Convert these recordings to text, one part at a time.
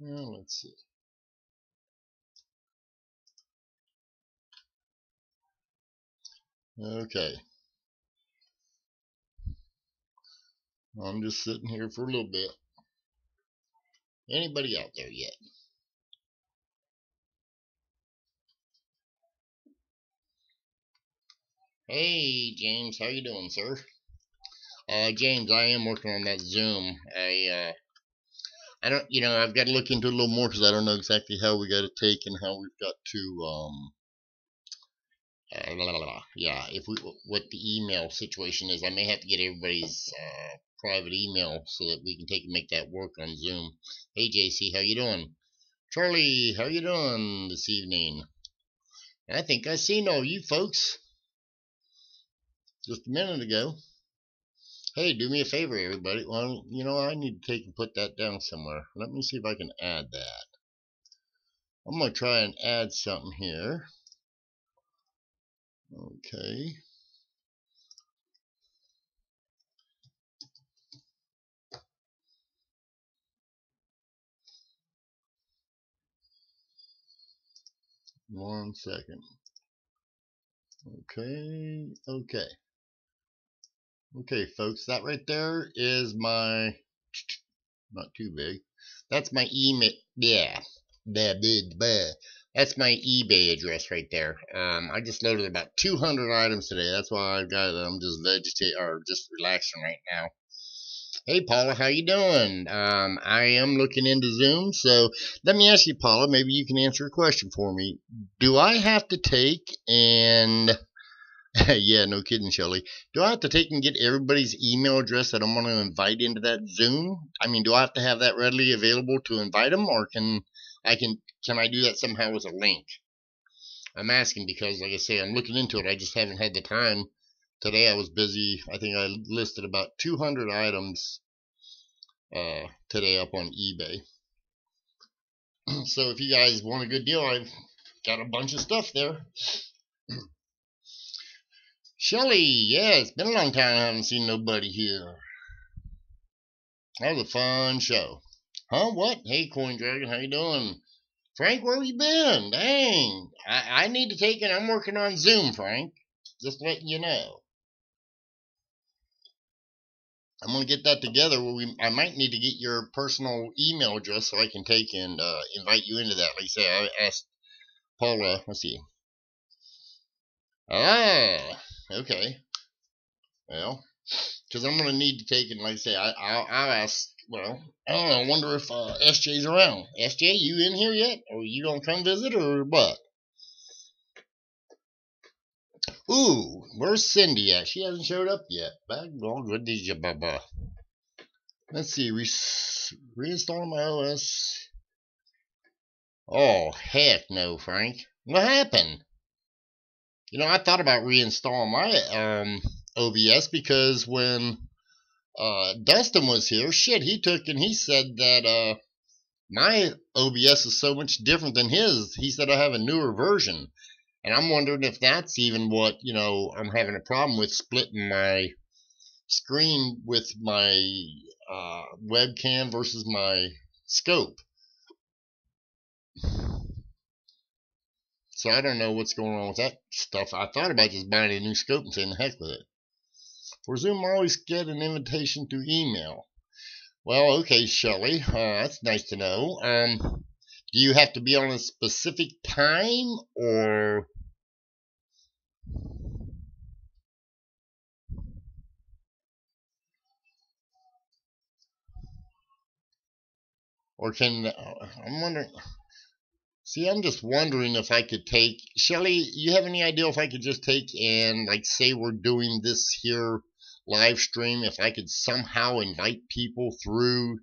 Well, let's see. Okay. I'm just sitting here for a little bit. Anybody out there yet? Hey, James, how you doing, sir? James, I am working on that Zoom. I don't, I've got to look into it a little more because I don't know exactly how we got to take and how we've got to, yeah, if we, what the email situation is. I may have to get everybody's private email so that we can take and make that work on Zoom. Hey, JC, how you doing? Charlie, how you doing this evening? I think I seen all you folks just a minute ago. Hey, do me a favor, everybody. Well, I need to take and put that down somewhere. Let me see if I can add that. I'm going to try and add something here. Okay. One second. Okay. Okay. Okay, folks. That right there is my, not too big. That's my email. Yeah. That's my eBay address right there. I just loaded about 200 items today. That's why I'm just just relaxing right now. Hey Paula, how you doing? I am looking into Zoom, so let me ask you, Paula. Maybe you can answer a question for me. Do I have to take and yeah, no kidding, Shelly. Do I have to take and get everybody's email address that I'm going to invite into that Zoom? I mean, do I have to have that readily available to invite them, or can I do that somehow with a link? I'm asking because, like I say, I'm looking into it. I just haven't had the time. Today I was busy. I think I listed about 200 items today up on eBay. So if you guys want a good deal, I've got a bunch of stuff there. Shelly, yeah, it's been a long time. I haven't seen nobody here. That was a fun show. Huh? What? Hey, Coin Dragon, how you doing? Frank, where have you been? Dang, I need to take it. I'm working on Zoom, Frank. Just letting you know. I'm gonna get that together. I might need to get your personal email address so I can take and invite you into that. Like I say, I asked Paula. Let's see. Ah, okay. Well, because I'm gonna need to take and like I say, I'll ask. Well, I don't know. I wonder if SJ's around. SJ, you in here yet? Or you gonna come visit or what? Ooh, where's Cindy at? She hasn't showed up yet. Back on, what did you, baba? Let's see. Reinstall my OS. Oh, heck no, Frank. What happened? I thought about reinstalling my OBS because when Dustin was here, shit, he took and he said that my OBS is so much different than his. He said I have a newer version. And I'm wondering if that's even what, I'm having a problem with splitting my screen with my webcam versus my scope. So I don't know what's going on with that stuff. I thought about just buying a new scope and saying the heck with it. For Zoom, I always get an invitation through email. Well, okay, Shelly, that's nice to know. Do you have to be on a specific time, or can I'm wondering? See, I'm just wondering if I could take Shelly. You have any idea if I could just take and like say we're doing this here live stream? If I could somehow invite people through,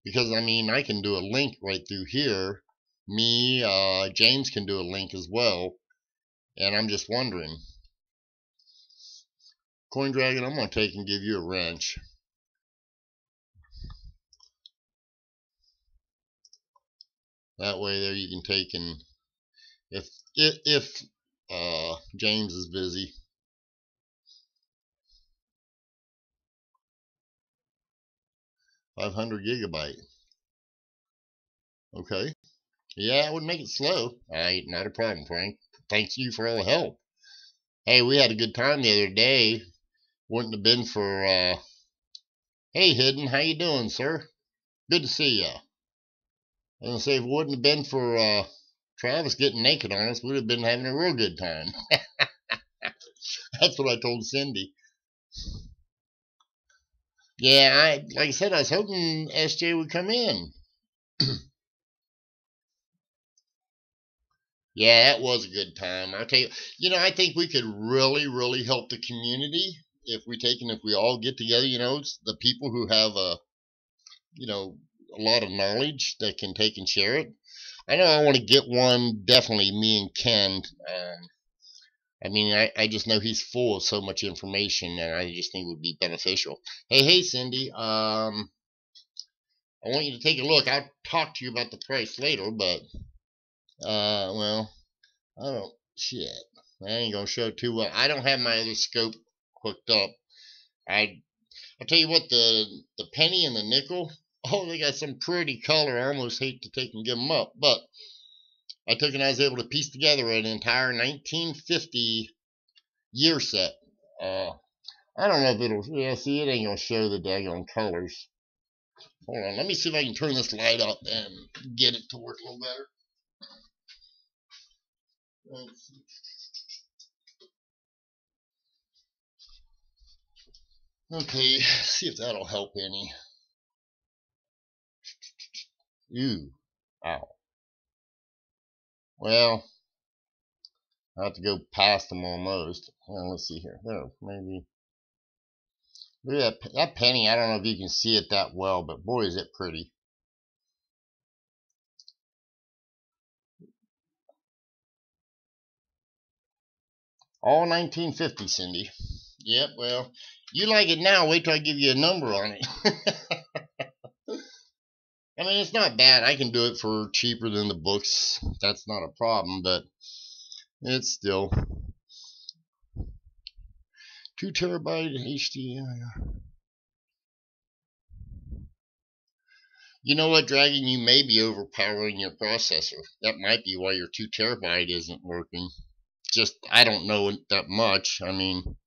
because I mean I can do a link right through here. Me, James can do a link as well, and I'm just wondering. Coin Dragon, I'm gonna take and give you a wrench. That way, there you can take and if James is busy. 500 gigabyte. Okay. Yeah, it would make it slow. Not a problem, Frank. Thanks you for all the help. Hey, we had a good time the other day. Wouldn't have been for, hey, Hidden, how you doing, sir? Good to see ya. I was gonna say, if it wouldn't have been for, Travis getting naked on us, we'd have been having a real good time. That's what I told Cindy. Yeah, like I said, I was hoping SJ would come in. Yeah, that was a good time. I tell you, I think we could really, really help the community if we all get together. It's the people who have a lot of knowledge that can take and share it. I know I want to get one. Definitely, me and Ken. I just know he's full of so much information, and I just think it would be beneficial. Hey, Cindy. I want you to take a look. I'll talk to you about the price later, but well, I don't. Shit, I ain't gonna show too well. I don't have my other scope hooked up. I'll tell you what, the penny and the nickel. Oh, they got some pretty color. I almost hate to take and give them up, but I took and I was able to piece together an entire 1950 year set. I don't know if it'll. Yeah, see, it ain't gonna show the daggone colors. Hold on, let me see if I can turn this light up and get it to work a little better. Let's see. Okay, see if that'll help any. Ooh, ow. Well, I have to go past them almost. Well, let's see here. There, maybe. Look at that penny. I don't know if you can see it that well, but boy, is it pretty. All 1950, Cindy. Yep, well, you like it now. Wait till I give you a number on it. I mean, it's not bad. I can do it for cheaper than the books. That's not a problem, but it's still 2 terabyte HD. You know what, Dragon? You may be overpowering your processor. That might be why your 2 terabyte isn't working. Just, I don't know that much. I mean,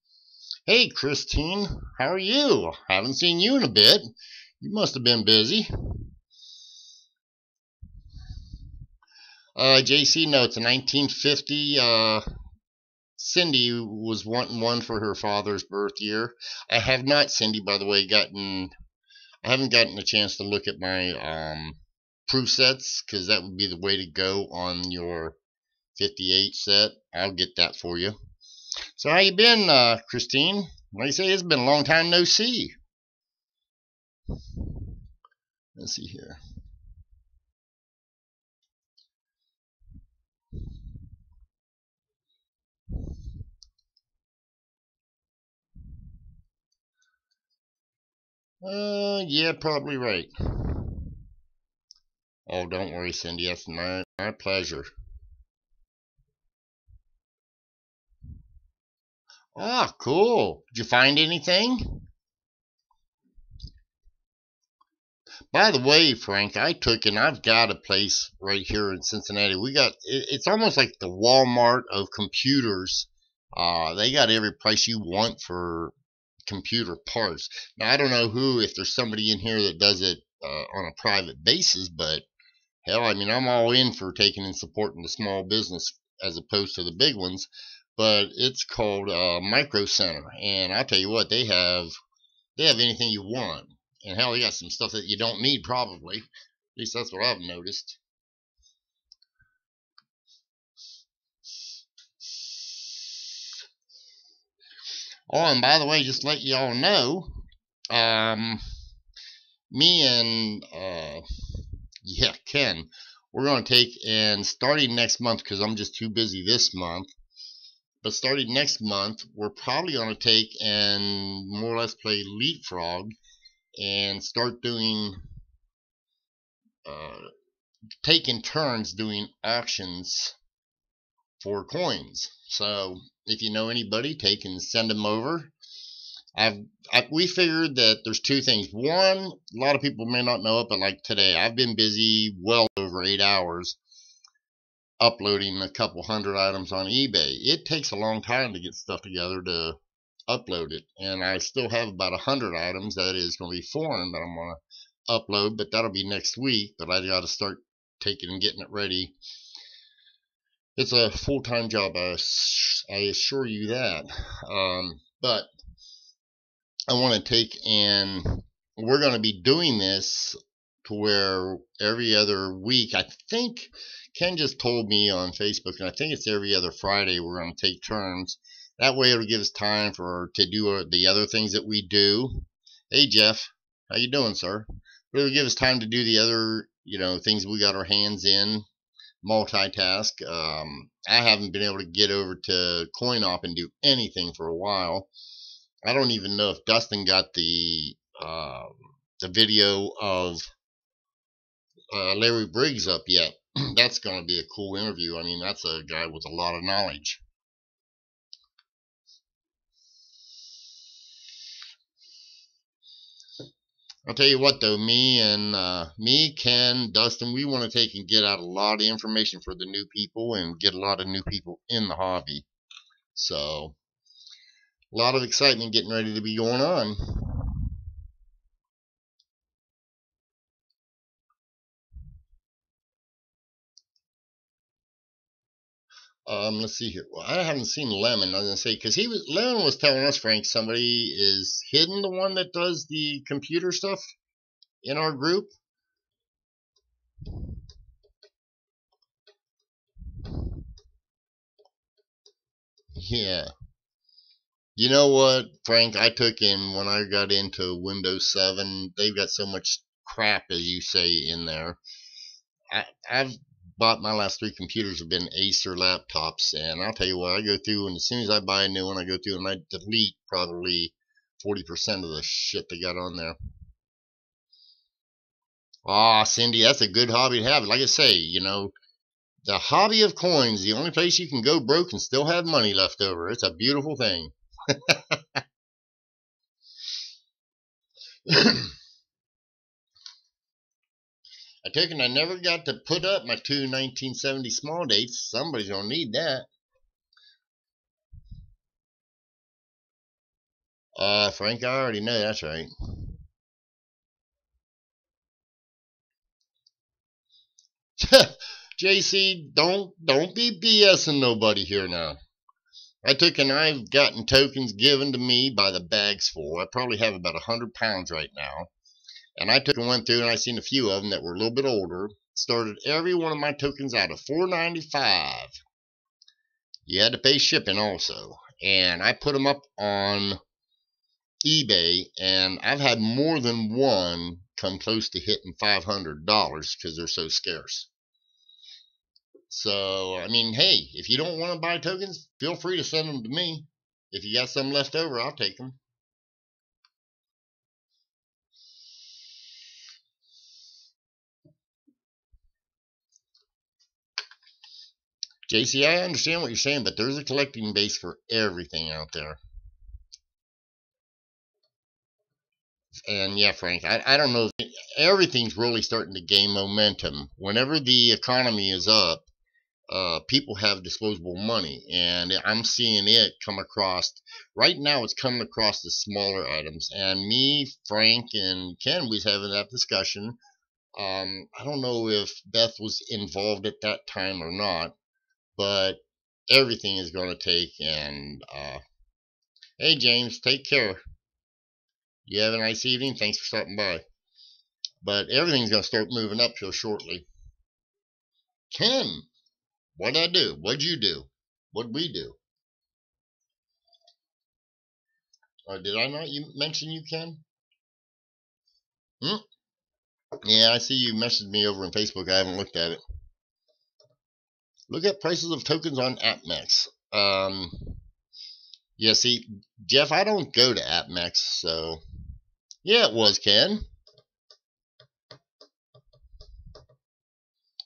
hey, Christine, how are you? Haven't seen you in a bit. You must have been busy. JC, no, it's a 1950. Cindy was wanting one for her father's birth year. I have not, Cindy, by the way, I haven't gotten a chance to look at my proof sets, because that would be the way to go on your 58 set. I'll get that for you. So how you been, Christine? Like I say, it's been a long time no see. Let's see here. Yeah, probably right. Oh, don't worry, Cindy. That's my pleasure. Ah, cool. Did you find anything? By the way, Frank, I've got a place right here in Cincinnati. It's almost like the Walmart of computers. They got every price you want for computer parts. Now, I don't know if there's somebody in here that does it on a private basis, but hell, I mean, I'm all in for taking and supporting the small business as opposed to the big ones. But it's called Micro Center, and I'll tell you what, they have anything you want. And hell, they got some stuff that you don't need, probably. At least that's what I've noticed. Oh, and by the way, just to let you all know, me and Ken, we're going to take and starting next month, because I'm just too busy this month. But starting next month, we're probably going to take and more or less play Leapfrog and start doing taking turns doing auctions for coins. So if you know anybody, take and send them over. we figured that there's two things. One, a lot of people may not know it, but like today, I've been busy well over 8 hours uploading a couple hundred items on eBay. It takes a long time to get stuff together to upload it, and I still have about 100 items that is going to be foreign that I'm going to upload, but that'll be next week. But I got to start taking and getting it ready. It's a full-time job, I assure you that. But I want to take, and we're going to be doing this to where every other week, I think Ken just told me on Facebook, and I think it's every other Friday we're going to take turns. That way it'll give us time to do the other things that we do. Hey Jeff, how you doing, sir? But it'll give us time to do the other, things we got our hands in, multitask. I haven't been able to get over to CoinOp and do anything for a while. I don't even know if Dustin got the video of Larry Briggs up yet. That's going to be a cool interview. I mean, that's a guy with a lot of knowledge. I'll tell you what, though, me, Ken, Dustin, we want to take and get out a lot of information for the new people and get a lot of new people in the hobby. So, a lot of excitement getting ready to be going on. Let's see here. Well, I haven't seen Lemon. I was gonna say because Lemon was telling us, Frank, somebody is hidden, the one that does the computer stuff in our group. Yeah. You know what, Frank? I took in when I got into Windows 7. They've got so much crap, as you say, in there. I've bought my last 3 computers have been Acer laptops, and I'll tell you what, I go through, and as soon as I buy a new one, I go through and I delete probably 40% of the shit they got on there. Ah, Cindy, that's a good hobby to have. Like I say, the hobby of coins, the only place you can go broke and still have money left over. It's a beautiful thing. I take it I never got to put up my 2 1970 small dates. Somebody's going to need that. Frank, I already know that's right. JC, don't be BSing nobody here now. I took and I've gotten tokens given to me by the bags full. I probably have about 100 pounds right now. And I took and went through and I seen a few of them that were a little bit older. Started every one of my tokens out of $4.95. You had to pay shipping also. And I put them up on eBay, and I've had more than one come close to hitting $500 because they're so scarce. So, I mean, hey, if you don't want to buy tokens, feel free to send them to me. If you got some left over, I'll take them. JC, I understand what you're saying, but there's a collecting base for everything out there. And yeah, Frank, I don't know if everything's really starting to gain momentum. Whenever the economy is up, people have disposable money, and I'm seeing it come across. Right now, it's coming across the smaller items. And me, Frank, and Ken was having that discussion. I don't know if Beth was involved at that time or not, but everything is going to take. And hey, James, take care. You have a nice evening. Thanks for stopping by. But everything's going to start moving up here shortly. Ken, what'd I do? What'd you do? What'd we do? Did I not mention you, Ken? Hmm? Yeah, I see you messaged me over on Facebook. I haven't looked at it. Look at prices of tokens on AppMex. Yeah, see, Jeff, I don't go to AppMex, so yeah, it was Ken.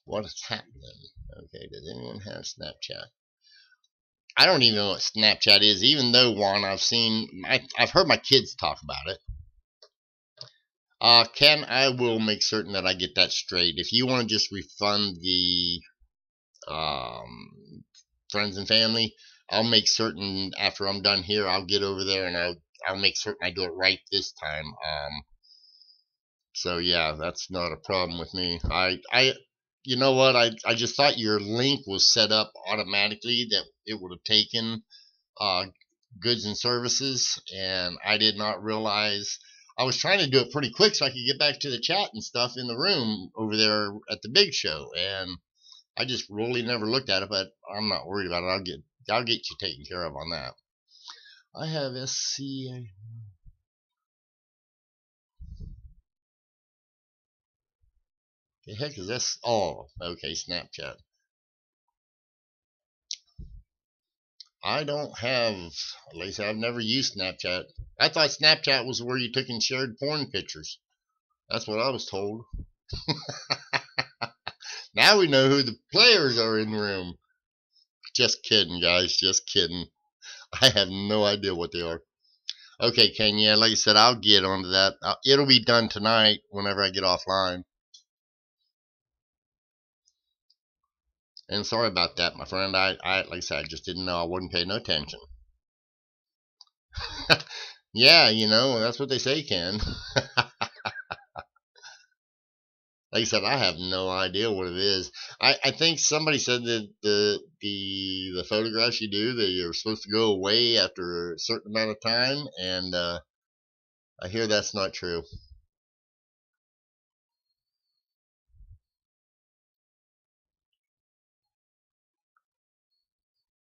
What is happening? Okay, does anyone have Snapchat? I don't even know what Snapchat is, even though, Juan, I've heard my kids talk about it. Ken, I will make certain that I get that straight. If you want to just refund the friends and family, I'll make certain after I'm done here, I'll get over there and I'll make certain I do it right this time. So yeah, that's not a problem with me. You know what? I just thought your link was set up automatically that it would have taken uh, goods and services, and I did not realize. I was trying to do it pretty quick so I could get back to the chat and stuff in the room over there at the big show, and I just really never looked at it. But I'm not worried about it. I'll get you taken care of on that. I have SCA. The heck is this? Oh, okay, Snapchat. I don't have, at least I've never used Snapchat. I thought Snapchat was where you took and shared porn pictures. That's what I was told. Now we know who the players are in the room. Just kidding, guys. Just kidding. I have no idea what they are. Okay, Ken, yeah, like I said, I'll get onto that. It'll be done tonight whenever I get offline. And sorry about that, my friend. I like I said, I just didn't know. I wouldn't pay no attention. Yeah, you know, that's what they say, Ken. Like I said, I have no idea what it is. I think somebody said that the photographs you do, they are supposed to go away after a certain amount of time, and I hear that's not true.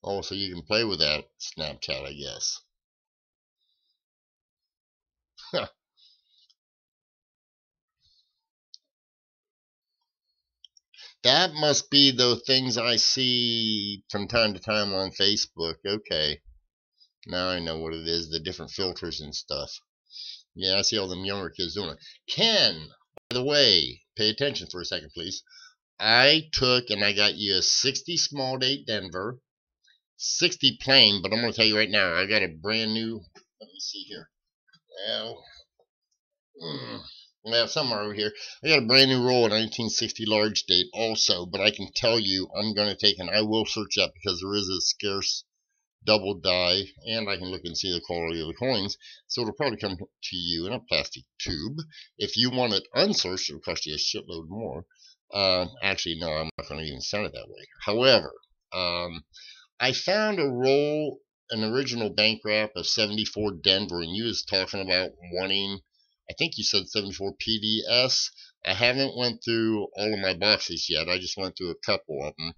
Oh, so you can play with that Snapchat, I guess. That must be the things I see from time to time on Facebook. Okay. Now I know what it is, the different filters and stuff. Yeah, I see all them younger kids doing it. Ken, by the way, pay attention for a second, please. I took and I got you a 60 small date Denver, 60 plain, but I'm going to tell you right now, I got a brand new, let me see here. Well, well, somewhere over here. I got a brand new roll of 1960 large date also, but I can tell you I'm going to take, and I will search that because there is a scarce double die, and I can look and see the quality of the coins. So it'll probably come to you in a plastic tube. If you want it unsearched, it'll cost you a shitload more. Actually, no, I'm not going to even send it that way. However, I found a roll, an original bank wrap of 74 Denver, and you was talking about wanting, I think you said 74 PDS. I haven't went through all of my boxes yet. I just went through a couple of them.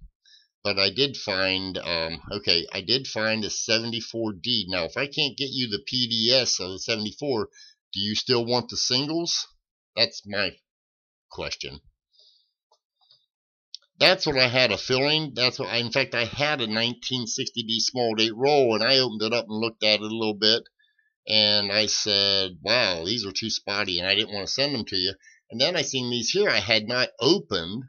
But I did find, okay, I did find a 74D. Now, if I can't get you the PDS of the 74, do you still want the singles? That's my question. That's what I had a feeling. That's what, in fact, I had a 1960D small date roll, and I opened it up and looked at it a little bit, and I said, wow, these are too spotty, and I didn't want to send them to you. And then I seen these here I had not opened,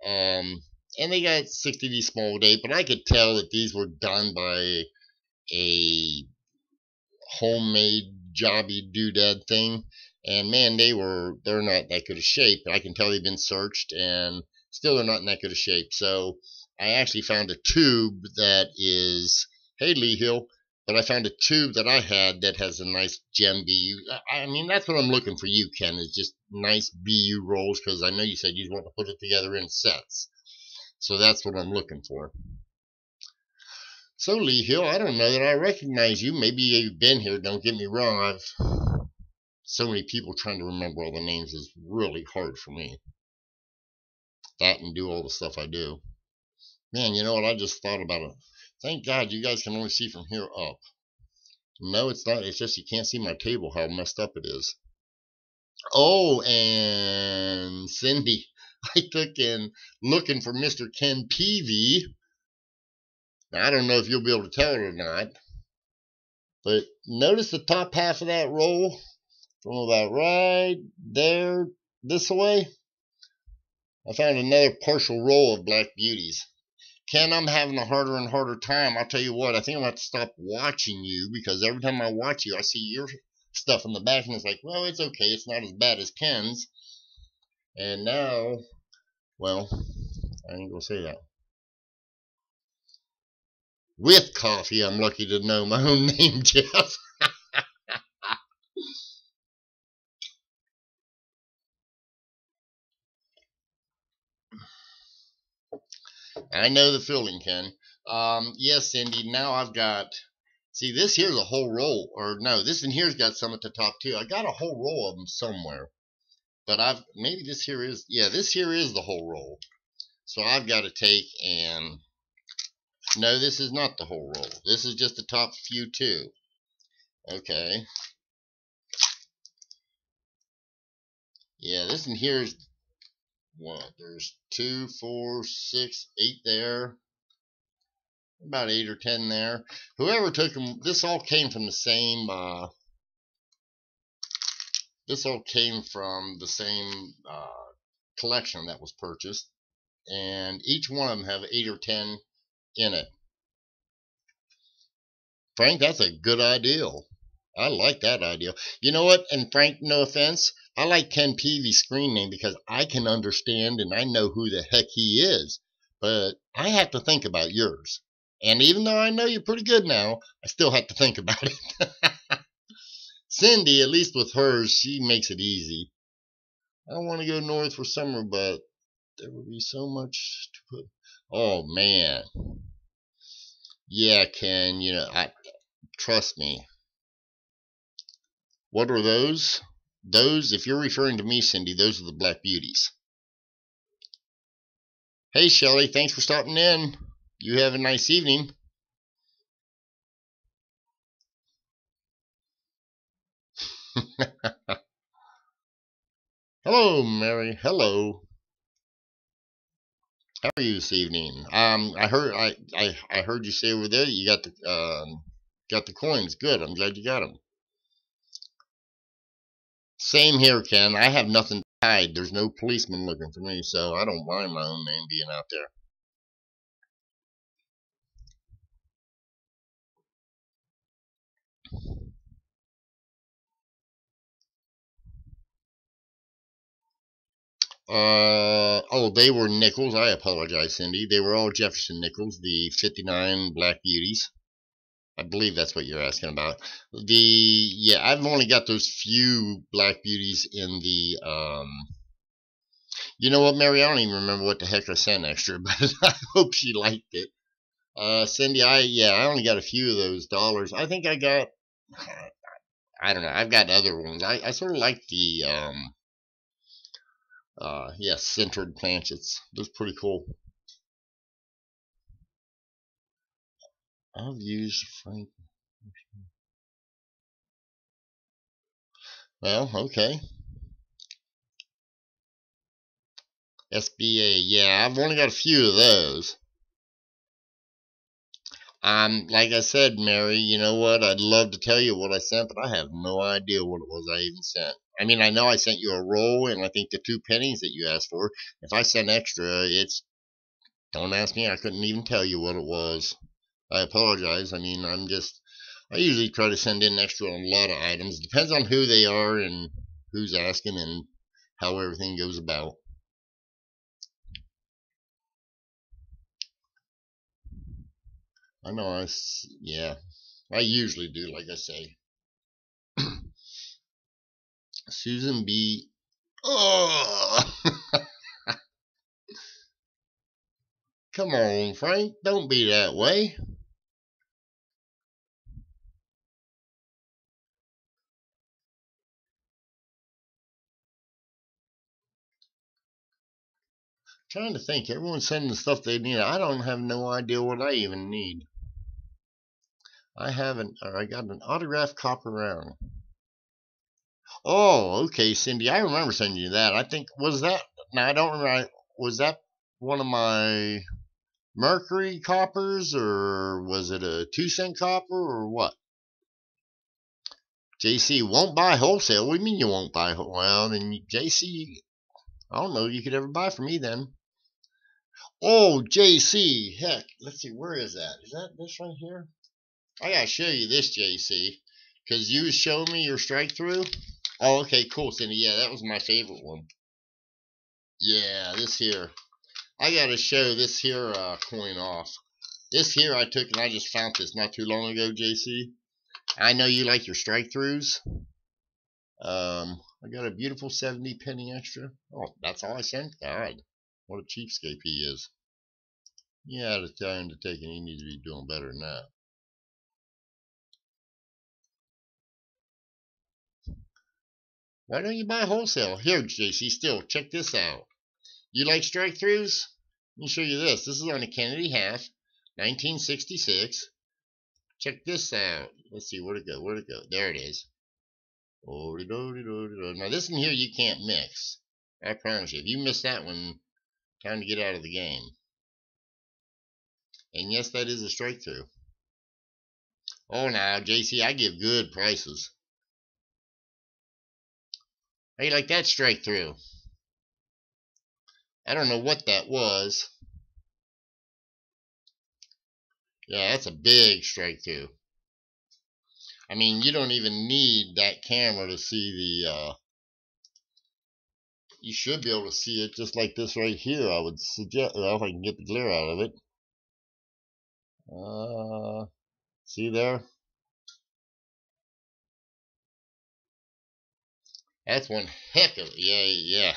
and they got 60D small date, but I could tell that these were done by a homemade jobby doodad thing. And man, they're not that good of shape. But I can tell they've been searched, and still they're not in that good of shape. So I actually found a tube that is, hey Lee Hill, but I found a tube that I had that has a nice gem BU. I mean, that's what I'm looking for you, Ken, is just nice BU rolls, because I know you said you'd want to put it together in sets. So that's what I'm looking for. So Lee Hill, I don't know that I recognize you. Maybe you've been here, don't get me wrong. So many people trying to remember all the names is really hard for me. That and do all the stuff I do. Man, you know what? I just thought about it. Thank God you guys can only see from here up. No, it's not. It's just you can't see my table, how messed up it is. Oh, and Cindy, I took in looking for Mr. Ken Peavy. Now, I don't know if you'll be able to tell it or not, but notice the top half of that roll from about right there this way. I found another partial roll of Black Beauties. Ken, I'm having a harder and harder time. I'll tell you what, I think I'm going to have to stop watching you, because every time I watch you, I see your stuff in the back, and it's like, well, it's okay. It's not as bad as Ken's. And now, well, I ain't going to say that. With coffee, I'm lucky to know my own name, Jeff. I know the feeling, Ken. Yes, Cindy, now I've got, see, this here's a whole roll, or no, this in here's got some at the top too. I got a whole roll of them somewhere, but maybe this here is, yeah, this here is the whole roll. So I've got to take and, no, this is not the whole roll. This is just the top few too. Okay. Yeah, this in here's what? There's 2, 4, 6, 8 there. About 8 or 10 there. Whoever took them, this all came from the same, collection that was purchased. And each one of them have 8 or 10 in it. Frank, that's a good idea. I like that idea. You know what? And Frank, no offense, I like Ken Peavy's screen name because I can understand and I know who the heck he is. But I have to think about yours. And even though I know you're pretty good now, I still have to think about it. Cindy, at least with hers, she makes it easy. I don't want to go north for summer, but there will be so much to put. Oh, man. Yeah, Ken, trust me. What are those? Those, if you're referring to me, Cindy, those are the Black Beauties. Hey, Shelly, thanks for stopping in. You have a nice evening. Hello, Mary. Hello. How are you this evening? I heard you say over there that you got the coins. Good. I'm glad you got them. Same here, Ken. I have nothing to hide. There's no policeman looking for me, so I don't mind my own name being out there. Oh, they were nickels. I apologize, Cindy. They were all Jefferson nickels, the 59 Black Beauties. I believe that's what you're asking about. Yeah, I've only got those few Black Beauties in the, you know what, Mary? I don't even remember what the heck I sent extra, but I hope she liked it. Cindy, I only got a few of those dollars. I think I got, I don't know, I've got other ones. I sort of like the, centered planchets. Those pretty cool. I've used Frank. Well, okay. SBA, yeah, I've only got a few of those. Like I said, Mary, you know what? I'd love to tell you what I sent, but I have no idea what it was I even sent. I mean, I know I sent you a roll, and I think the 2 pennies that you asked for. If I sent extra, don't ask me. I couldn't even tell you what it was. I apologize. I mean, I usually try to send in extra on a lot of items. Depends on who they are and who's asking and how everything goes about. I know, yeah, I usually do, like I say. Susan B. Oh, come on, Frank, don't be that way. Trying to think, everyone's sending the stuff they need. I don't have no idea what I even need. I got an autographed copper round. Oh, okay, Cindy, I remember sending you that. I think, was that, now I don't remember, was that one of my Mercury coppers, or was it a 2-cent copper, or what? JC won't buy wholesale. What do you mean you won't buy? Well, then JC, I don't know. You could ever buy from me then. Oh, JC. Heck, let's see. Where is that? Is that this right here? I gotta show you this, JC. Because you was showing me your strike through. Oh, okay, cool, Cindy. Yeah, that was my favorite one. Yeah, this here. I gotta show this here coin off. This here I took and I just found this not too long ago, JC. I know you like your strike throughs. I got a beautiful 70 penny extra. Oh, that's all I sent? God, what a cheapskate he is. Yeah, to tell him to take it, he needs to be doing better than that. Why don't you buy wholesale? Here, JC, still, check this out. You like strike throughs? Let me show you this. This is on a Kennedy half, 1966. Check this out. Let's see, where'd it go? Where'd it go? There it is. Now this one here you can't mix. I promise you. If you miss that one, time to get out of the game. And yes, that is a strike through. Oh, now, JC, I give good prices. How you like that strike through? I don't know what that was. Yeah, that's a big strike through. I mean, you don't even need that camera to see the, you should be able to see it just like this right here, I would suggest, well, if I can get the glare out of it. See there? That's one heck of it. Yeah.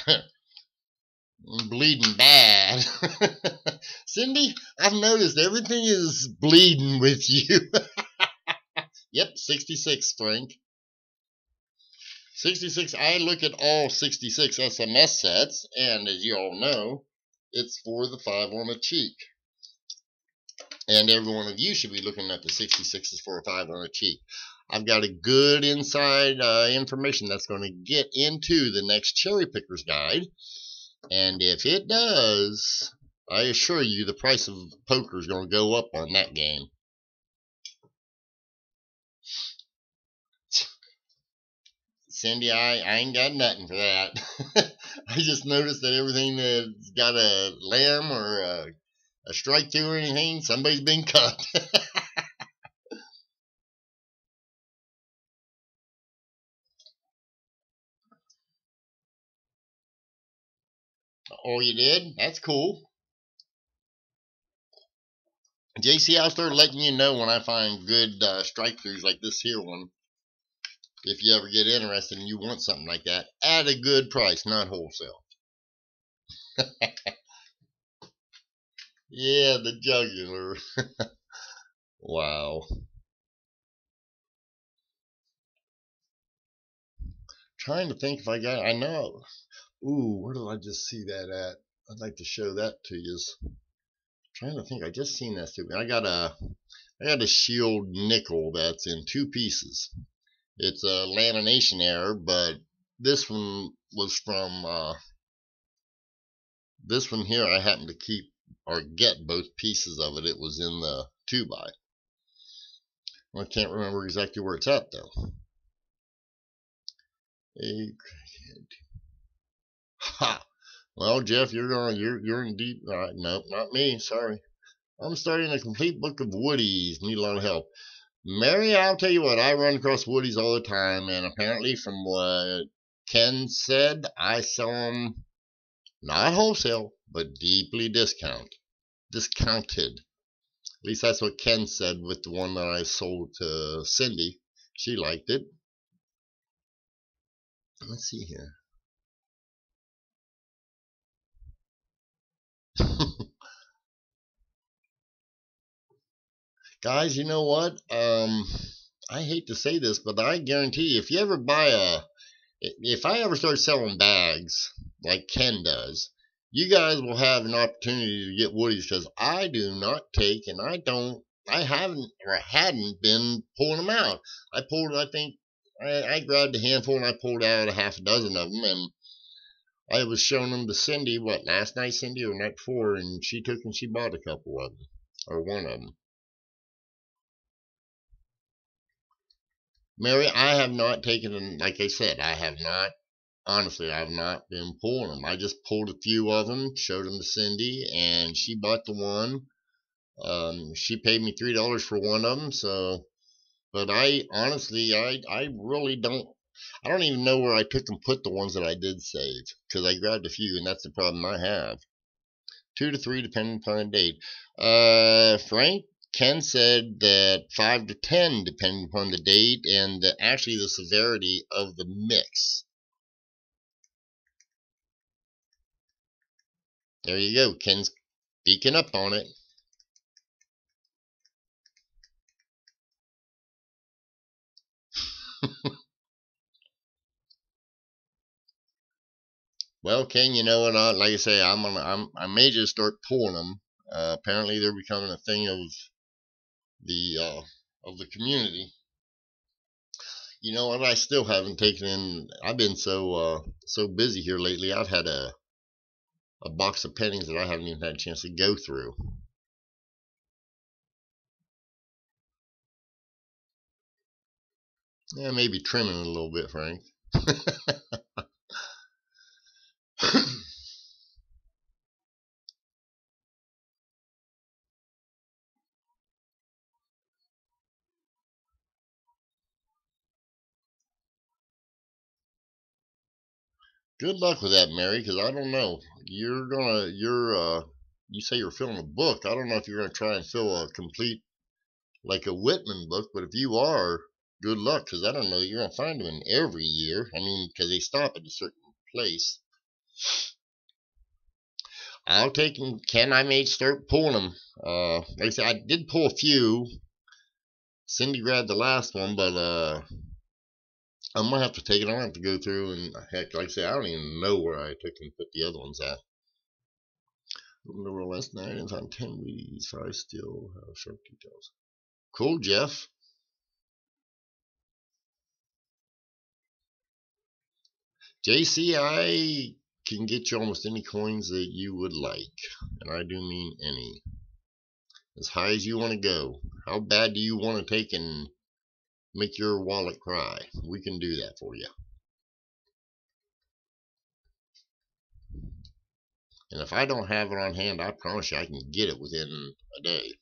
Bleeding bad. Cindy, I've noticed everything is bleeding with you. Yep, 66, Frank. 66, I look at all 66 SMS sets, and as you all know, it's for the 5 on a cheek. And every one of you should be looking at the 66s for a 5 on a cheek. I've got a good inside information that's going to get into the next Cherry Pickers Guide. And if it does, I assure you the price of poker is going to go up on that game. Cindy, I ain't got nothing for that. I just noticed that everything that's got a lamb or a strike through or anything, somebody's been cut. Oh, you did? That's cool. JC, I'll start letting you know when I find good strike throughs like this here one. If you ever get interested and you want something like that, at a good price, not wholesale. Yeah, the jugular. Wow. Trying to think if I got, I know. Ooh, where did I just see that at? I'd like to show that to you. Trying to think, I just seen that too. I got a shield nickel that's in 2 pieces. It's a lamination error, but this one was from this one here. I happened to keep or get both pieces of it. It was in the 2x. I can't remember exactly where it's at though. Ha! Well, Jeff, you're in deep. Nope, not me. Sorry. I'm starting a complete book of woodies. Need a lot of help. Mary, I'll tell you what. I run across woodies all the time, and apparently, from what Ken said, I sell them not wholesale, but deeply discounted. At least that's what Ken said with the one that I sold to Cindy. She liked it. Let's see here. Guys, you know what? I hate to say this, but I guarantee you, if you ever if I ever start selling bags like Ken does, you guys will have an opportunity to get woodies because I do not take and I haven't or hadn't been pulling them out. I think, I grabbed a handful and I pulled out a half a dozen of them, and I was showing them to Cindy, last night, Cindy, or night before, and she took and she bought a couple of them, or one of them. Mary, I have not taken them, like I said, I have not honestly, I've not been pulling them. I just pulled a few of them, showed them to Cindy, and she bought the one. She paid me $3 for one of them. So, but I honestly, I really don't. I don't even know where I took and put the ones that I did save because I grabbed a few, and that's the problem I have. 2 to 3 depending upon the date. Frank, Ken said that 5 to 10 depending upon the date and actually the severity of the mix. There you go. Ken's speaking up on it. Well, Ken, you know what? Like I say, I may just start pulling them. Apparently, they're becoming a thing of the community. You know what? I still haven't taken in. I've been so busy here lately. I've had a box of pennies that I haven't even had a chance to go through. Yeah, maybe trimming it a little bit, Frank. Good luck with that, Mary, because I don't know. You say you're filling a book. I don't know if you're gonna try and fill a complete like a Whitman book, but if you are, good luck, because I don't know that you're gonna find them in every year. I mean, because they stop at a certain place. I'll take them. Ken, I may start pulling them. Like I said, I did pull a few. Cindy grabbed the last one, but I'm gonna have to take it. I'm gonna have to go through and heck, like I say, I don't even know where I took and put the other ones at. Remember last night and found 10 weeds. 5 still have sharp details. Cool, Jeff. JC, I can get you almost any coins that you would like, and I do mean any. As high as you want to go. How bad do you want to take and make your wallet cry? We can do that for you. And if I don't have it on hand, I promise you I can get it within a day.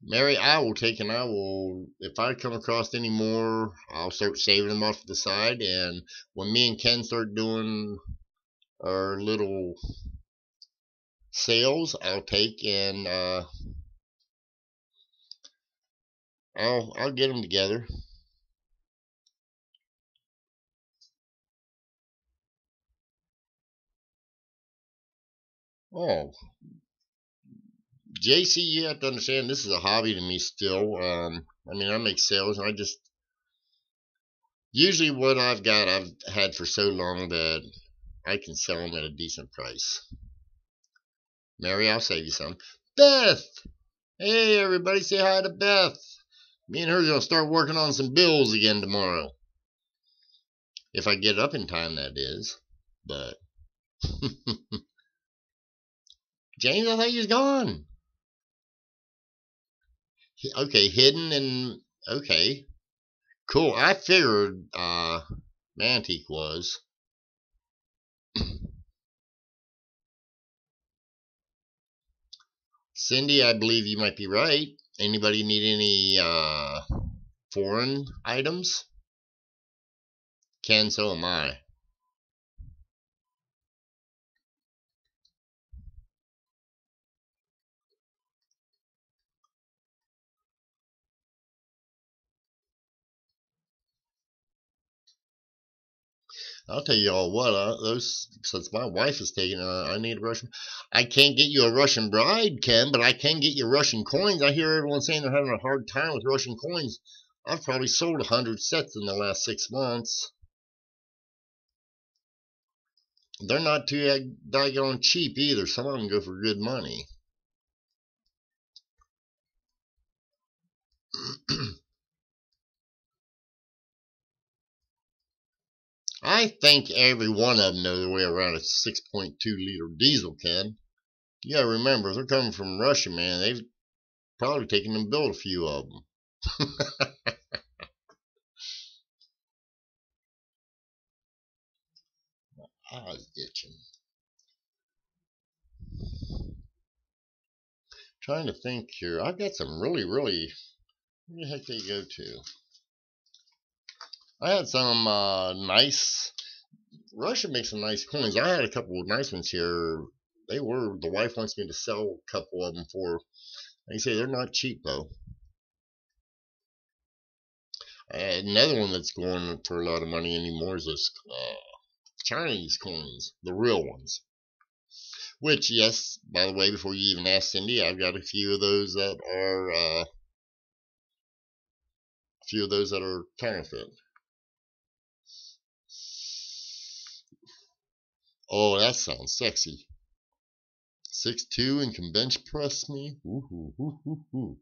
Mary, I will take and I will, if I come across any more, I'll start saving them off to the side. And when me and Ken start doing our little sales, I'll take and I'll get them together. Oh, JC, you have to understand this is a hobby to me still. I mean, I make sales, and I just usually what I've got I've had for so long that I can sell them at a decent price. Mary, I'll save you some. Beth, hey everybody, say hi to Beth. Me and her are gonna start working on some bills again tomorrow, if I get up in time, that is. But James, I thought you was gone. Okay, hidden and okay, cool. I figured Mantique was. Cindy, I believe you might be right. Anybody need any foreign items? Ken, so am I. I'll tell you all what, those since my wife is taking, I need a Russian. I can't get you a Russian bride, Ken, but I can get you Russian coins. I hear everyone saying they're having a hard time with Russian coins. I've probably sold 100 sets in the last 6 months. They're not too daggone cheap either. Some of them go for good money. I think every one of them know their way around a 6.2 liter diesel, Ken. You gotta remember, they're coming from Russia, man. Probably taking them build a few of them. I was itching. Trying to think here. I've got some really, where the heck they go to? I had some nice. Russia makes some nice coins. I had a couple of nice ones here. The wife wants me to sell a couple of them for. They say they're not cheap though. Another one that's going for a lot of money anymore is this Chinese coins, the real ones. Which, yes, by the way, before you even ask Cindy, I've got a few of those that are counterfeit. Oh, that sounds sexy. 6'2" and can bench press me. Ooh, ooh, ooh, ooh, ooh.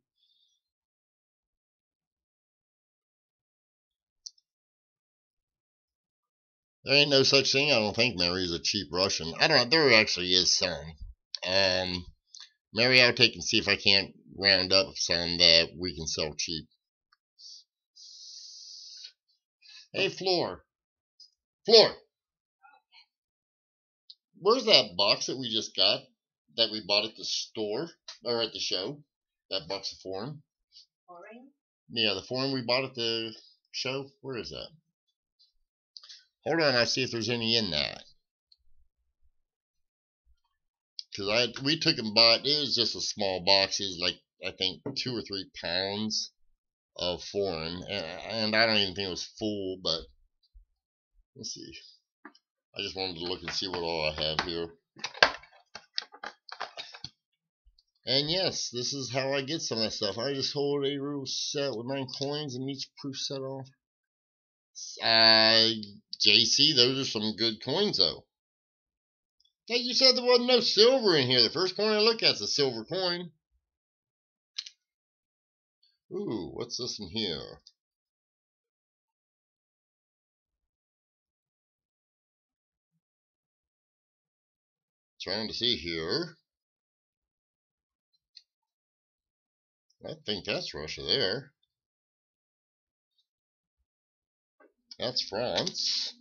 There ain't no such thing, I don't think, Mary, is a cheap Russian. I don't know, there actually is some. Mary, I'll take and see if I can't round up some that we can sell cheap. Hey, Floor. Floor! Where's that box that we just got that we bought at the store or at the show? That box of foreign? Foreign? Yeah, the foreign we bought at the show. Where is that? Hold on, I'll see if there's any in that. Because we took and bought, it was just a small box. It was like, I think, 2 or 3 pounds of foreign. And I don't even think it was full, but let's see. I just wanted to look and see what all I have here. And yes, this is how I get some of that stuff. I just hold a real set with 9 coins and each proof set off. JC, those are some good coins though. Hey, you said there wasn't no silver in here. The first coin I look at is a silver coin. Ooh, what's this in here? Trying to see here. I think that's Russia there. That's France.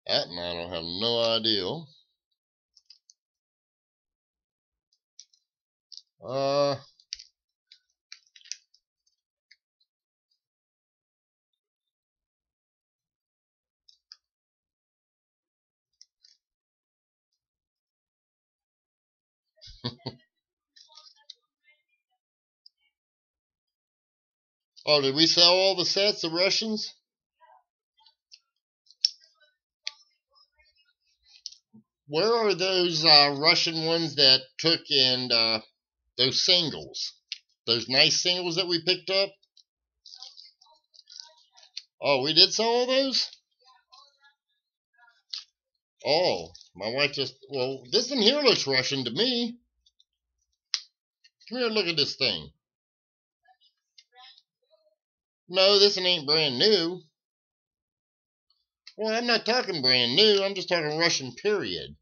That one I don't have no idea. Oh, did we sell all the sets, the Russians? Where are those Russian ones that took in those singles? Those nice singles that we picked up? Oh, we did sell all those? Oh, my wife just, well, this in here looks Russian to me. Come here and look at this thing. No, this one ain't brand new. Well, I'm not talking brand new. I'm just talking Russian period.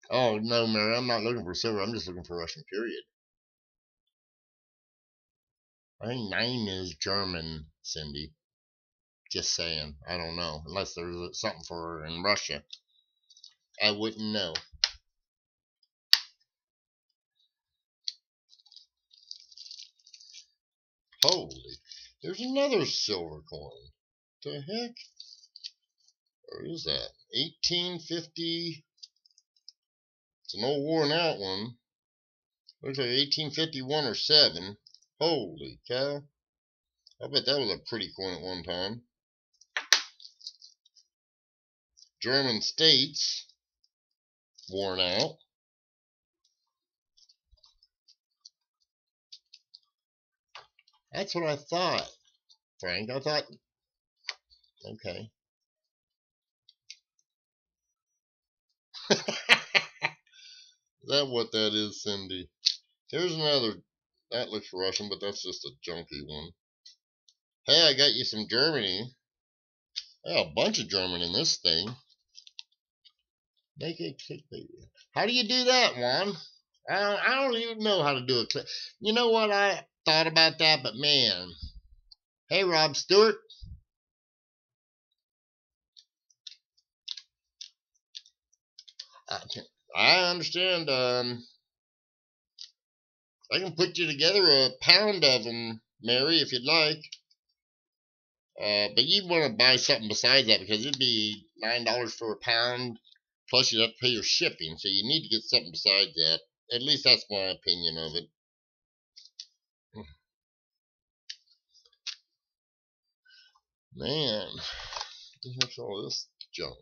Oh, no, Mary, I'm not looking for silver. I'm just looking for Russian period. I think 9 is German, Cindy. Just saying. I don't know. Unless there's something for her in Russia. I wouldn't know. Holy. There's another silver coin. The heck? Where is that? 1850. It's an old worn out one. Looks like 1851 or 7. Holy cow. I bet that was a pretty coin at one time. German states. Worn out. That's what I thought, Frank. I thought, okay. Is that what that is, Cindy? Here's another. That looks Russian, but that's just a junky one. Hey, I got you some Germany. I got a bunch of German in this thing. Make it clickbait. How do you do that, Juan? I don't even know how to do a click. You know what? I thought about that, but man. Hey, Rob Stewart. I understand. I can put you together a pound of them, Mary, if you'd like. But you'd want to buy something besides that because it'd be $9 for a pound. Plus, you'd have to pay your shipping. So you need to get something besides that. At least that's my opinion of it. Man, what's all this junk?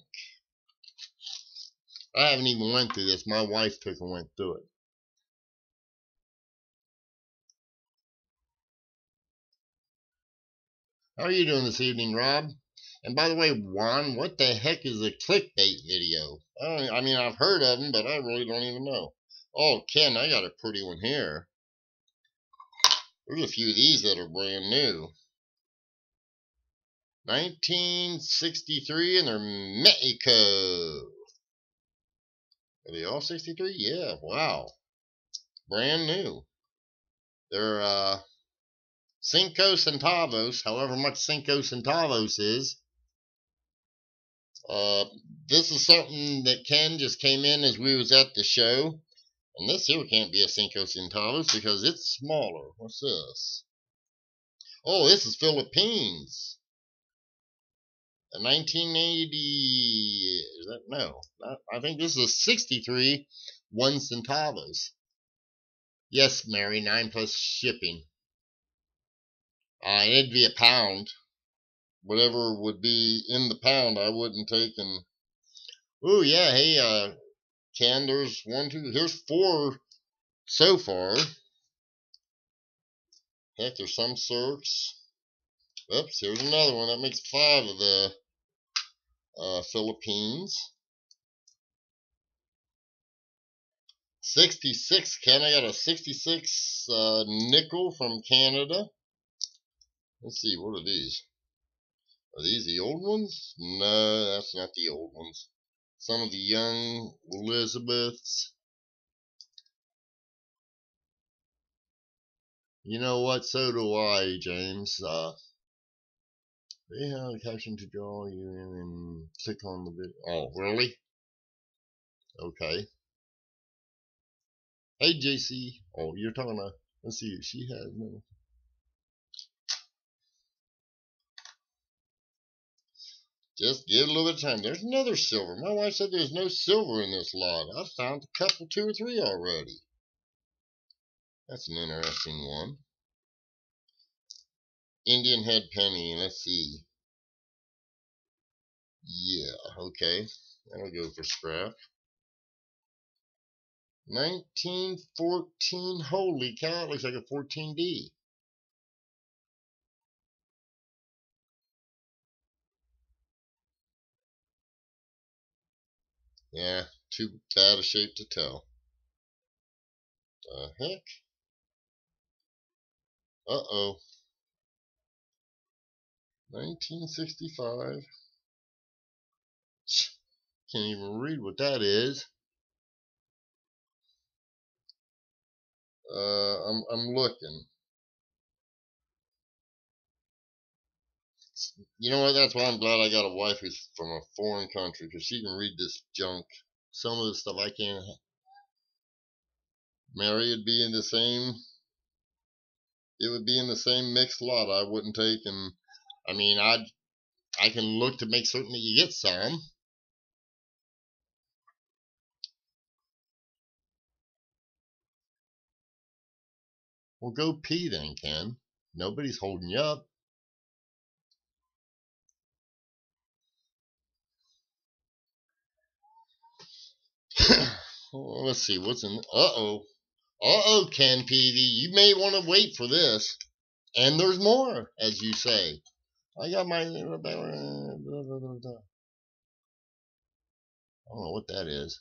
I haven't even went through this. My wife took and went through it. How are you doing this evening, Rob? And by the way, Juan, what the heck is a clickbait video? I mean, I've heard of them, but I really don't even know. Oh, Ken, I got a pretty one here. There's a few of these that are brand new. 1963, and they're Mexico. Are they all 63? Yeah, wow. Brand new. They're Cinco Centavos, however much Cinco Centavos is. This is something that Ken just came in as we was at the show. And this here can't be a Cinco Centavos because it's smaller. What's this? Oh, this is Philippines. A 1980. Is that no? I think this is 63 1 centavos. Yes, Mary, 9 plus shipping. It'd be a pound. Whatever would be in the pound, I wouldn't take and. Oh yeah, hey, Ken, there's 1, 2, here's 4 so far. Heck, there's some circs. Oops, here's another one. That makes 5 of the Philippines. 66, Ken. I got a 66 nickel from Canada. Let's see, what are these? Are these the old ones? No, that's not the old ones. Some of the young Elizabeths. You know what? So do I, James. They have a caption to draw you in and click on the video. Oh, really? Okay. Hey, JC. Oh, you're talking about. Let's see. She has no. Just give it a little bit of time. There's another silver. My wife said there's no silver in this lot. I found a couple, 2 or 3 already. That's an interesting one. Indian head penny. Let's see. Yeah, okay. That'll go for scrap. 1914. Holy cow, it looks like a 14D. Yeah, too bad a shape to tell. The heck? Uh-oh. 1965. Can't even read what that is. I'm looking. You know what? That's why I'm glad I got a wife who's from a foreign country, because she can read this junk. Some of the stuff I can't. Mary would be in the same. It would be in the same mixed lot. I wouldn't take, and I mean, I can look to make certain that you get some. Well, go pee then, Ken. Nobody's holding you up. Well, let's see what's in. Uh-oh, Ken PV. You may want to wait for this. And there's more, as you say. I got my. I don't know what that is.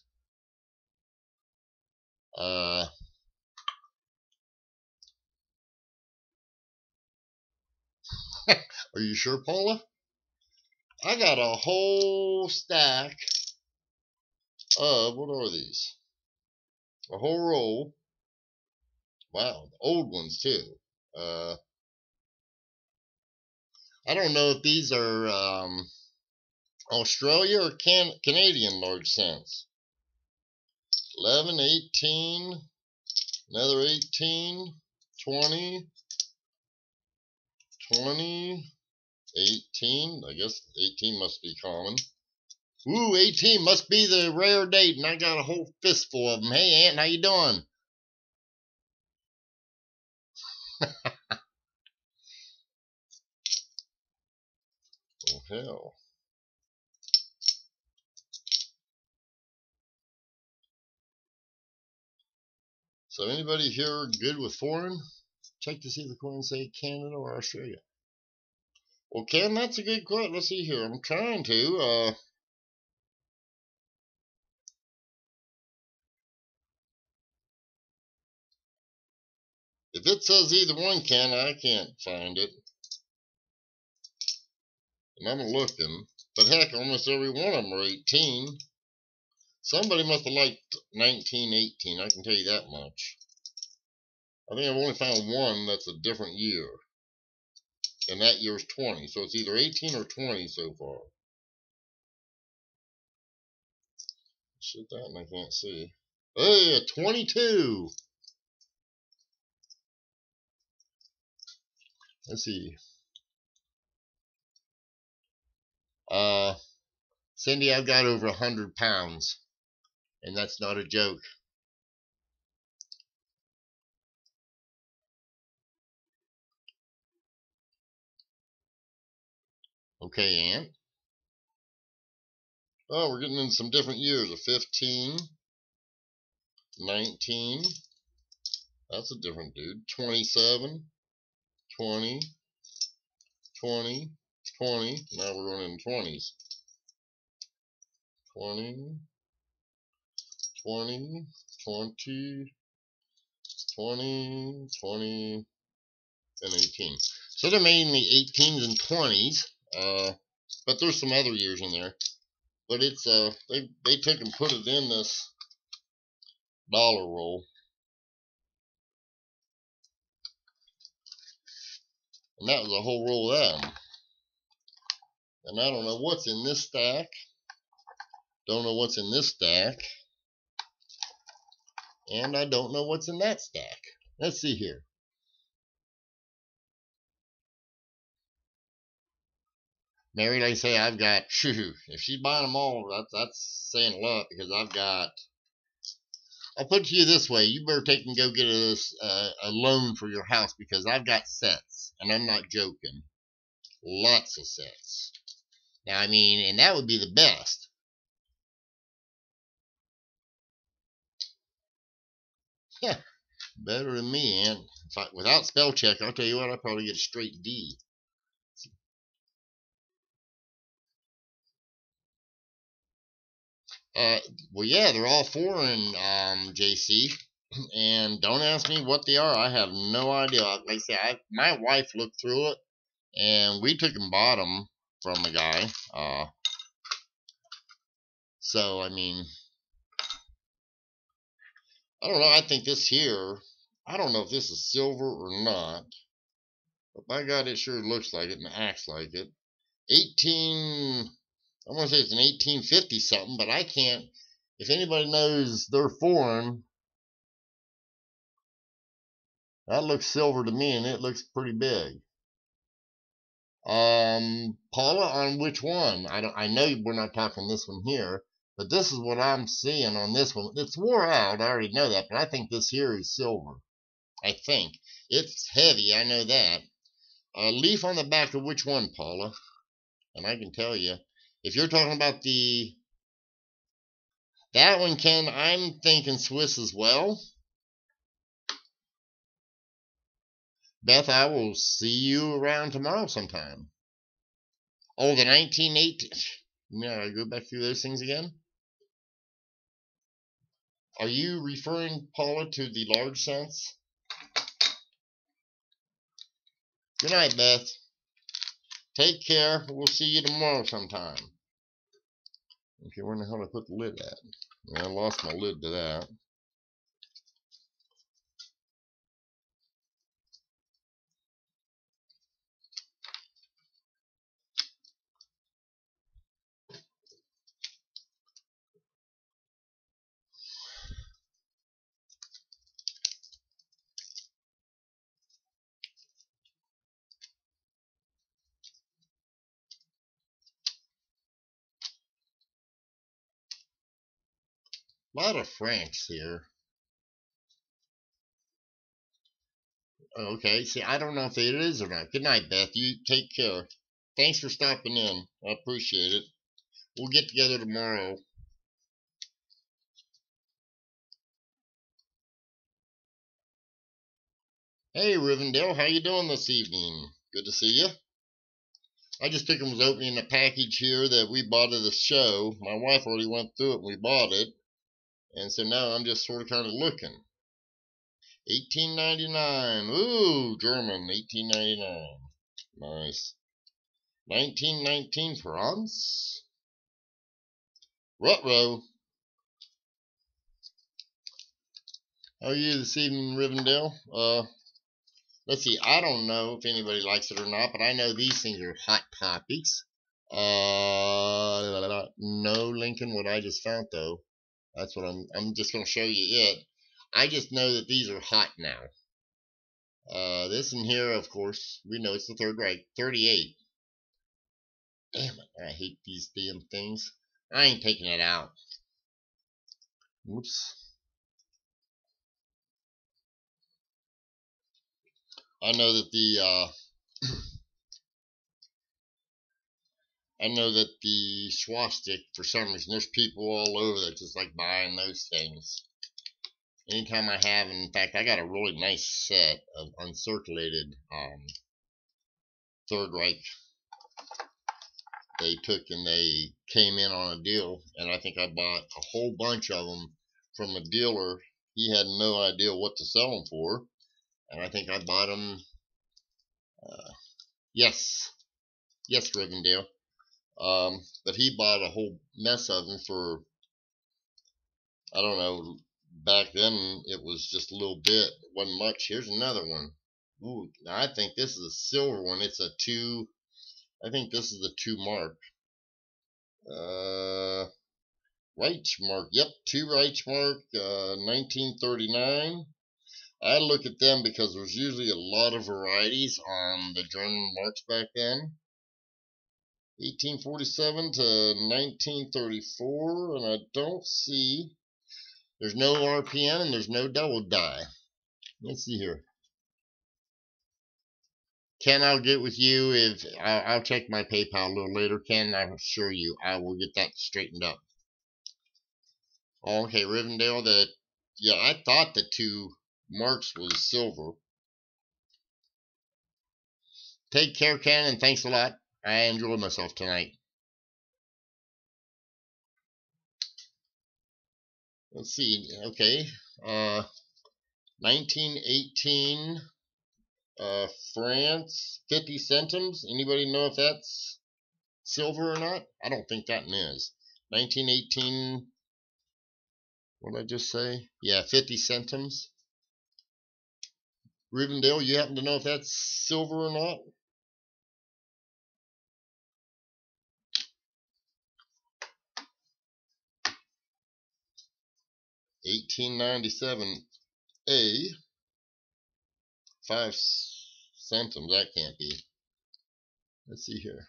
Are you sure, Paula? I got a whole stack of, what are these? A whole roll. Wow, old ones too. I don't know if these are Australia or Canadian large cents. 11, 18, another 18, 20, 20, 18. I guess 18 must be common. Ooh, 18 must be the rare date, and I got a whole fistful of them. Hey, Aunt, how you doing? Oh, hell. So anybody here good with foreign? Check to see if the coins say Canada or Australia. Well, Ken, that's a good question. Let's see here. I'm trying to. If it says either one, Ken, I can't find it. And I'm looking. But heck, almost every one of them are 18. Somebody must have liked 1918. I can tell you that much. I think I've only found one that's a different year. And that year's 20. So it's either 18 or 20 so far. Shit that and I can't see. Hey, 22. Let's see. Cindy, I've got over 100 pounds. And that's not a joke. Okay, Aunt. Oh, we're getting into some different years. A 15, 19. That's a different dude. 27, 20, 20, 20. Now we're going in 20s. 20, 20, 20, 20, 20, and 18. So they're mainly 18s and 20s. But there's some other years in there. But it's they took and put it in this dollar roll. And that was a whole roll of them. And I don't know what's in this stack. Don't know what's in this stack. And I don't know what's in that stack. Let's see here. Mary, they say I've got, if she's buying them all, that's saying a lot because I'll put it to you this way. You better take and go get a loan for your house because I've got sets. And I'm not joking. Lots of sets. Now, I mean, and that would be the best. Yeah, better than me, and without spell check, I'll tell you what, I'll probably get a straight D. Well, yeah, they're all foreign, JC, and don't ask me what they are. I have no idea. Like I say, my wife looked through it, and we took and bought them from a guy. So I mean, I don't know. I think this here, I don't know if this is silver or not, but by God, it sure looks like it and acts like it. 18. I want to say it's an 1850 something, but I can't. If anybody knows they're foreign, that looks silver to me, and it looks pretty big. Paula, on which one? I know we're not talking this one here, but this is what I'm seeing on this one. It's wore out. I already know that, but I think this here is silver. I think it's heavy. I know that. Leaf on the back of which one, Paula? And I can tell you, if you're talking about that one, Ken, I'm thinking Swiss as well. Beth, I will see you around tomorrow sometime. Oh, the 1918. Yeah, I go back through those things again. Are you referring, Paula, to the large cents? Good night, Beth. Take care. We'll see you tomorrow sometime. Okay, where in the hell did I put the lid at? Yeah, I lost my lid to that. A lot of Franks here. Okay, see, I don't know if it is or not. Good night, Beth. You take care. Thanks for stopping in. I appreciate it. We'll get together tomorrow. Hey, Rivendell, how you doing this evening? Good to see you. I just picked was opening a package here that we bought at the show. My wife already went through it and we bought it. And so now I'm just sort of kind of looking. 1899. Ooh, German, 1899. Nice. 1919 France. Rutrow. How are you this evening, Rivendell? Let's see. I don't know if anybody likes it or not, but I know these things are hot topics. No linking what I just found though. That's what I'm just gonna show you it. I just know that these are hot now. This in here, of course, we know it's the Third Reich. 38. Damn it! I hate these damn things. I ain't taking it out. Whoops. I know that the swastika, for some reason, there's people all over that just like buying those things. Anytime I have, in fact, I got a really nice set of uncirculated Third Reich. They took and they came in on a deal, and I think I bought a whole bunch of them from a dealer. He had no idea what to sell them for, and I think I bought them. Yes, Rivendell. But he bought a whole mess of them for, I don't know, back then it was just a little bit, it wasn't much. Here's another one. Ooh, I think this is a silver one. It's a 2, I think this is the 2 mark. Reichsmark, yep, 2 Reichsmark, 1939. I look at them because there's usually a lot of varieties on the German marks back then. 1847 to 1934, and I don't see, there's no RPM and there's no double die. Let's see here. Ken, I'll get with you if I'll check my PayPal a little later. Ken, I assure you I will get that straightened up. Oh, okay, Rivendell, yeah, I thought the 2 marks was silver. Take care, Ken, and thanks a lot. I enjoyed myself tonight. Let's see. Okay. 1918 France, 50 centimes. Anybody know if that's silver or not? I don't think that is. 1918, what did I just say? Yeah, 50 centimes. Rivendell, you happen to know if that's silver or not? $18.97 A, 5 centimes. That can't be. Let's see here.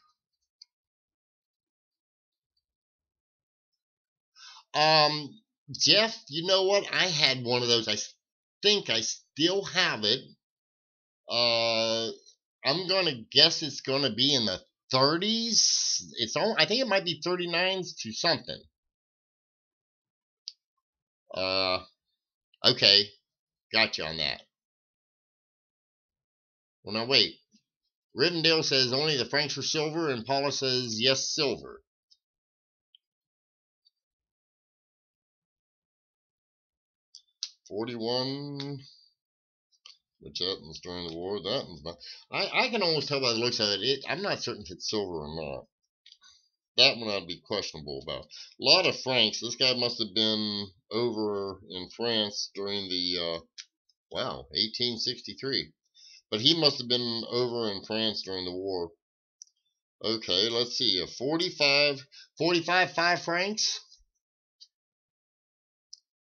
Jeff, you know what? I had one of those. I think I still have it. I'm gonna guess it's gonna be in the 30s. I think it might be 39s to something. Okay, got you on that. Well, now wait. Rivendell says only the Franks were silver, and Paula says yes, silver. $41. Which that one's during the war. That one's not. I can almost tell by the looks of it. I'm not certain if it's silver or not. That one I'd be questionable about. A lot of francs. This guy must have been over in France during the, wow, 1863. But he must have been over in France during the war. Okay, let's see. A 45, 5 francs?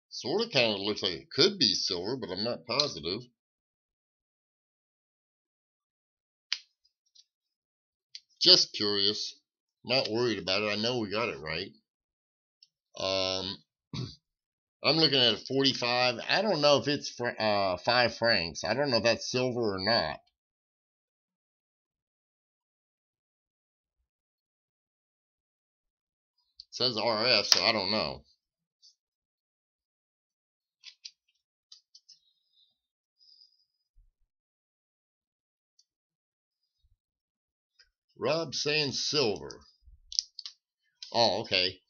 Sort of kind of looks like it could be silver, but I'm not positive. Just curious. Not worried about it. I know we got it right. I'm looking at a 45. I don't know if it's 5 francs. I don't know if that's silver or not. It says RF, so I don't know. Rob's saying silver. Oh, okay.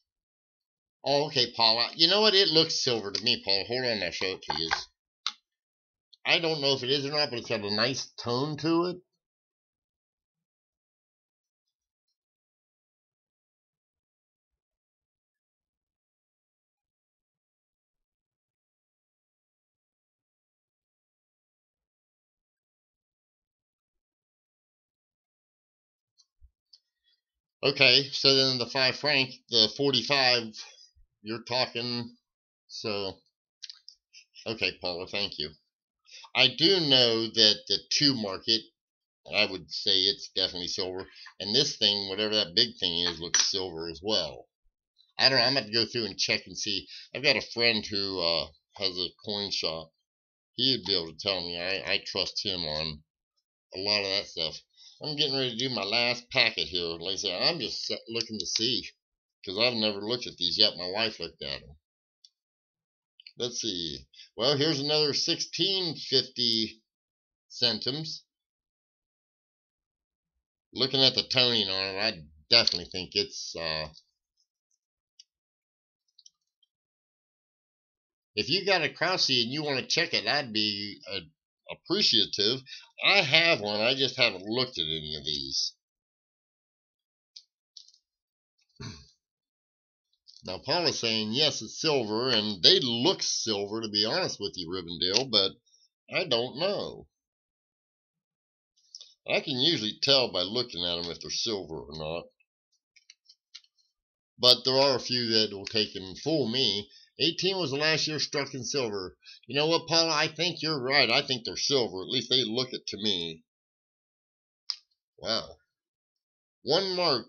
Oh, okay, Paula. You know what? It looks silver to me, Paula. Hold on, I'll show it to you. I don't know if it is or not, but it's got a nice tone to it. Okay, so then the 5 franc, the 45, you're talking. So, okay, Paula, thank you. I do know that the 2 market, I would say it's definitely silver. And this thing, whatever that big thing is, looks silver as well. I don't know. I'm going to go through and check and see. I've got a friend who has a coin shop. He'd be able to tell me. I trust him on a lot of that stuff. I'm getting ready to do my last packet here. Like I said, I'm just looking to see because I've never looked at these yet. My wife looked at them. Let's see. Well, here's another 1650 centimes. Looking at the toning on it, I definitely think it's if you got a Krause and you want to check it, I'd be appreciative. I have one. I just haven't looked at any of these. Now, Paul is saying, yes, it's silver, and they look silver, to be honest with you, Rivendell, but I don't know. I can usually tell by looking at them if they're silver or not. But there are a few that will take and fool me. 18 was the last year struck in silver. You know what, Paula? I think you're right. I think they're silver. At least they look it to me. Wow. 1 mark.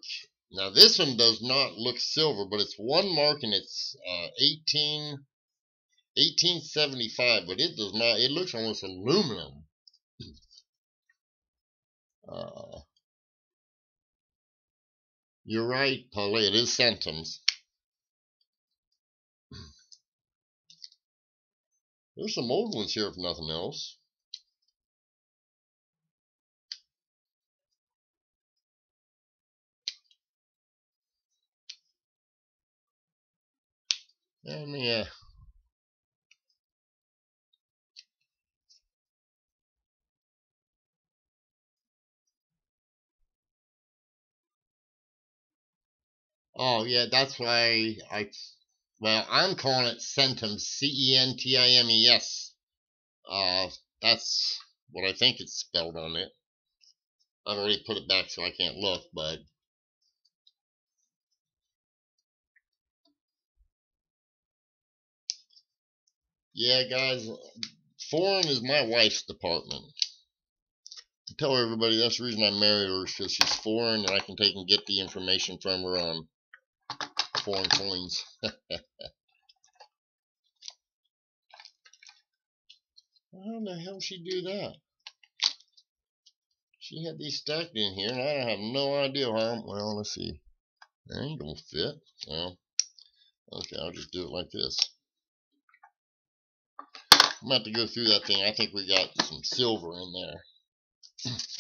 Now, this one does not look silver, but it's 1 mark, and it's 1875, but it does not. It looks almost aluminum. You're right, Paula. It is centimes. There's some old ones here, if nothing else. And yeah. Oh, yeah, that's why well, I'm calling it centimes, C-E-N-T-I-M-E-S. That's what I think it's spelled on it. I've already put it back so I can't look, but yeah, guys, foreign is my wife's department. I tell everybody that's the reason I married her, is because she's foreign and I can take and get the information from her on foreign coins. How the hell she do that? She had these stacked in here, and I have no idea how. Well, let's see. They ain't gonna fit. Well, okay, I'll just do it like this. I'm about to go through that thing. I think we got some silver in there.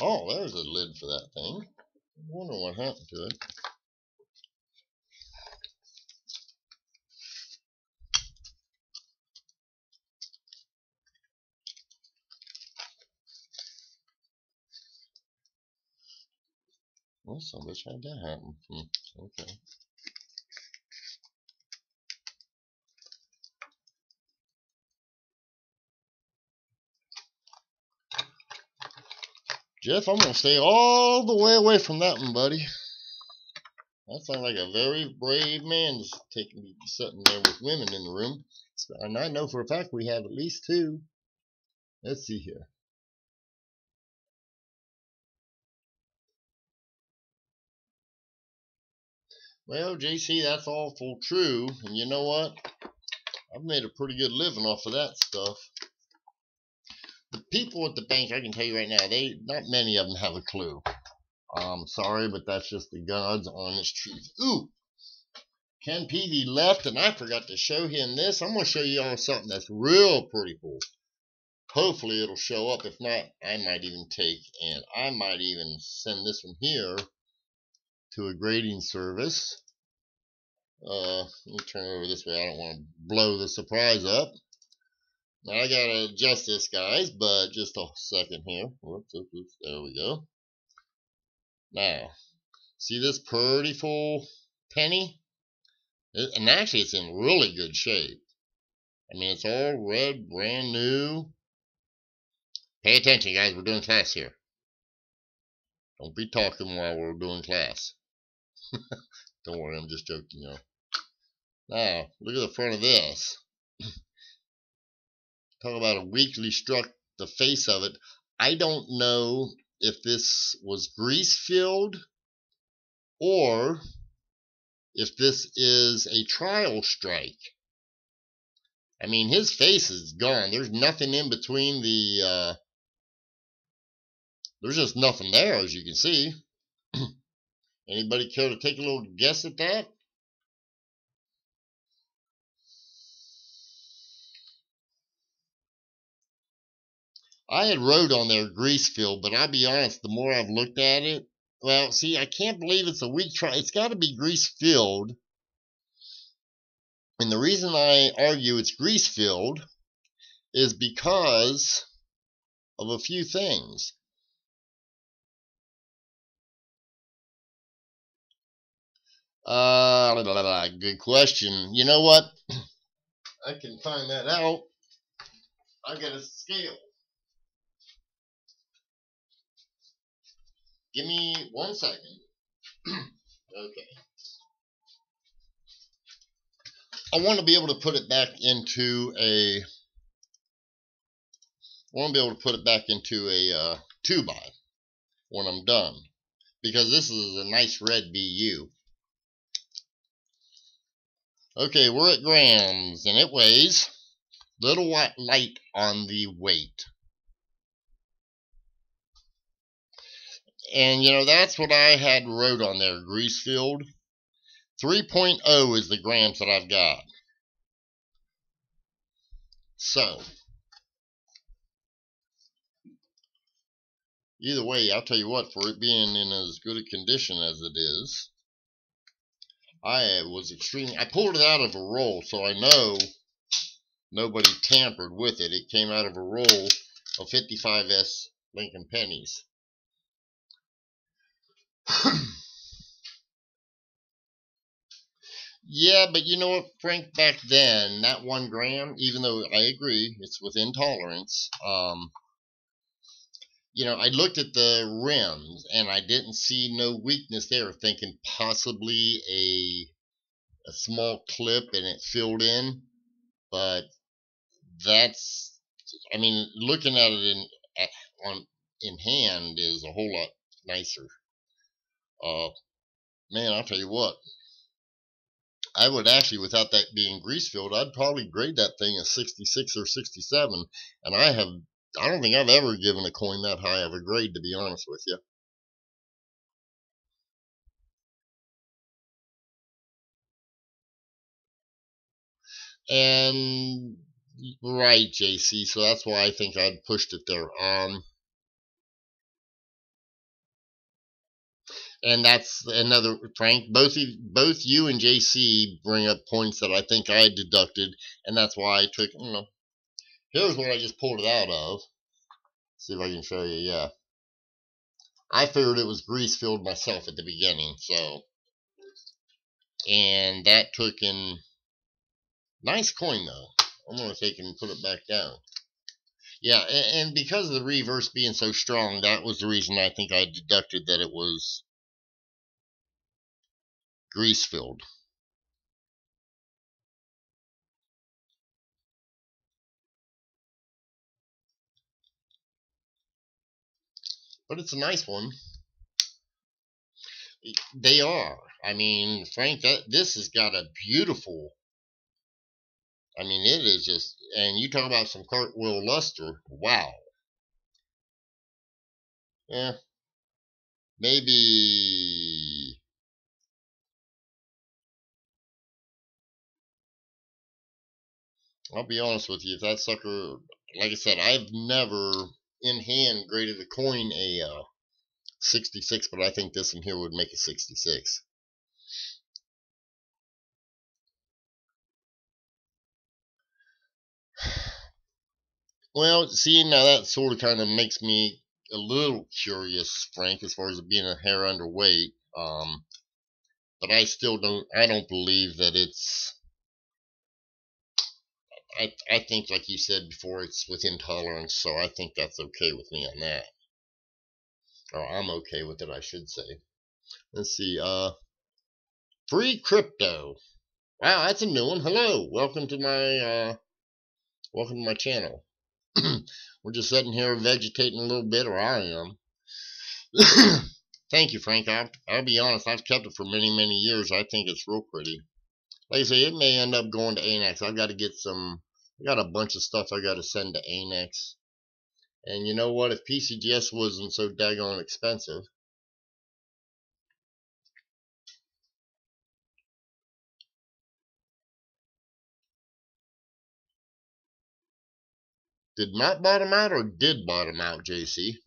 Oh, there's a lid for that thing. I wonder what happened to it. Well, somebody had that happen. Okay. Jeff, I'm gonna stay all the way away from that one, buddy. That sounds like a very brave man sitting there with women in the room. And I know for a fact we have at least two. Let's see here. Well, JC, that's awful true. And you know what? I've made a pretty good living off of that stuff. The people at the bank, I can tell you right now, not many of them have a clue. I'm sorry, but that's just the God's honest truth. Ooh! Ken Peavy left, and I forgot to show him this. I'm going to show you all something that's real pretty cool. Hopefully it'll show up. If not, I might even send this one here to a grading service. Let me turn it over this way. I don't want to blow the surprise up. Now I gotta adjust this, guys, but just a second here. Whoops, there we go. Now, see this pretty full penny? And actually, it's in really good shape. I mean, it's all red, brand new. Pay attention, guys. We're doing class here. Don't be talking while we're doing class. Don't worry, I'm just joking, y'all. Now, look at the front of this. Talk about a weakly struck, the face of it. I don't know if this was grease filled or if this is a trial strike. I mean, his face is gone. There's nothing in between the, there's just nothing there, as you can see. Anybody care to take a little guess at that? I had wrote on there grease filled, but I'll be honest, the more I've looked at it, well, see, I can't believe it's a weak trial. It's got to be grease filled. And the reason I argue it's grease filled is because of a few things. Good question. You know what? I can find that out. I got a scale. Give me 1 second. Okay. I want to be able to put it back into a 2x when I'm done, because this is a nice red BU. Okay, we're at grams, and it weighs little light on the weight. And, you know, that's what I had wrote on there, grease filled. 3.0 is the grams that I've got. So, either way, I'll tell you what, for it being in as good a condition as it is, I pulled it out of a roll, so I know nobody tampered with it. It came out of a roll of 55S Lincoln pennies. Yeah, but you know what, Frank, back then, that 1 gram, even though I agree, it's within tolerance, you know, I looked at the rims, and I didn't see no weakness there, thinking possibly a small clip and it filled in, but that's, I mean, looking at it in hand is a whole lot nicer. Man, I'll tell you what, I would actually, without that being grease filled, I'd probably grade that thing a 66 or 67, and I don't think I've ever given a coin that high of a grade, to be honest with you. And right, JC, so that's why I think I'd pushed it there. And that's another, Frank, both you and JC bring up points that I think I deducted, and that's why I took, you know, here's what I just pulled it out of. See if I can show you, yeah. I figured it was grease filled myself at the beginning, so. And that took in. Nice coin, though. I'm going to take it and put it back down. Yeah, and because of the reverse being so strong, that was the reason I think I deducted that it was grease filled. But it's a nice one. They are. I mean, Frank, this has got a beautiful. I mean, it is just. And you talk about some cartwheel luster. Wow. Yeah. Maybe. I'll be honest with you. If that sucker, like I said, I've never in hand graded a coin a 66, but I think this one here would make a 66. Well, see, now that sort of kind of makes me a little curious, Frank, as far as it being a hair underweight. But I still I don't believe that it's, I think, like you said before, it's within tolerance, so I think that's okay with me on that. Or I'm okay with it, I should say. Let's see, free crypto. Wow, that's a new one. Hello, welcome to my channel. We're just sitting here vegetating a little bit, or I am. Thank you, Frank. I'll be honest, I've kept it for many, many years. I think it's real pretty. Like I say, it may end up going to ANX. I've got to get some, I got a bunch of stuff I got to send to ANX. And you know what? If PCGS wasn't so daggone expensive. Did not bottom out or did bottom out, JC?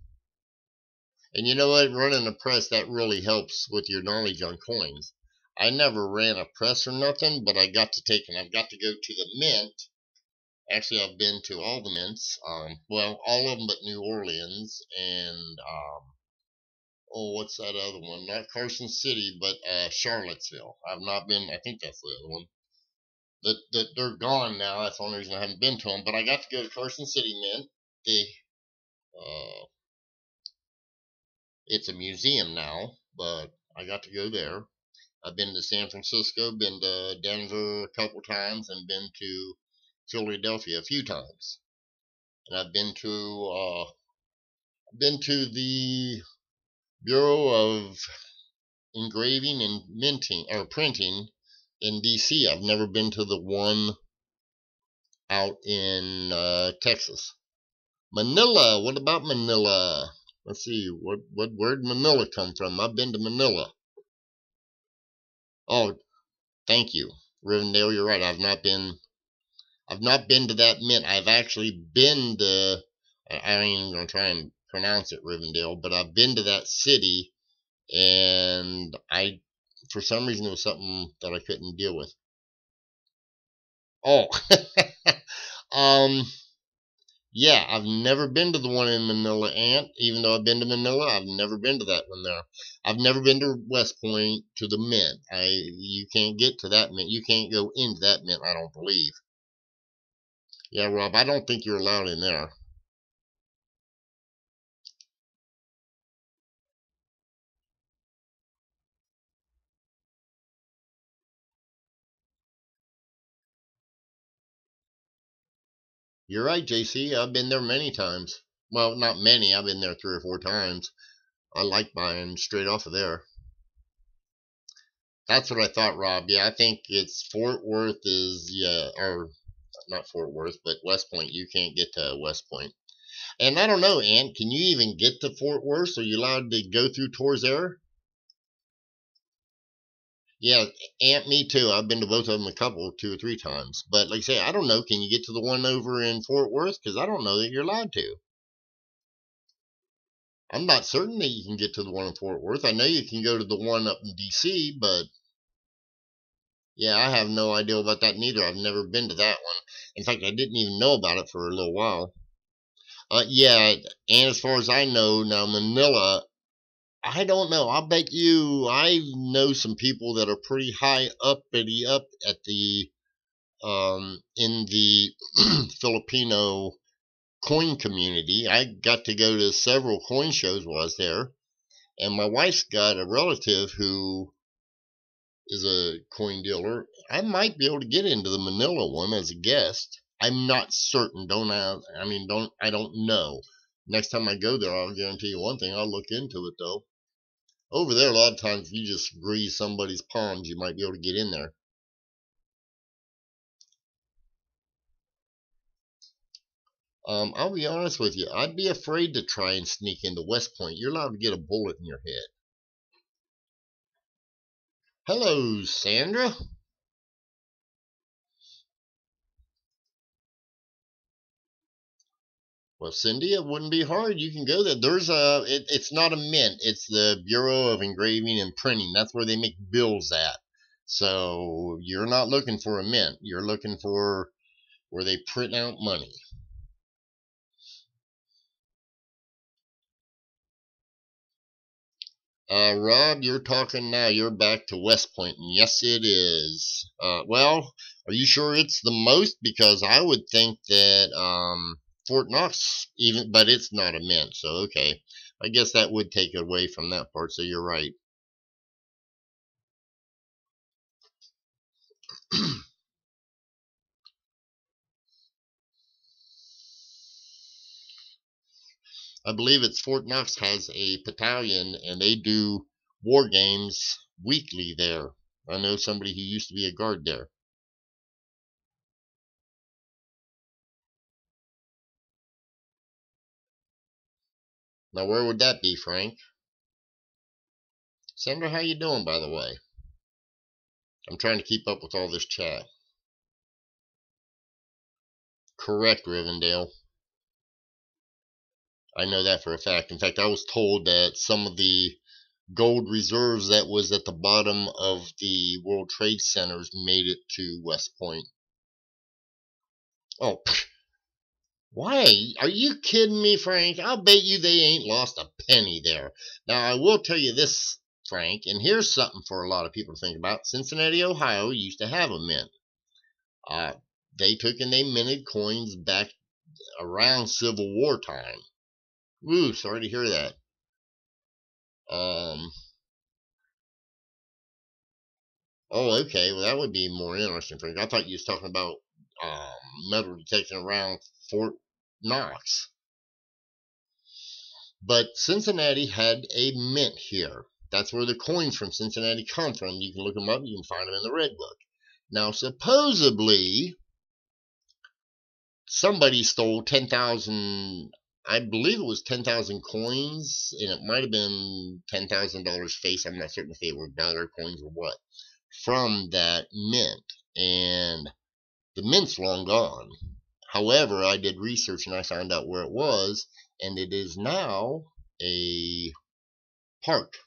And you know what? Running a press, that really helps with your knowledge on coins. I never ran a press or nothing, but I got to take, and I've got to go to the mint. Actually, I've been to all the mints. Well, all of them but New Orleans and oh, what's that other one? Not Carson City, but Charlottesville. I've not been. I think that's the other one. That they're gone now. That's the only reason I haven't been to them. But I got to go to Carson City Mint. It's a museum now, but I got to go there. I've been to San Francisco, been to Denver a couple times, and been to Philadelphia a few times. And I've been to the Bureau of Engraving and Minting or Printing in DC. I've never been to the one out in Texas. Manila. What about Manila? Let's see. Where'd Manila come from? I've been to Manila. Oh, thank you, Rivendell. You're right. I've not been to that mint. I've actually been to. I ain't even gonna try and pronounce it, Rivendell, but I've been to that city, and for some reason, it was something that I couldn't deal with. Oh, yeah, I've never been to the one in Manila, Ant. Even though I've been to Manila, I've never been to that one there. I've never been to West Point to the mint. You can't get to that mint. You can't go into that mint, I don't believe. Yeah, Rob, I don't think you're allowed in there. You're right, JC. I've been there many times. Well, not many. I've been there 3 or 4 times. I like buying straight off of there. That's what I thought, Rob. Yeah, I think it's Fort Worth is, yeah, or not Fort Worth, but West Point. You can't get to West Point. And I don't know, Ant, can you even get to Fort Worth? Are you allowed to go through tours there? Yeah, Ant, me too. I've been to both of them 2 or 3 times. But like I say, I don't know. Can you get to the one over in Fort Worth? Because I don't know that you're allowed to. I'm not certain that you can get to the one in Fort Worth. I know you can go to the one up in DC, but yeah, I have no idea about that neither. I've never been to that one. In fact, I didn't even know about it for a little while. Yeah, and as far as I know, now Manila, I don't know. I'll bet you I know some people that are pretty high uppity up at the in the Filipino coin community. I got to go to several coin shows while I was there, and my wife's got a relative who is a coin dealer. I might be able to get into the Manila one as a guest. I'm not certain. I don't know. Next time I go there, I'll guarantee you one thing. I'll look into it though. Over there, a lot of times, if you just grease somebody's palms, you might be able to get in there. I'll be honest with you. I'd be afraid to try and sneak into West Point. You're allowed to get a bullet in your head. Hello, Sandra. Well, Cindy, it wouldn't be hard. You can go there. It's not a mint. It's the Bureau of Engraving and Printing. That's where they make bills at. So you're not looking for a mint. You're looking for where they print out money. Rob, you're talking now. You're back to West Point, and yes, it is. Well, are you sure it's the most? Because I would think that Fort Knox, even, but it's not a mint. So okay, I guess that would take away from that part. So you're right. I believe it's Fort Knox has a battalion, and they do war games weekly there. I know somebody who used to be a guard there. Now, where would that be, Frank? Sandra, how you doing, by the way? I'm trying to keep up with all this chat. Correct, Rivendell. I know that for a fact. In fact, I was told that some of the gold reserves that was at the bottom of the World Trade Centers made it to West Point. Oh, why? Are you kidding me, Frank? I'll bet you they ain't lost a penny there. Now, I will tell you this, Frank, and here's something for a lot of people to think about. Cincinnati, Ohio used to have a mint. Uh, they took and they minted coins back around Civil War time. Ooh, sorry to hear that. Um, oh, okay. Well, that would be more interesting, Frank. I thought you was talking about metal detection around Fort Knox. But Cincinnati had a mint here. That's where the coins from Cincinnati come from. You can look them up. You can find them in the Red Book. Now, supposedly, somebody stole 10,000, I believe it was 10,000 coins, and it might have been $10,000 face. I'm not certain if they were dollar coins or what, from that mint. And the mint's long gone. However, I did research and I found out where it was, and it is now a park.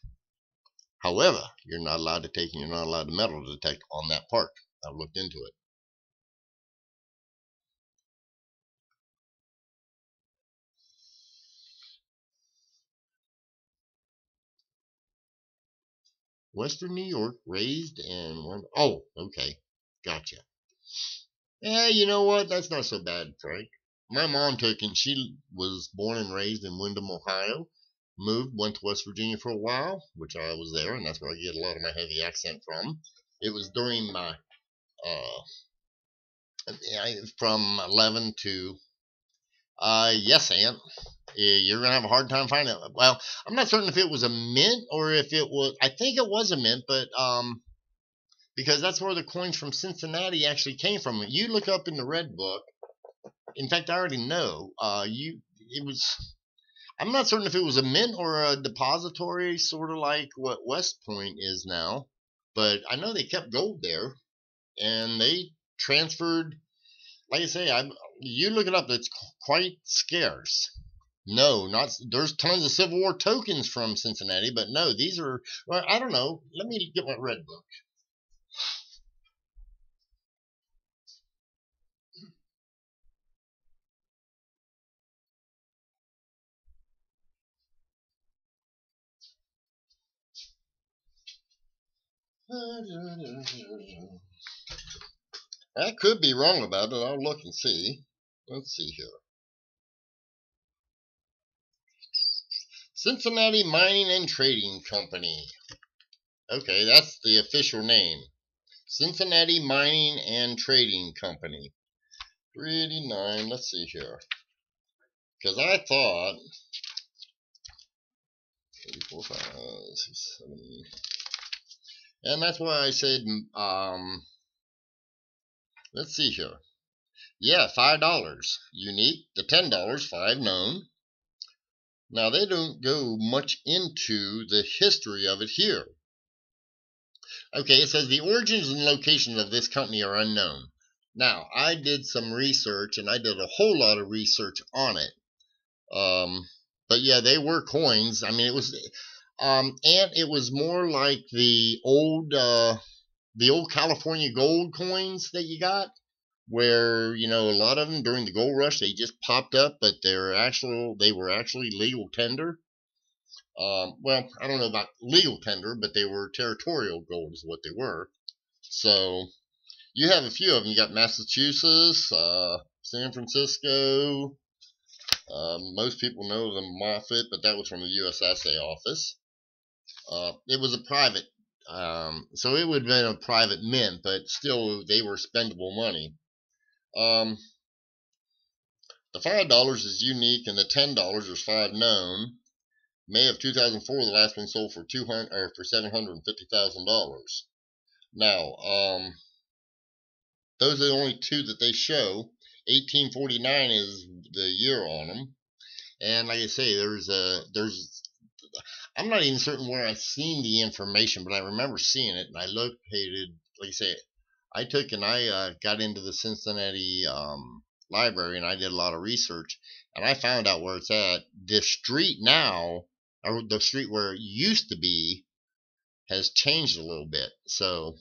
However, you're not allowed to take and you're not allowed to metal detect on that park. I've looked into it. Western New York, raised and one. Oh, okay. Gotcha. Yeah, you know what? That's not so bad, Frank. My mom took and she was born and raised in Windham, Ohio. Moved, went to West Virginia for a while, which I was there, and that's where I get a lot of my heavy accent from. It was during my from 11 to yes, Aunt. You're gonna have a hard time finding it. Well, I'm not certain if it was a mint or if it was. I think it was a mint, but because that's where the coins from Cincinnati actually came from. You look up in the Red Book. In fact, I already know. It was. I'm not certain if it was a mint or a depository, sort of like what West Point is now. But I know they kept gold there, and they transferred. Like I say, you look it up. It's quite scarce. No, not there's tons of Civil War tokens from Cincinnati, but no, these are. Well, I don't know. Let me get my Red Book. I could be wrong about it. I'll look and see. Let's see here. Cincinnati Mining and Trading Company. Okay, that's the official name. Cincinnati Mining and Trading Company. 389. Let's see here. Because I thought 84, 5, 6, 7. And that's why I said, let's see here. Yeah, $5 unique. The $10, 5 known. Now, they don't go much into the history of it here. Okay, it says the origins and locations of this company are unknown. Now, I did some research, and I did a whole lot of research on it. But yeah, they were coins. I mean, it was, and it was more like the old California gold coins that you got, where, you know, a lot of them during the gold rush, they just popped up, but they were actually legal tender. Well, I don't know about legal tender, but they were territorial gold is what they were. So you have a few of them. You got Massachusetts, San Francisco. Most people know the Moffett, but that was from the USSA office. It was a private, so it would have been a private mint, but still they were spendable money. The $5 is unique, and the $10 is 5 known. May of 2004, the last one sold for $750,000. Now, those are the only two that they show. 1849 is the year on them, and like I say, I'm not even certain where I've seen the information, but I remember seeing it, and I located, like I say, I got into the Cincinnati library, and I did a lot of research, and I found out where it's at. The street now, or the street where it used to be, has changed a little bit. So,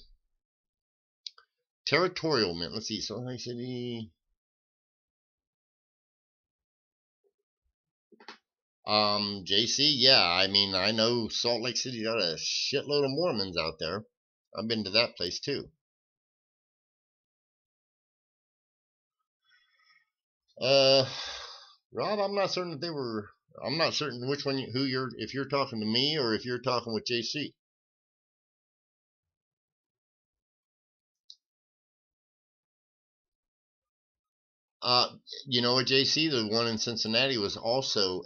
territorial mint. Let's see. Salt Lake City. JC. Yeah, I mean, I know Salt Lake City got a shitload of Mormons out there. I've been to that place too. Rob, I'm not certain I'm not certain which one, if you're talking to me or if you're talking with JC. You know what, JC? The one in Cincinnati was also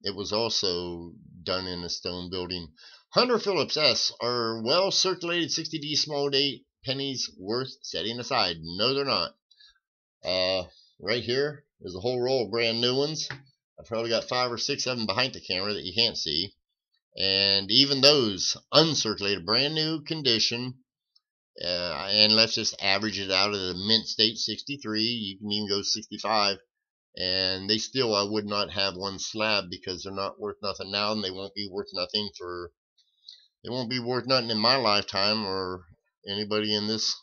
it was also done in a stone building. Hunter Phillips S. Are well circulated 60D small date pennies worth setting aside? No, they're not. Right here is a whole roll of brand new ones. I've probably got 5 or 6 of them behind the camera that you can't see. And even those uncirculated, brand new condition. And let's just average it out of the mint state 63. You can even go 65. And they still, I would not have one slab because they're not worth nothing now, and they won't be worth nothing in my lifetime or anybody in this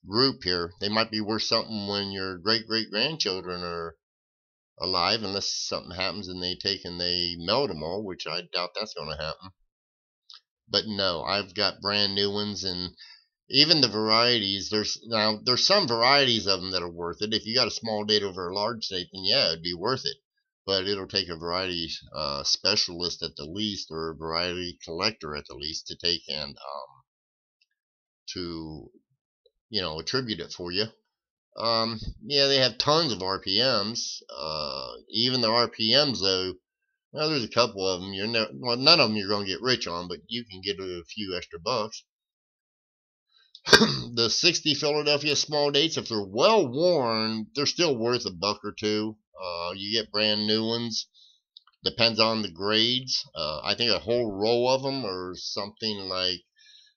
group here. They might be worth something when your great-great-grandchildren are alive, unless something happens and they melt them all, which I doubt that's going to happen. But no, I've got brand new ones, and even the varieties, there's some varieties of them that are worth it. If you got a small date over a large date, then yeah, it'd be worth it. But it'll take a variety specialist at the least, or a variety collector at the least, to take and to attribute it for you. Yeah, they have tons of RPMs. Even the RPMs, though, well, there's a couple of them. None of them you're going to get rich on, but you can get a few extra bucks. The 60 Philadelphia small dates, if they're well worn, they're still worth $1 or $2. You get brand new ones. Depends on the grades. I think a whole row of them are something like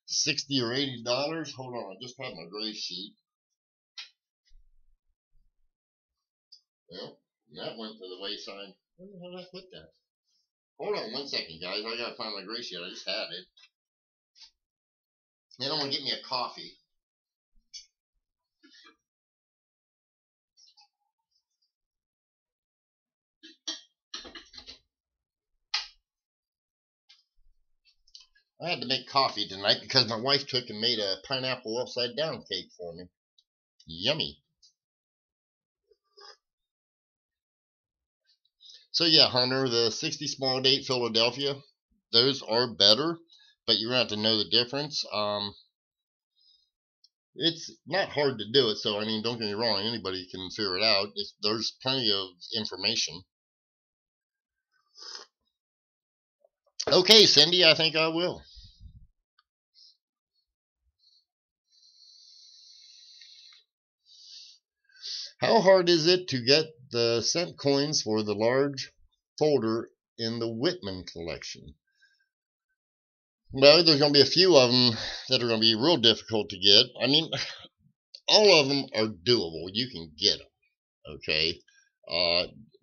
$60 or $80. Hold on, I just have my grade sheet. Well, that went to the wayside. Where the hell did I put that? Hold on 1 second, guys. I gotta find my grade sheet. I just had it. Then I'm gonna get me a coffee. I had to make coffee tonight because my wife took and made a pineapple upside down cake for me. Yummy. So yeah, Hunter, the 60 small date Philadelphia, those are better, but you're going to have to know the difference. It's not hard to do it, so I mean, don't get me wrong, anybody can figure it out. There's plenty of information. Okay, Cindy, I think I will. How hard is it to get the cent coins for the large folder in the Whitman collection? Well, there's going to be a few of them that are going to be real difficult to get. I mean, all of them are doable. You can get them, okay?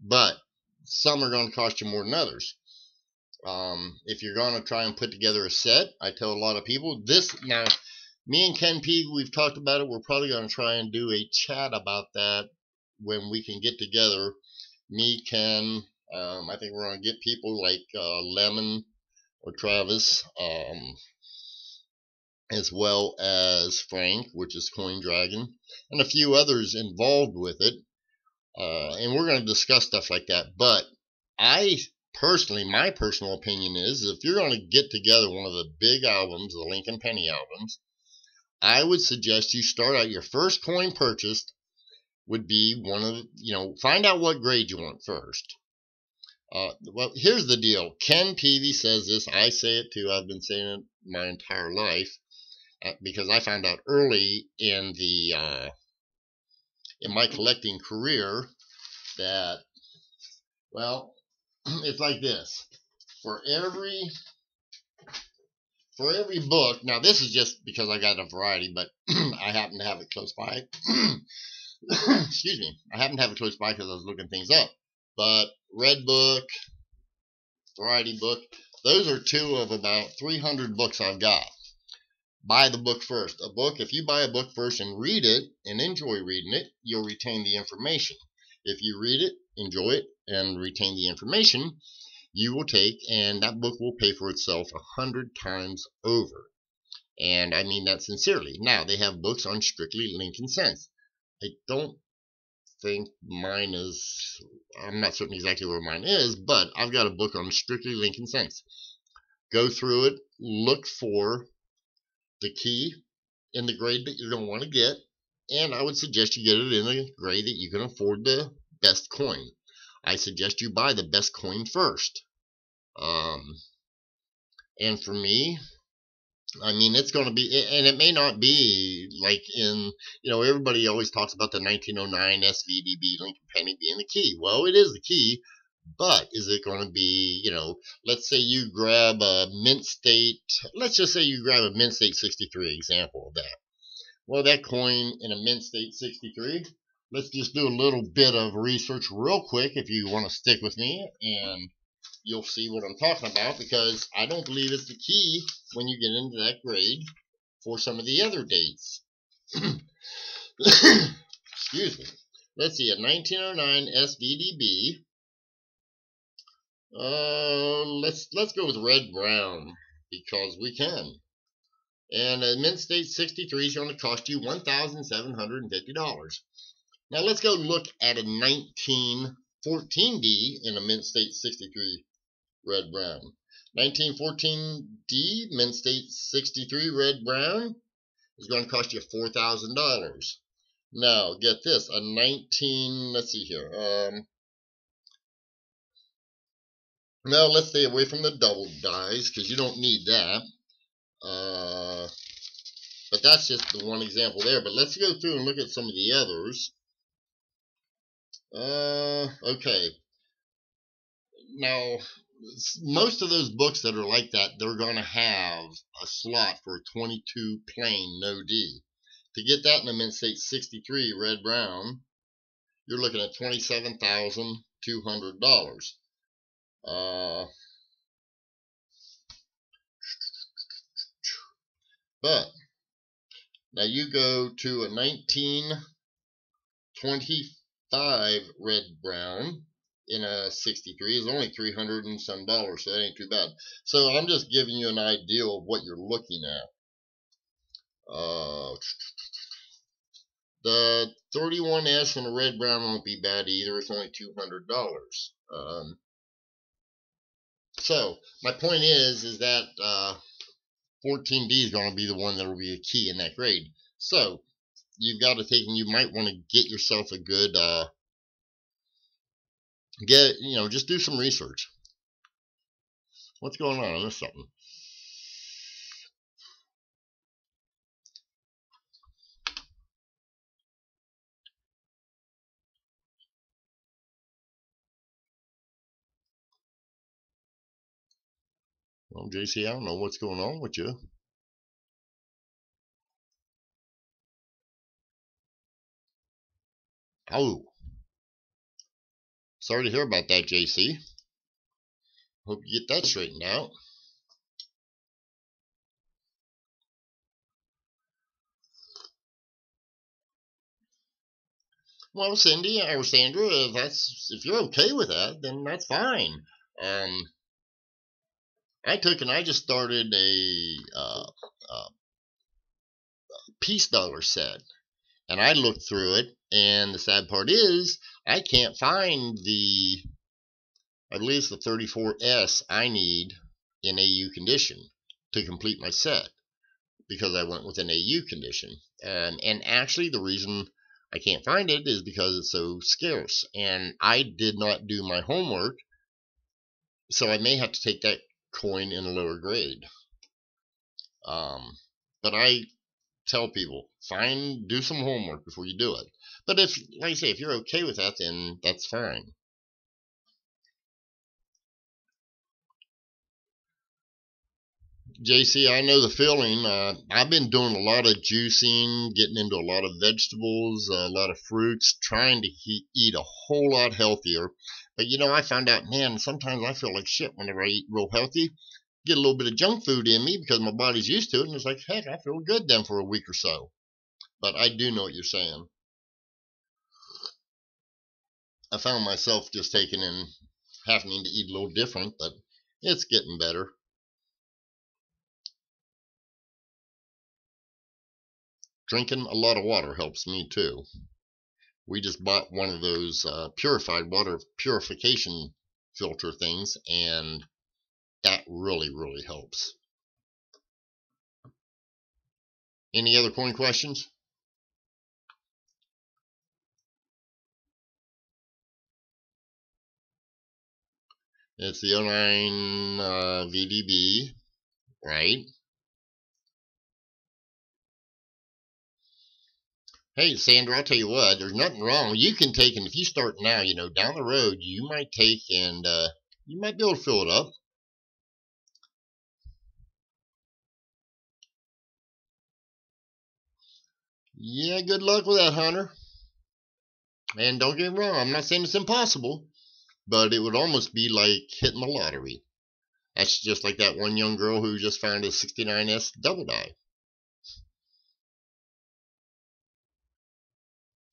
But some are going to cost you more than others. If you're going to try and put together a set, I tell a lot of people this. Now, me and Ken P, we've talked about it. We're probably going to try and do a chat about that when we can get together. Me, Ken, I think we're going to get people like Lemon or Travis, as well as Frank, which is Coin Dragon, and a few others involved with it. And we're going to discuss stuff like that. But my personal opinion is, if you're going to get together one of the big albums, the Lincoln Penny albums, I would suggest you start out your first coin purchased would be one of, find out what grade you want first. Well, here's the deal. Ken Peavy says this. I say it too. I've been saying it my entire life because I found out early in my collecting career that, well, it's like this. For every book, now this is just because I got a variety, but I happen to have it close by. Excuse me. I happen to have it close by because I was looking things up. But Red Book, Variety Book, those are two of about 300 books I've got. Buy the book first. If you buy a book first and read it and enjoy reading it, you'll retain the information. If you read it, enjoy it, and retain the information, you will take, and that book will pay for itself 100 times over. And I mean that sincerely. Now, they have books on strictly Lincoln cents. I don't think mine is, I'm not certain exactly where mine is, but I've got a book on strictly Lincoln cents. Go through it, look for the key in the grade that you're going to want to get, and I would suggest you get it in a grade that you can afford the best coin. I suggest you buy the best coin first. And for me, I mean, it's going to be, and it may not be like in, everybody always talks about the 1909 SVDB Lincoln Penny being the key. Well, it is the key, but is it going to be, let's say you grab a Mint State, let's just say you grab a Mint State 63 example of that. Well, that coin in a Mint State 63, let's just do a little bit of research real quick if you want to stick with me, and you'll see what I'm talking about, because I don't believe it's the key when you get into that grade for some of the other dates. Excuse me. Let's see, a 1909 SVDB. Let's go with red brown because we can. And a Mint State 63 is going to cost you $1,750. Now let's go look at a 1914D in a Mint State 63 red brown. 1914D Mint State 63 red brown is going to cost you $4,000. Now get this, let's see here. Now let's stay away from the double dies because you don't need that. But that's just the one example there. But let's go through and look at some of the others. Okay. Now, most of those books that are like that, they're going to have a slot for a 22 plain, no D. To get that in a Mint State 63 red brown, you're looking at $27,200. But now you go to a 1925 red brown. in a 63 is only $300 and some, so that ain't too bad. So I'm just giving you an idea of what you're looking at. The 31S and the red brown won't be bad either. It's only $200. So my point is that 14D is going to be the one that will be a key in that grade. So you've got to take, and you might want to get yourself a good just do some research. What's going on? I missed something. Well, JC, I don't know what's going on with you. Oh, sorry to hear about that, JC. Hope you get that straightened out. Well, Cindy or Sandra, if you're okay with that, then that's fine. I just started a peace dollar set, and I looked through it, and the sad part is I can't find I believe it's the 34S I need in AU condition to complete my set, because I went with an AU condition. And actually the reason I can't find it is because it's so scarce, and I did not do my homework, so I may have to take that coin in a lower grade. But I tell people, do some homework before you do it. But like I say, if you're okay with that, then that's fine. JC, I know the feeling. I've been doing a lot of juicing, getting into a lot of vegetables, a lot of fruits, trying to eat a whole lot healthier. But I found out, man, sometimes I feel like shit whenever I eat real healthy. Get a little bit of junk food in me because my body's used to it, and it's like, heck, I feel good then for a week or so. But I do know what you're saying. I found myself just taking and having to eat a little different, but it's getting better. Drinking a lot of water helps me too. We just bought one of those purified water purification filter things, and that really, really helps. Any other coin questions? It's the 09 VDB, right? Hey, Sandra, I'll tell you what, there's nothing wrong. You can take, and if you start now, down the road, you might take and you might be able to fill it up. Yeah, good luck with that, Hunter. And don't get me wrong, I'm not saying it's impossible, but it would almost be like hitting the lottery. That's just like that one young girl who just found a 69S double die.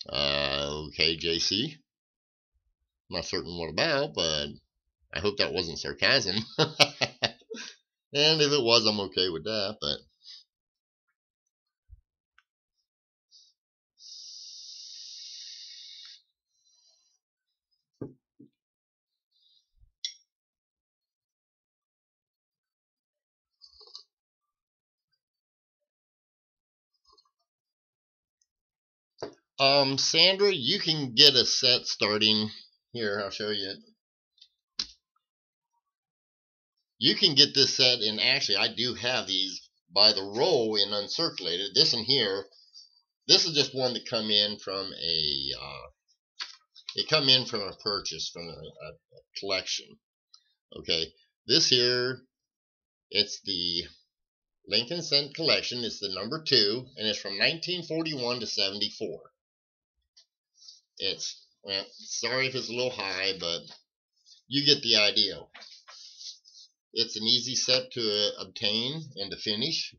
Okay, JC. Not certain what about, but I hope that wasn't sarcasm. And if it was, I'm okay with that, but Sandra, you can get a set starting here. I'll show you it. You can get this set, and actually I do have these by the roll in uncirculated. This in here, this is just one that come in from a purchase, from a collection. Okay, this here, it's the Lincoln Cent collection. It's the number 2, and it's from 1941 to 74. It's, well, sorry if it's a little high, but you get the idea. It's an easy set to obtain and to finish.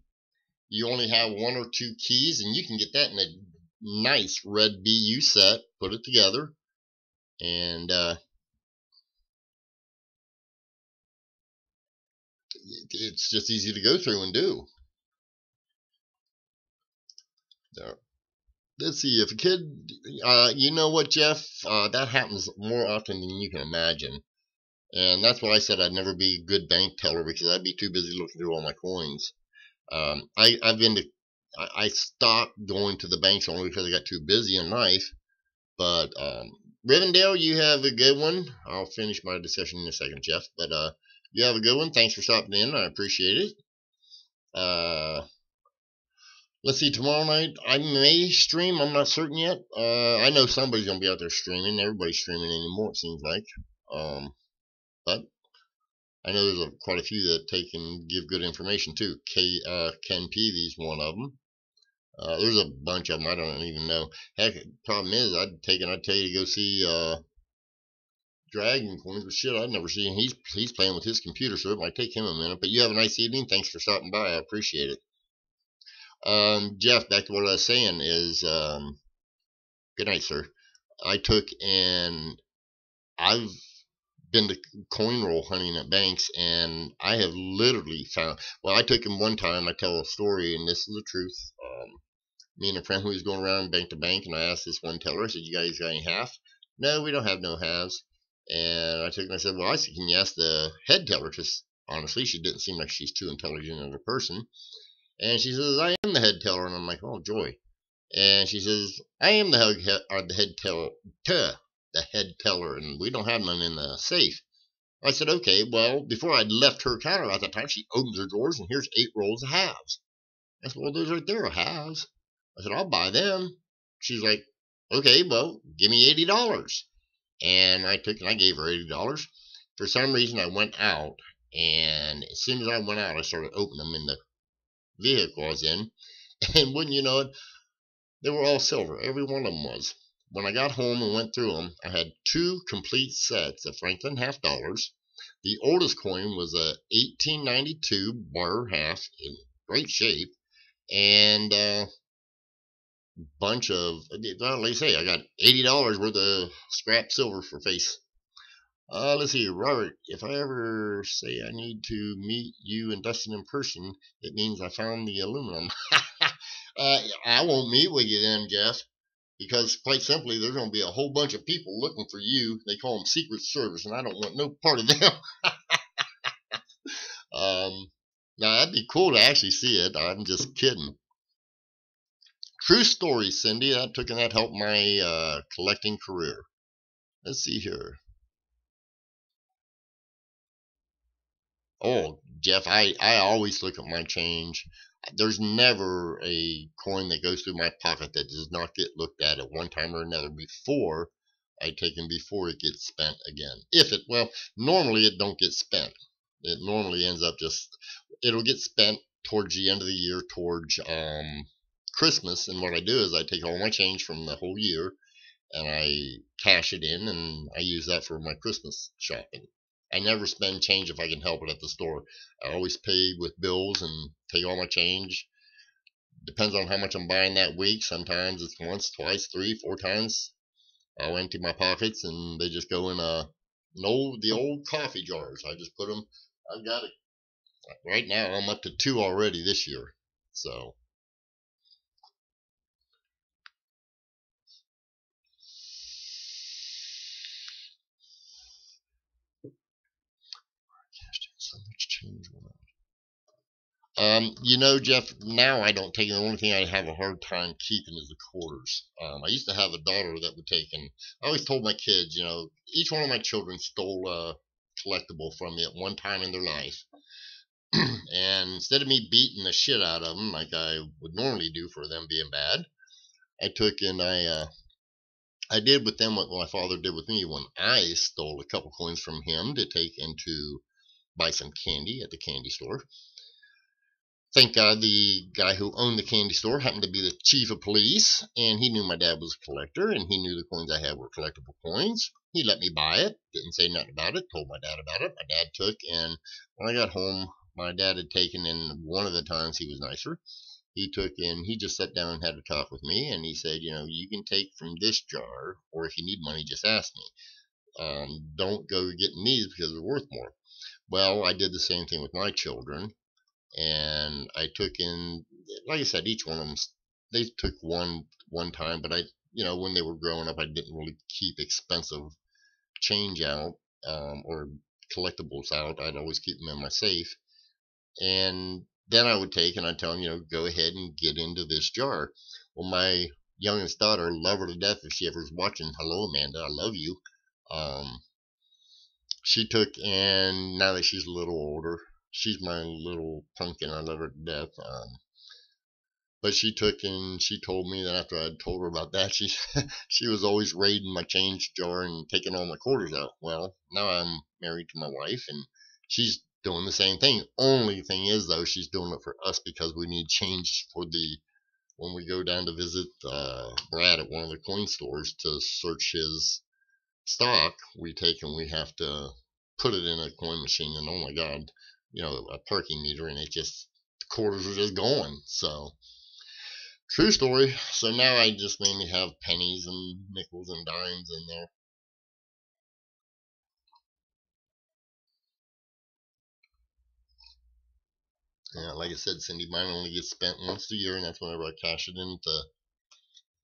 You only have 1 or 2 keys, and you can get that in a nice red BU set. Put it together, and it's just easy to go through and do. So, let's see, if a kid, you know what, Jeff, that happens more often than you can imagine. And that's why I said I'd never be a good bank teller, because I'd be too busy looking through all my coins. I've been to, I stopped going to the banks only because I got too busy in life. But Rivendell, you have a good one. I'll finish my discussion in a second, Jeff. But you have a good one. Thanks for stopping in. I appreciate it. Let's see, tomorrow night I may stream. I'm not certain yet. I know somebody's gonna be out there streaming. Everybody's streaming anymore, it seems like. But I know there's quite a few that take and give good information too. Ken Peavy's one of them. There's a bunch of them. I don't even know. Heck, the problem is, I'd tell you to go see Dragon Coins, but shit, I'd never see him. He's playing with his computer, so it might take him a minute. But you have a nice evening. Thanks for stopping by. I appreciate it. Jeff, back to what I was saying is, good night, sir. I've been to coin roll hunting at banks, and I have literally found, well, I took him one time. I tell a story, and this is the truth. Me and a friend who was going around bank to bank, and I asked this one teller, I said, you guys got any half? No, we don't have no halves. And I took and I said, well, I said, can you ask the head teller? Because honestly, she didn't seem like she's too intelligent of a person. And she says, I am the head teller. And I'm like, oh, joy. And she says, I am the head teller, and we don't have none in the safe. I said, okay, well, before I'd left her counter at that time, she opens her drawers, and here's 8 rolls of halves. I said, well, those right there are halves. I said, I'll buy them. She's like, okay, well, give me $80. And I gave her $80. For some reason, I went out, and as soon as I went out, I started opening them in the vehicle I was in. And wouldn't you know it, they were all silver. Every one of them was. When I got home and went through them, I had 2 complete sets of Franklin half dollars. The oldest coin was a 1892 bar half in great shape, and bunch of, well, like I say, I got $80 worth of scrap silver for face. Let's see, Robert, if I ever say I need to meet you and Dustin in person, it means I found the aluminum. I won't meet with you then, Jeff, because quite simply, there's going to be a whole bunch of people looking for you. They call them Secret Service, and I don't want no part of them. Now, that'd be cool to actually see it. I'm just kidding. True story, Cindy. That helped my collecting career. Let's see here. Oh, Jeff, I always look at my change. There's never a coin that goes through my pocket that does not get looked at one time or another before before it gets spent again. Well, normally it don't get spent. It normally ends up it'll get spent towards the end of the year, towards Christmas. And what I do is I take all my change from the whole year and I cash it in, and I use that for my Christmas shopping. I never spend change if I can help it at the store. I always pay with bills and take all my change. Depends on how much I'm buying that week. Sometimes it's once, twice, 3, 4 times. I'll empty my pockets and they just go in the old coffee jars. I just put them. I've got it right now. I'm up to 2 already this year. So. So much change going on. Jeff, now I don't take it. The only thing I have a hard time keeping is the quarters. I used to have a daughter that would take, and I always told my kids, each one of my children stole a collectible from me at one time in their life. And instead of me beating the shit out of them like I would normally do for them being bad, I took and I did with them what my father did with me when I stole a couple coins from him to take into buy some candy at the candy store. Thank God the guy who owned the candy store happened to be the chief of police, and he knew my dad was a collector, and he knew the coins I had were collectible coins. He let me buy it, didn't say nothing about it, told my dad about it. My dad took, and when I got home, my dad had taken, and one of the times he was nicer, he took and he just sat down and had a talk with me, and he said, you can take from this jar, or if you need money, just ask me. Don't go getting these because they're worth more. Well, I did the same thing with my children, and I took in, like I said, each one of them, they took one time, but when they were growing up, I didn't really keep expensive change out, or collectibles out. I'd always keep them in my safe, and then I would take and I'd tell them, go ahead and get into this jar. Well, my youngest daughter, love her to death. If she ever was watching, hello Amanda, I love you. She took, and now that she's a little older, she's my little pumpkin. I love her to death. But she took and she told me that after I told her about that, she she was always raiding my change jar and taking all my quarters out. Well, now I'm married to my wife, and she's doing the same thing. Only thing is, though, she's doing it for us because we need change for when we go down to visit Brad at one of the coin stores to search his stock. We take and we have to put it in a coin machine, and oh my God, a parking meter, and the quarters are just going. So true story. So now I just mainly have pennies and nickels and dimes in there. Yeah, like I said, Cindy, mine only gets spent once a year, and that's whenever I cash it into.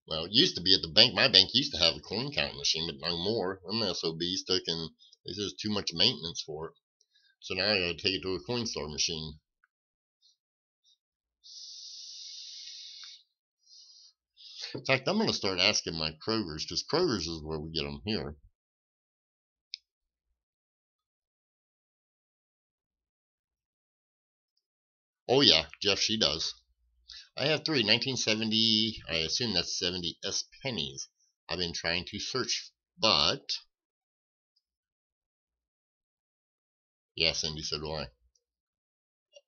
Well, it used to be at the bank. My bank used to have a coin counting machine, but no more. I'm the SOBs took, and there's just too much maintenance for it. So now I gotta take it to a coin store machine. In fact, I'm gonna start asking my Kroger's, because Kroger's is where we get them here. Oh yeah, Jeff, she does. I have three 1970. I assume that's 70 S pennies. I've been trying to search, but yeah, Cindy, so do I.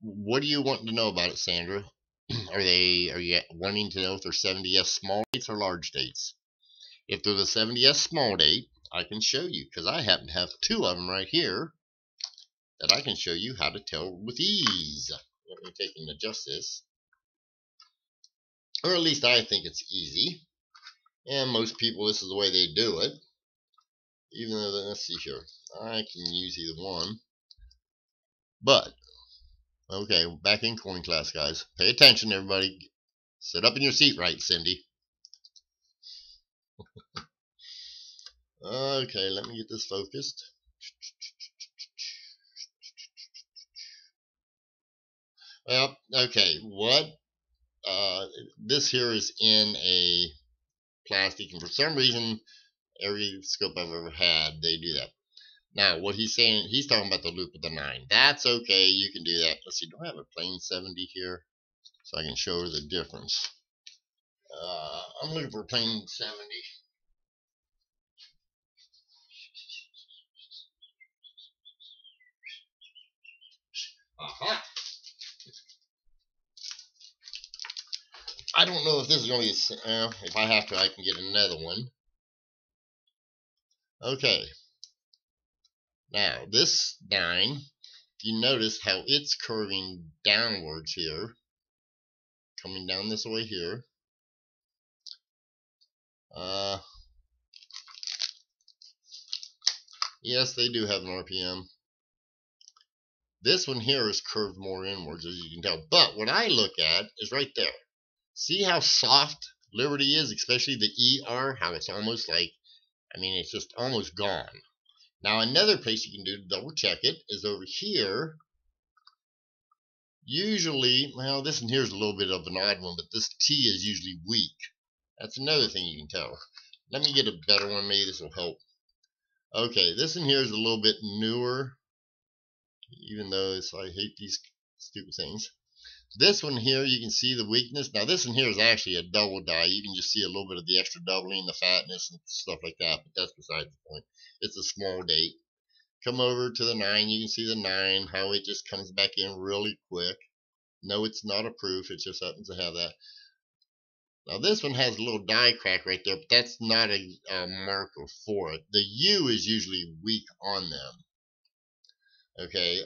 What do you want to know about it, Sandra? Are you wanting to know if they're 70S small dates or large dates? If they're the 70S small date, I can show you, because I happen to have two of them right here that I can show you how to tell with ease. Let me take and adjust this. Or at least I think it's easy. And most people, this is the way they do it. Even though, let's see here, I can use either one. But, okay, back in coin class, guys. Pay attention, everybody. Sit up in your seat right, Cindy. Okay, let me get this focused. Well, okay, this here is in a plastic, and for some reason, every scope I've ever had, they do that. Now, what he's saying, he's talking about the loop of the 9. That's okay, you can do that. Let's see, do I have a plain 70 here? So I can show her the difference. I'm looking for a plain 70. Aha! I don't know if this is going to be, if I have to, I can get another one. Okay. Now, this 9, if you notice how it's curving downwards here, coming down this way here. Yes, they do have an RPM. This one here is curved more inwards, as you can tell. But what I look at is right there. See how soft Liberty is, especially the ER, how it's almost like, it's just almost gone. Now, another place you can do to double check it is over here. Usually, well, this one here is a little bit of an odd one, but this T is usually weak. That's another thing you can tell. Let me get a better one. Maybe this will help. Okay, this one here is a little bit newer, even though I hate these stupid things. This one here, you can see the weakness. Now, this one here is actually a double die. You can just see a little bit of the extra doubling, the fatness, and stuff like that, but that's beside the point. It's a small date. Come over to the 9. You can see the 9, how it just comes back in really quick. No, it's not a proof. It just happens to have that. Now, this one has a little die crack right there, but that's not a marker for it. The U is usually weak on them. Okay,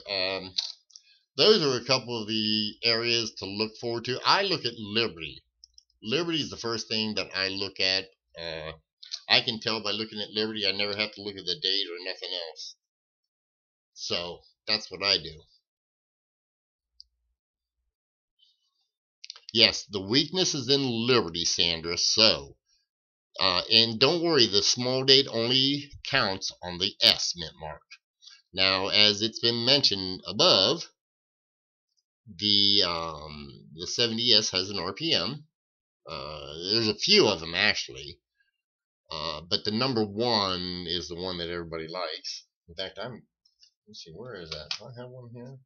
those are a couple of the areas to look forward to. I look at Liberty. Liberty is the first thing that I look at. I can tell by looking at Liberty. I never have to look at the date or nothing else. So That's what I do. Yes, the weakness is in Liberty, Sandra. So, and don't worry, the small date only counts on the S mint mark. Now, as it's been mentioned above, the 70S has an RPM. There's a few of them actually, but the number one is the one that everybody likes. In fact, let's see, where is that? Do I have one here?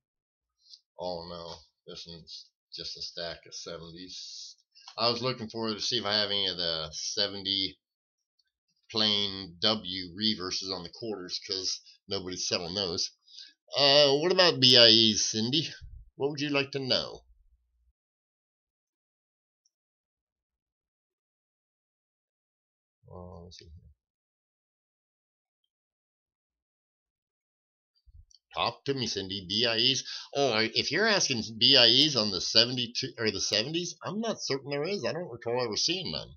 Oh no, this one's just a stack of 70s. I was looking for to see if I have any of the 70 plain W reverses on the quarters because nobody's selling those. What about BIEs, Cindy? What would you like to know? Let's see here. Talk to me, Cindy. BIEs. Oh, if you're asking BIEs on the 72 or the 70s, I'm not certain there is. I don't recall ever seeing none.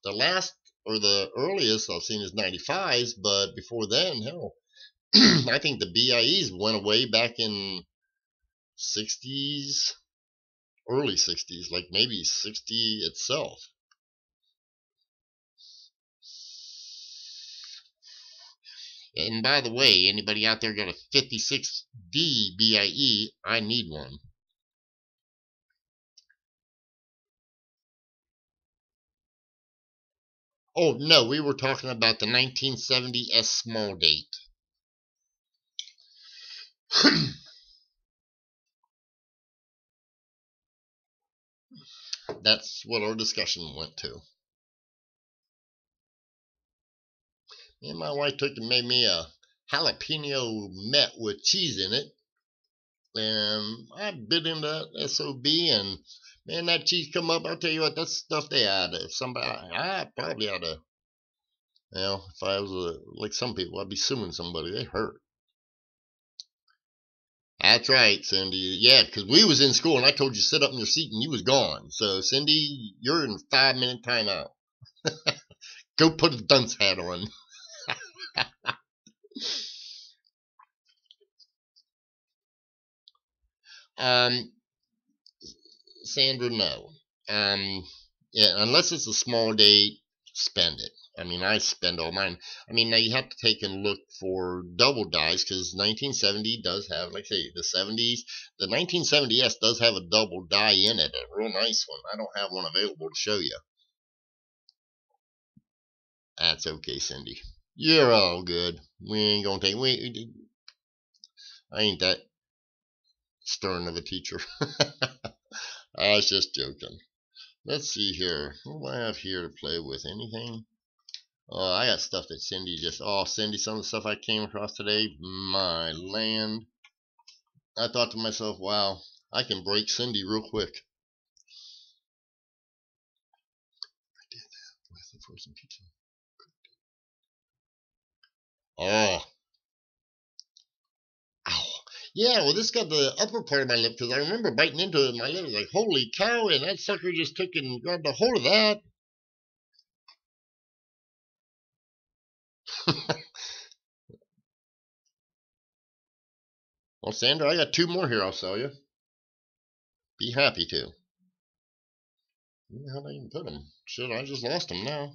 The last or the earliest I've seen is 95s, but before then, hell, I think the BIEs went away back in 60s, early 60s, like maybe 60 itself. And by the way, anybody out there got a 56D BIE? I need one. Oh, no, we were talking about the 1970S small date. That's what our discussion went to. Me and my wife took and made me a jalapeno met with cheese in it. And I bit into that SOB, and man, that cheese come up. I'll tell you what, that's stuff they had. If somebody, I probably ought to, if I was like some people, I'd be suing somebody. They hurt. That's right, Cindy. Yeah, because we was in school, and I told you to sit up in your seat, and you was gone. So, Cindy, you're in 5-minute timeout. Go put a dunce hat on. Sandra, no. Yeah, unless it's a small date, spend it. I mean, I spend all mine. I mean, now you have to take and look for double dies because 1970 does have, like I say, the 70s. The 1970S does have a double die in it, a real nice one. I don't have one available to show you. That's okay, Cindy. You're all good. We ain't gonna take. I ain't that stern of a teacher. I was just joking. Let's see here. What do I have here to play with? Anything? Oh, I got stuff that Cindy just. Oh, Cindy, some of the stuff I came across today. My land. I thought to myself, wow, I can break Cindy real quick. I did that with the frozen pizza. Oh. Ow. Yeah, well, this got the upper part of my lip because I remember biting into it and my lip was like, holy cow, and that sucker just took and grabbed a hold of that. Well, Sandra, I got 2 more here I'll sell you. Be happy to. How'd I even put them? Shit, I just lost them now.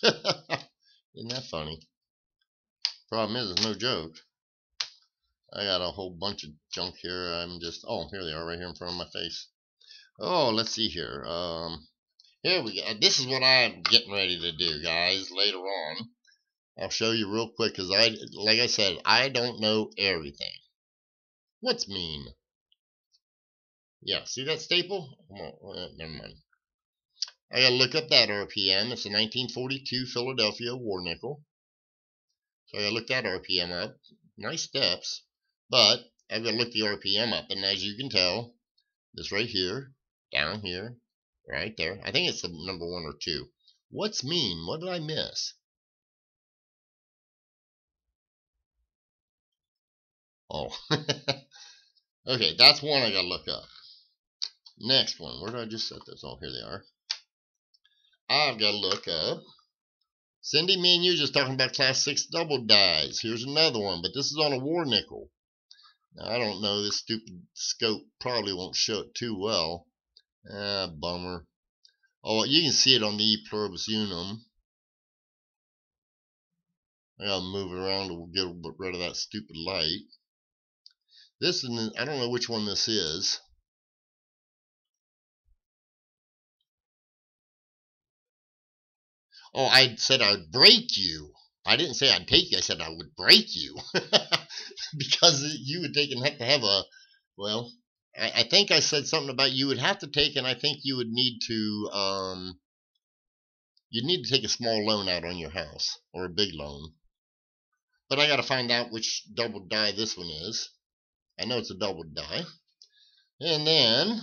Isn't that funny? Problem is, it's no joke. I got a whole bunch of junk here. I'm just, oh, here they are right here in front of my face. Oh, let's see here. Here we go. This is what I'm getting ready to do, guys, later on. I'll show you real quick because like I said, I don't know everything. What's mean? Yeah, see that staple? Never mind. I gotta look up that RPM. It's a 1942 Philadelphia war nickel. So I gotta look that RPM up. Nice steps. But I've got to look the RPM up, and as you can tell, this right here, down here, right there, I think it's the number 1 or 2. What's mean? What did I miss? Oh. Okay, that's one I got to look up. Next one, where did I just set this? Oh, here they are. I've got to look up. Cindy, me and you just talking about class 6 double dies. Here's another one, but this is on a war nickel. Now, I don't know, this stupid scope probably won't show it too well. Bummer. Oh, you can see it on the E pluribus unum. I gotta move it around to get rid of that stupid light. This is, I don't know which one this is. Oh, I said I'd break you. I didn't say I'd take you. I said I would break you. Because you would take and have to have a, well, I think I said something about you would have to take, and I think you would need to, you'd need to take a small loan out on your house, or a big loan. But I got to find out which double die this one is. I know it's a double die. And then,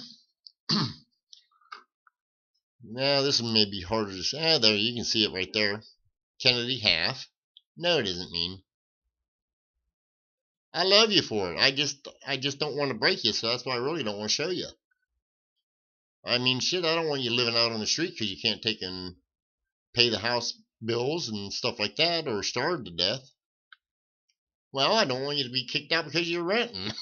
now this one may be harder to see. There, you can see it right there. Kennedy half. No, it isn't mean. I love you for it. I just don't want to break you, so that's why I really don't want to show you. I mean, shit, I don't want you living out on the street because you can't take and pay the house bills and stuff like that, or starve to death. Well, I don't want you to be kicked out because you're renting.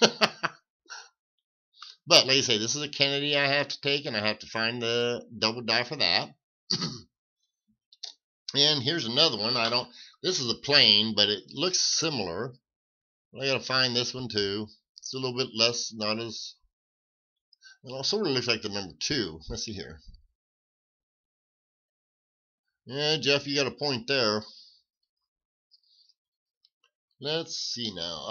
But like I say, this is a Kennedy I have to take, and I have to find the double die for that. And here's another one. This is a plain, but it looks similar. I gotta find this one too. It's a little bit less, not as, well, it sort of looks like the number 2. Let's see here. Yeah, Jeff, you got a point there. Let's see now.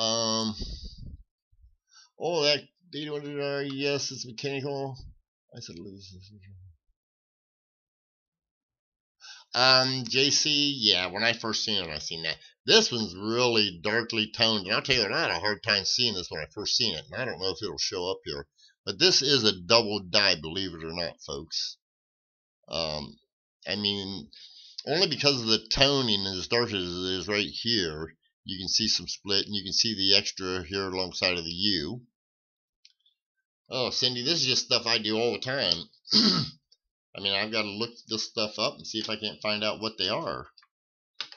Oh, that data, yes, it's mechanical. I said JC, yeah, when I first seen it, I seen that. This one's really darkly toned, and I'll tell you, I had a hard time seeing this when I first seen it, and I don't know if it'll show up here. But this is a double die, believe it or not, folks. I mean, only because of the toning, as dark as it is right here, you can see some split, and you can see the extra here alongside of the U. Oh, Cindy, this is just stuff I do all the time. I mean, I've got to look this stuff up and see if I can't find out what they are.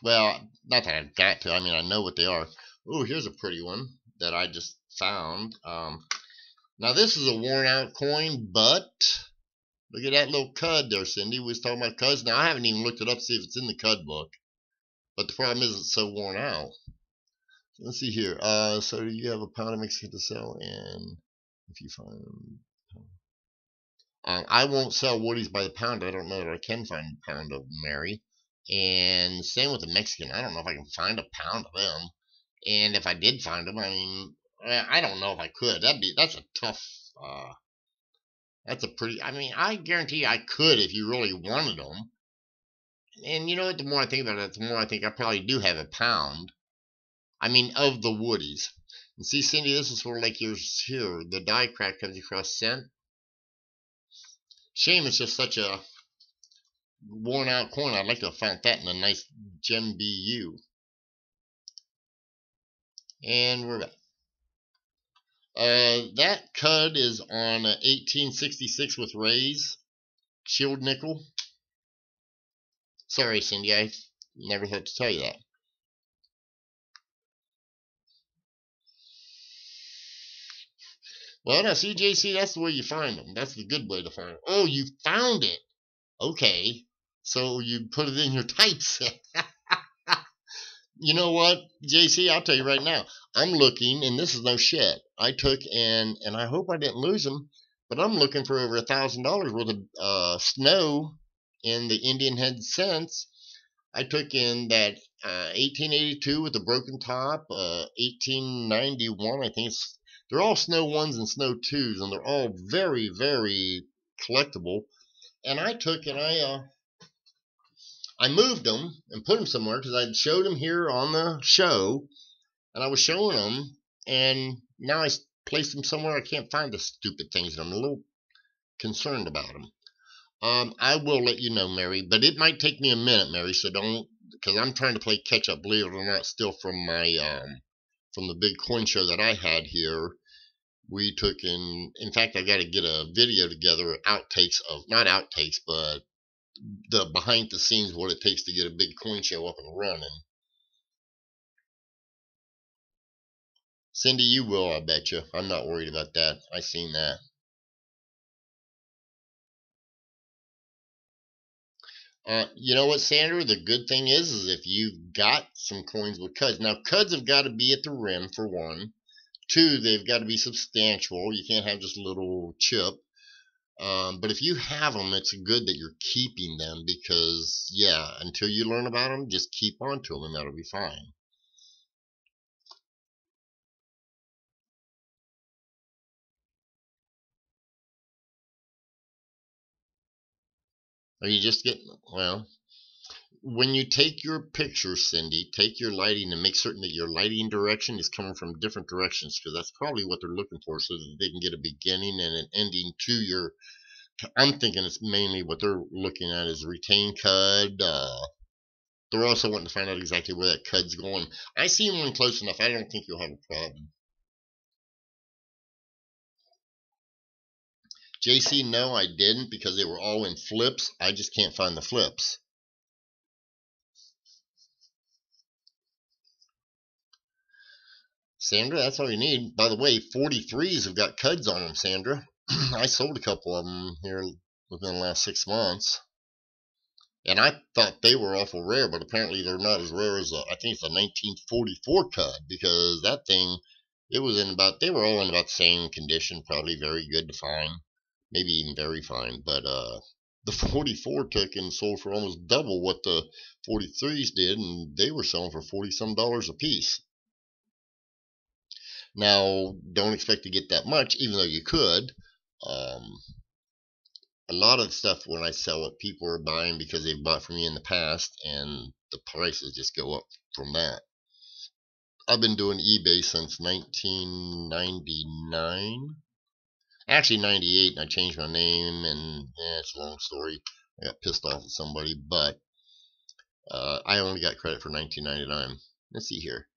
Well, not that I've got to. I mean, I know what they are. Oh, here's a pretty one that I just found. Now, this is a worn-out coin, but look at that little cud there, Cindy. We was talking about cuds. Now, I haven't even looked it up to see if it's in the cud book. But the problem is it's so worn out. Let's see here. So you have a pound of Mexican to sell, and if you find I won't sell woodies by the pound. I don't know that I can find a pound of Mary. And same with the Mexican. I don't know if I can find a pound of them. And if I did find them, I mean, I don't know if I could. That's a tough. That's a pretty. I mean, I guarantee I could if you really wanted them. And you know what? The more I think about it, the more I think I probably do have a pound. I mean, of the woodies. And see, Cindy, this is sort of like yours here. The die crack comes across cent. Shame it's just such a worn out coin. I'd like to have found that in a nice gem BU. And we're back. That cud is on 1866 with rays. Shield nickel. Sorry, Cindy, I never had to tell you that. Well, now, see, JC, that's the way you find them. That's the good way to find them. Oh, you found it. Okay. So you put it in your typeset. You know what, JC? I'll tell you right now. I'm looking, and this is no shit. I took and I hope I didn't lose them, but I'm looking for over $1,000 worth of snow in the Indian Head cents. I took in that 1882 with the broken top, 1891. I think they're all snow ones and snow twos, and they're all very, very collectible. And I took and I moved them and put them somewhere because I showed them here on the show, and I was showing them, and now I placed them somewhere I can't find the stupid things, and I'm a little concerned about them. I will let you know, Mary, but it might take me a minute, Mary, so don't, because I'm trying to play catch up, believe it or not, still from my from the big coin show that I had here. We took in fact, I got to get a video together, outtakes of, not outtakes, but the behind the scenes, what it takes to get a big coin show up and running. Cindy, you will, I bet you. I'm not worried about that. I seen that. You know what, Sandra? The good thing is if you've got some coins with cuds. Now, cuds have got to be at the rim, for one. Two, they've got to be substantial. You can't have just a little chip. But if you have them, it's good that you're keeping them because, yeah, until you learn about them, just keep on to them and that'll be fine. Are you just getting, well, when you take your picture, Cindy, take your lighting and make certain that your lighting direction is coming from different directions because that's probably what they're looking for so that they can get a beginning and an ending to your, I'm thinking it's mainly what they're looking at is retain cud. They're also wanting to find out exactly where that cud's going. I see one close enough. I don't think you'll have a problem. JC, no, I didn't because they were all in flips. I just can't find the flips. Sandra, that's all you need. By the way, 43s have got cuds on them, Sandra. I sold a couple of them here within the last 6 months. And I thought they were awful rare, but apparently they're not as rare as I think it's a 1944 cud because that thing, it was in about, they were all in about the same condition, probably very good to find, maybe even very fine. But the 44 took and sold for almost double what the 43s did, and they were selling for 40 some dollars a piece. Now, don't expect to get that much, even though you could. A lot of stuff when I sell it, people are buying because they've bought from me in the past, and the prices just go up from that. I've been doing eBay since 1999. Actually, 98, and I changed my name, and it's a long story. I got pissed off at somebody, but I only got credit for 1999. Let's see here.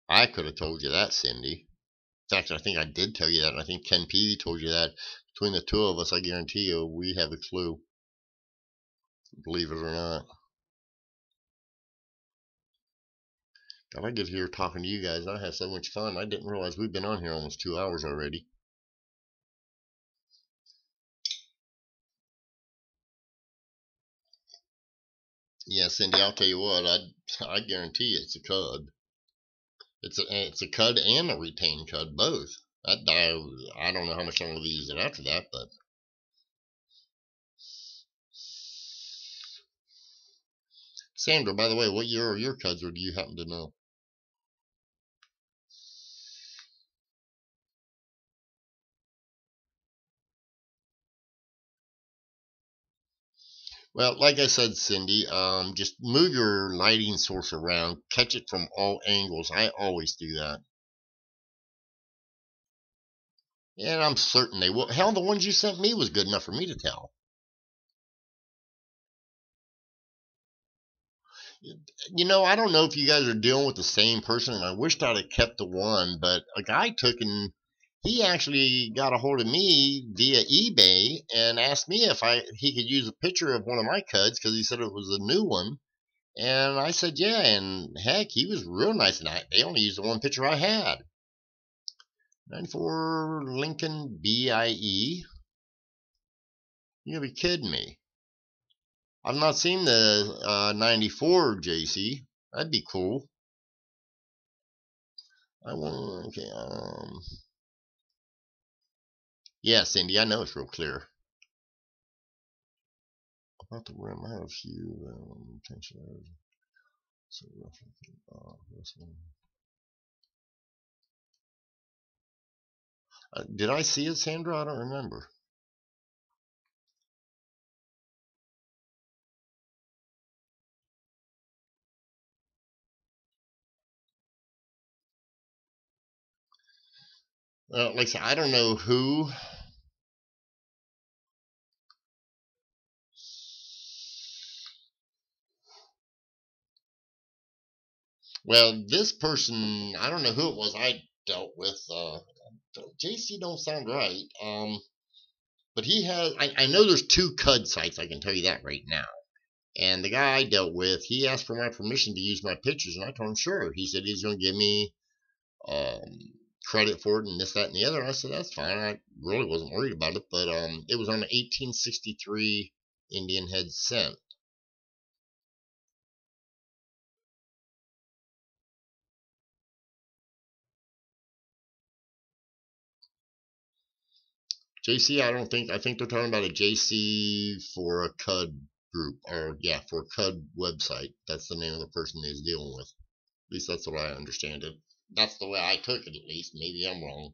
I could have told you that, Cindy. In fact, I think I did tell you that, and I think Ken Peavy told you that. Between the two of us, I guarantee you, we have a clue. Believe it or not. God, I get here talking to you guys. I have so much fun. I didn't realize we've been on here almost 2 hours already. Yeah, Cindy, I'll tell you what. I guarantee you it's a cud. It's a cud and a retained cud, both. I don't know how much longer they use it after that, but Sandra, by the way, what year are your cuds, or do you happen to know? Well, like I said, Cindy, just move your lighting source around, catch it from all angles. I always do that. And I'm certain they will. Hell, the ones you sent me was good enough for me to tell. You know, I don't know if you guys are dealing with the same person, and I wished I'd have kept the one, but a guy took and he actually got a hold of me via eBay and asked me if he could use a picture of one of my cuds because he said it was a new one. And I said, yeah, and heck, he was real nice. And they only used the one picture I had. 94 Lincoln BIE. You gotta be kidding me. I've not seen the 94 JC. That'd be cool. I want, okay, yeah, Cindy, I know it's real clear. About the rim, I have a few tension. So roughly, this one. Did I see it, Sandra? I don't remember. Like I said, I don't know who. Well, this person, I don't know who it was. dealt with. JC don't sound right. But he has. I know there's two CUD sites. I can tell you that right now. And the guy I dealt with, he asked for my permission to use my pictures, and I told him sure. He said he's going to give me credit for it and this, that, and the other. And I said that's fine. I really wasn't worried about it, but it was on an 1863 Indian head cent. JC, I think they're talking about a JC for a CUD group, or yeah, for a CUD website. That's the name of the person he's dealing with. At least that's the way I understand it. That's the way I took it, at least. Maybe I'm wrong.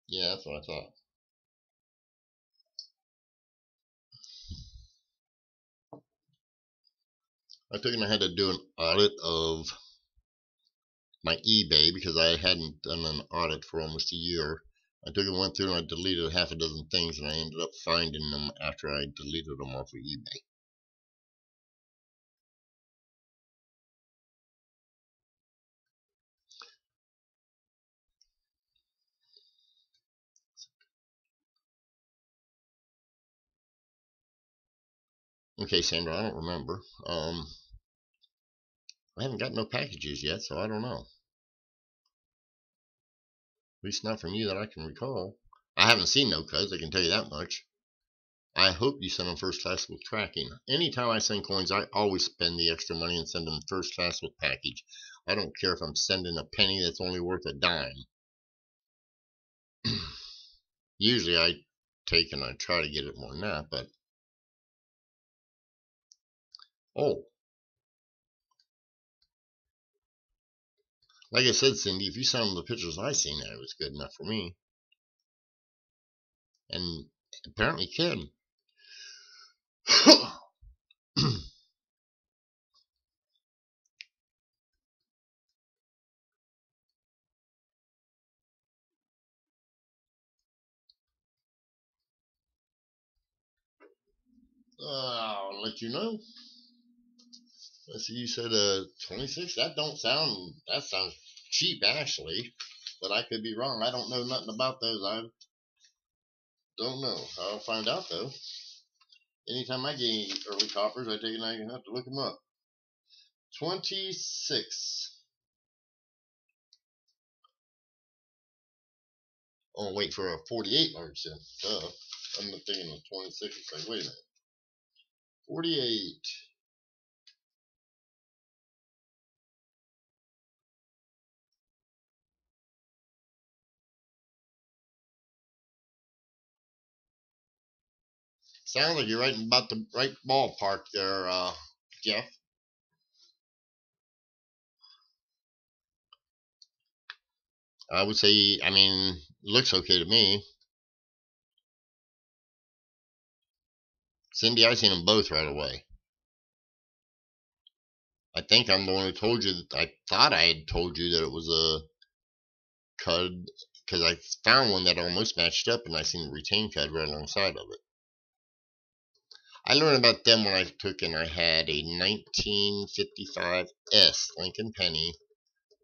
Yeah, that's what I thought. I took and I had to do an audit of my eBay because I hadn't done an audit for almost a year. I took and went through and I deleted half a dozen things, and I ended up finding them after I deleted them off of eBay. Okay, Sandra, I don't remember. I haven't got no packages yet, so I don't know. At least not from you that I can recall. I haven't seen no codes, I can tell you that much. I hope you send them first class with tracking. Anytime I send coins, I always spend the extra money and send them first class with package. I don't care if I'm sending a penny that's only worth a dime. Usually I take and I try to get it more than that, but oh, like I said, Cindy, if you send them the pictures I seen, that was good enough for me. And apparently can. I'll let you know. Let's see, you said 26. That sounds cheap actually, but I could be wrong. I don't know nothing about those. I don't know. I'll find out though. Anytime I get any early coppers, I take it and I have to look them up. 26. Oh, wait for a 48 large cent. Duh. I'm thinking of 26. It's like, wait a minute. 48. Sounds like you're right about the right ballpark there, Jeff. I would say, I mean, looks okay to me. Cindy, I seen them both right away. I think I'm the one who told you that I thought I had told you that it was a CUD because I found one that almost matched up and I seen the retain CUD right alongside of it. I learned about them when I took and I had a 1955 S Lincoln Penny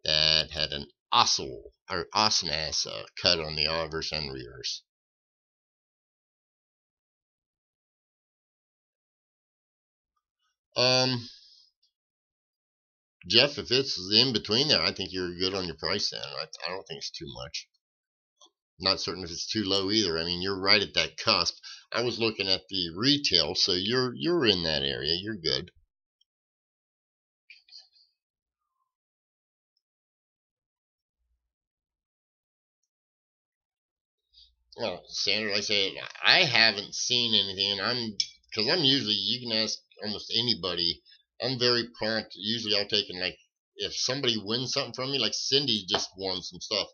that had an awesome ass CUD on the obverse and reverse. Jeff, if it's in between there, I think you're good on your price then. I don't think it's too much. Not certain if it's too low either. I mean, you're right at that cusp. I was looking at the retail, so you're in that area. You're good. Well, Sandra, like I say, I haven't seen anything, and because I'm usually, you can ask almost anybody. I'm very prompt. Usually, I'll take and like if somebody wins something from me, like Cindy just won some stuff.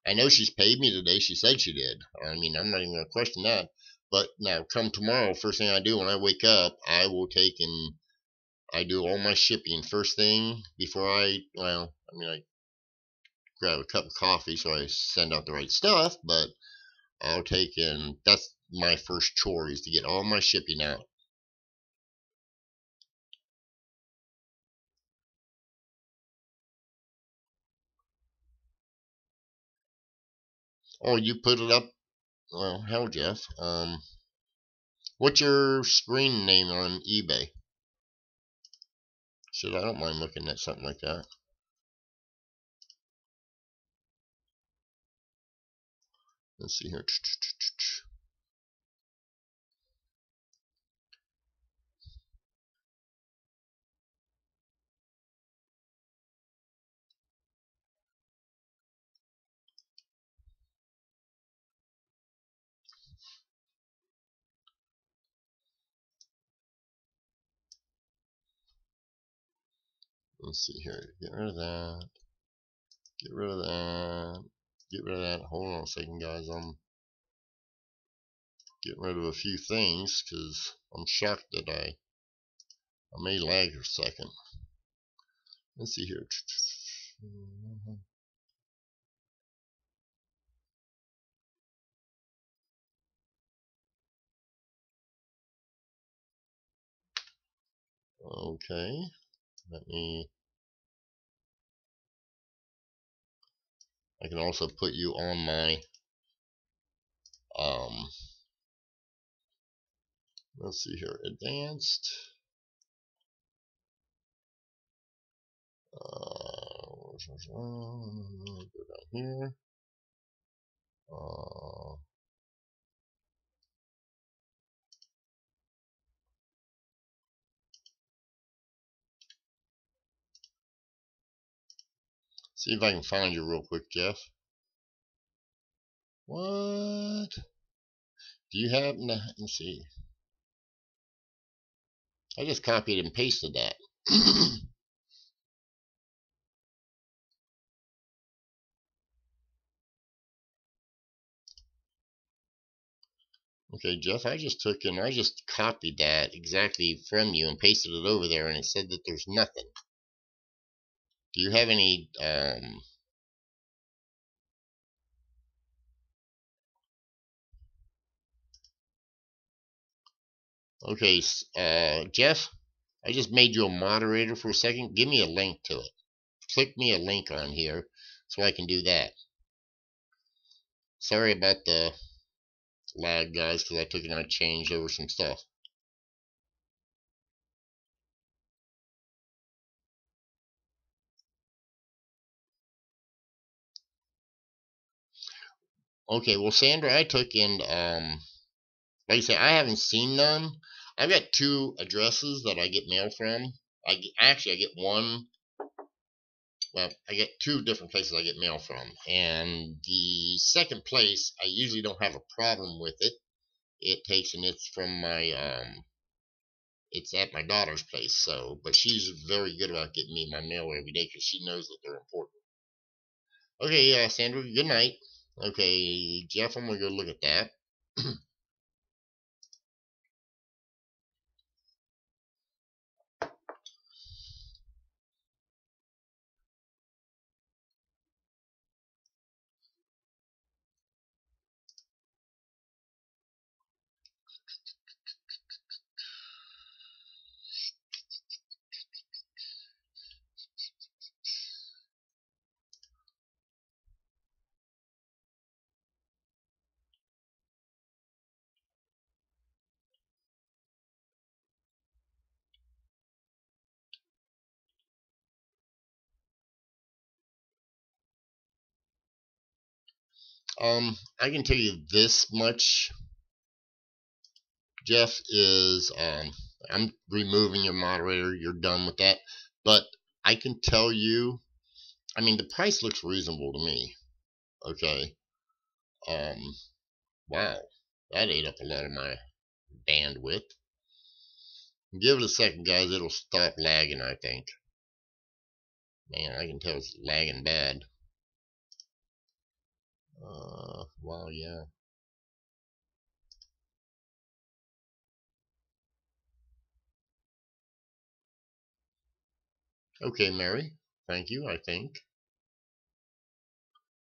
I know she's paid me today. She said she did. I mean, I'm not even gonna question that. But now, come tomorrow, first thing I do when I wake up, I will take and I do all my shipping first thing before well, I mean, I grab a cup of coffee so I send out the right stuff, but I'll take in, that's my first chore is to get all my shipping out. Oh, you put it up? Well, hell, Jeff. What's your screen name on eBay? Shit, I don't mind looking at something like that. Let's see here. Let's see here. Get rid of that. Get rid of that. Get rid of that. Hold on a second, guys. I'm getting rid of a few things because I'm shocked that I may lag for a second. Let's see here. Okay. Let me. I can also put you on my let's see here, advanced. Go down here. See if I can find you real quick, Jeff. What? Do you happen to? Let's see. I just copied and pasted that. Okay, Jeff, I just took and I just copied that exactly from you and pasted it over there, and it said that there's nothing. Do you have any okay, Jeff, I just made you a moderator for a second. Give me a link to it. Click me a link on here so I can do that. Sorry about the lag, guys, because I took and I changed over some stuff. Okay, well, Sandra, I took and like I say, I haven't seen none. I've got two addresses that I get mail from. Actually I get one. Well, I get two different places I get mail from, and the second place I usually don't have a problem with it. It takes and it's from my it's at my daughter's place. So, but she's very good about getting me my mail every day because she knows that they're important. Okay, Sandra, good night. Okay, Jeff, I'm gonna go look at that. I can tell you this much, Jeff, is I'm removing your moderator. You're done with that. But I can tell you, I mean, the price looks reasonable to me. Okay. Wow, that ate up a lot of my bandwidth. Give it a second, guys. It'll stop lagging, I think. Man, I can tell it's lagging bad. Wow, yeah. Okay, Mary. Thank you, I think.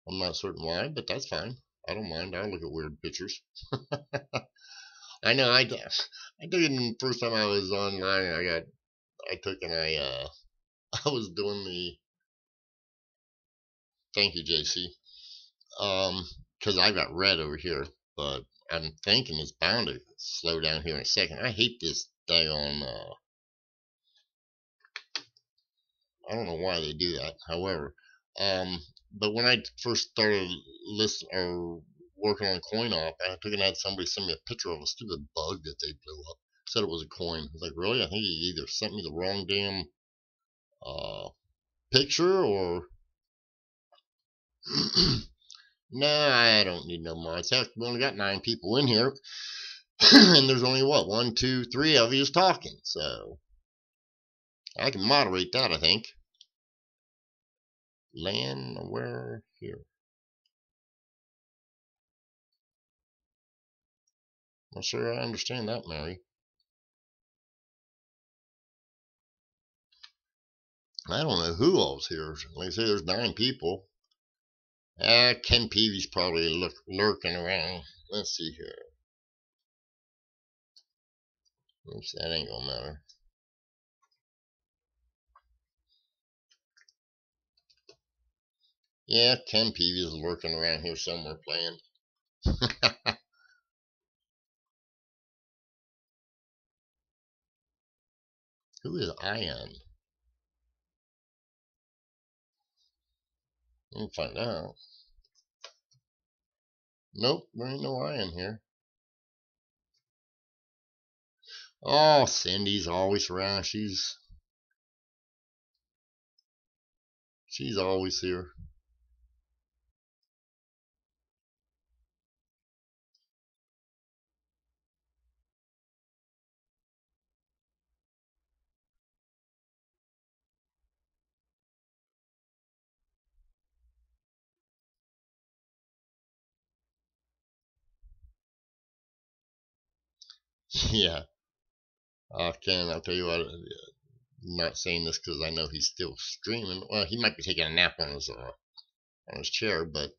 I'm not certain why, but that's fine. I don't mind. I'll look at weird pictures. I know. I took it the first time I was online. I took and I was doing the. Thank you, JC. Um, because I got red over here, but I'm thinking it's bound to slow down here in a second. I hate this daggone, I don't know why they do that, however. But when I first started listening or working on coin op, I took and had somebody send me a picture of a stupid bug that they blew up. Said it was a coin. I was like, really? I think he either sent me the wrong damn picture or no, I don't need no mods. Heck, we only got 9 people in here, and there's only what 1, 2, 3 of you talking, so I can moderate that. I think. Land where here? Not sure I understand that, Mary. I don't know who all's here. Like I say, there's 9 people. Ken Peavy's probably lurking around. Let's see here. Oops, that ain't gonna matter. Yeah, Ken Peavy's lurking around here somewhere playing. Who is Ion? We'll find out. Nope, there ain't no Ion here. Oh, Cindy's always around. She's always here. Yeah. Ken, I'll tell you what. I'm not saying this because I know he's still streaming. Well, he might be taking a nap on his chair, but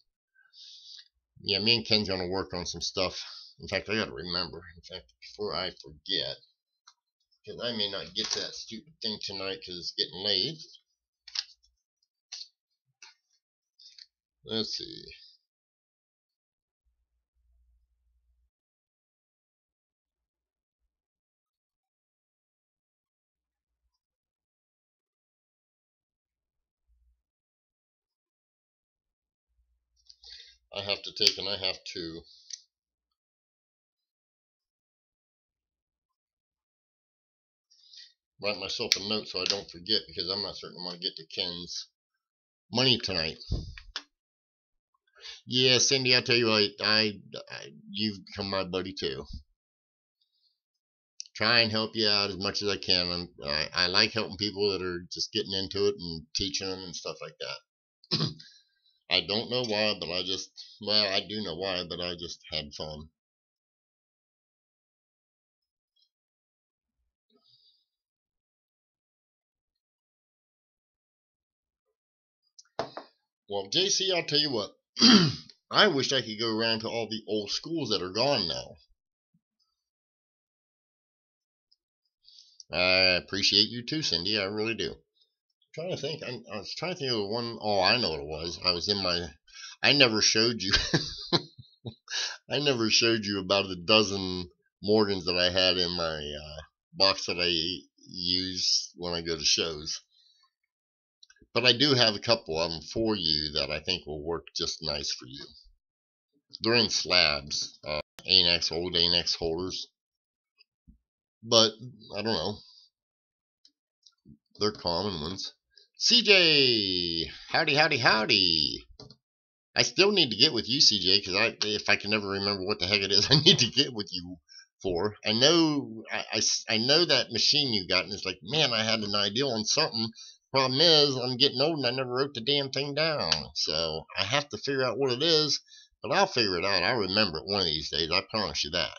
yeah, me and Ken's gonna work on some stuff. In fact, I gotta remember. In fact, before I forget, because I may not get to that stupid thing tonight because it's getting late. Let's see. I have to take and I have to write myself a note so I don't forget because I'm not certain I'm going to get to Ken's money tonight. Yeah, Cindy, I'll tell you what, you've become my buddy too. Try and help you out as much as I can. I like helping people that are just getting into it and teaching them and stuff like that. I don't know why, but I do know why, but I just had fun. Well, JC, I'll tell you what. I wish I could go around to all the old schools that are gone now. I appreciate you too, Cindy. I really do. I'm trying to think. I was trying to think of the one. Oh, I know what it was. I was in my. I never showed you. I never showed you about a dozen Morgans that I had in my box that I use when I go to shows. But I do have a couple of them for you that I think will work just nice for you. They're in slabs, ANX, old ANX holders. But, I don't know. They're common ones. CJ! Howdy, howdy, howdy! I still need to get with you, CJ, because if I can never remember what the heck it is I need to get with you for. I know I know that machine you got, and it's like, man, I had an idea on something. Problem is, I'm getting old and I never wrote the damn thing down. So I have to figure out what it is, but I'll figure it out. I'll remember it one of these days. I promise you that.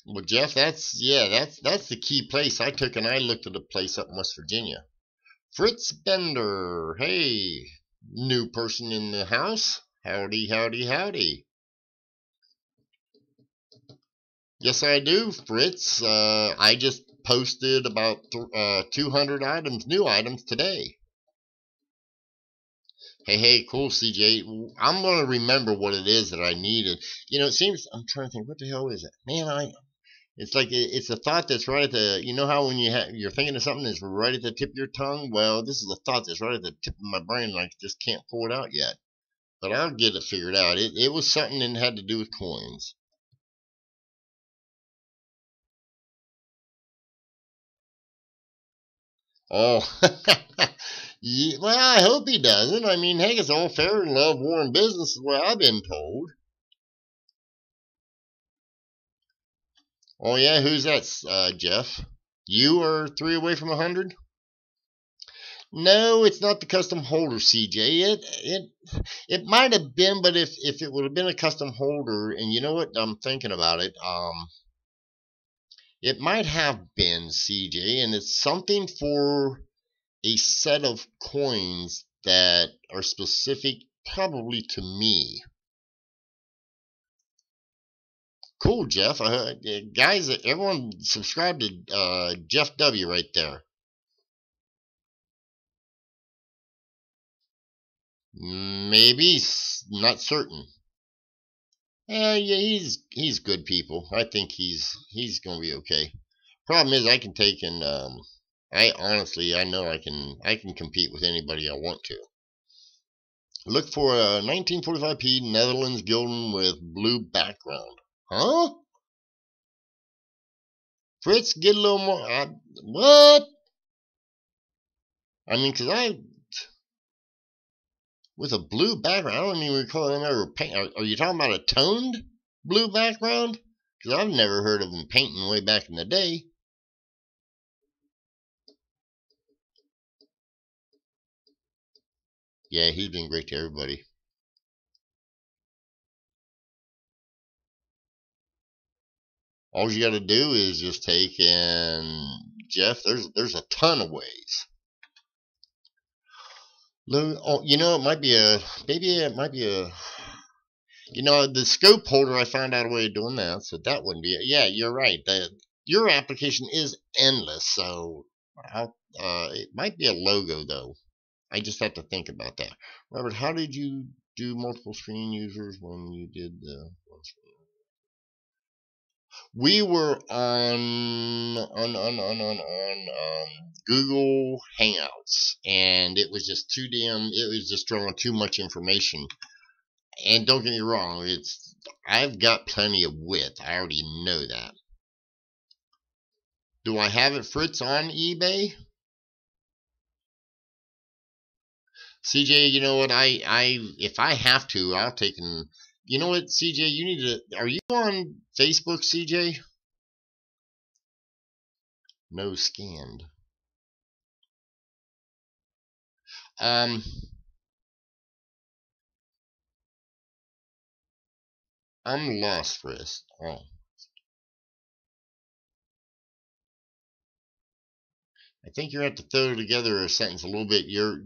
Well, Jeff, that's the key place. I took and I looked at a place up in West Virginia. Fritz Bender. Hey, new person in the house. Howdy, howdy, howdy. Yes, I do, Fritz. I just posted about 200 items, new items today. Hey, cool, CJ. I'm gonna remember what it is that I needed. It seems I'm trying to think. What the hell is it, man? It's like it's a thought that's right at the. You know how when you're thinking of something that's right at the tip of your tongue. Well, this is a thought that's right at the tip of my brain, and I just can't pull it out yet. But I'll get it figured out. It was something that had to do with coins. Oh, yeah, well, I hope he doesn't. I mean, hey, it's all fair in love, war, and business, is what I've been told. Oh yeah, who's that, Jeff? You are 3 away from 100? No, it's not the custom holder, CJ. It might have been, but if it would have been a custom holder, and you know what, I'm thinking about it. It might have been, CJ, and it's something for a set of coins that are specific, probably to me. Cool, Jeff. Guys, everyone subscribe to Jeff W right there. Maybe, not certain. Yeah, he's good people. I think he's gonna be okay. Problem is, I can take and I honestly I know I can compete with anybody I want to. Look for a 1945p Netherlands Gulden with blue background. Huh? Fritz, get a little more. What? I mean, cause I with a blue background. I don't even recall them ever paint. Are you talking about a toned blue background? Because I've never heard of them painting way back in the day. Yeah, he's been great to everybody. All you got to do is just take and Jeff. There's a ton of ways. Oh, it might be a maybe it might be a the scope holder. I found out a way of doing that, so that wouldn't be it. Yeah, you're right. Your application is endless, so it might be a logo though. I just have to think about that. Robert, how did you do multiple screen users when you did the one screen? We were on Google Hangouts, and it was just too damn. It was just drawing too much information. And don't get me wrong, I've got plenty of width. I already know that. Do I have it, Fritz, on eBay? CJ, you know what? If I have to, I'll take and. You know what, CJ? You need to. Are you on Facebook, CJ? No scanned. Um, I'm lost, Fritz. Oh, I think you're going to have to throw together a sentence a little bit. You're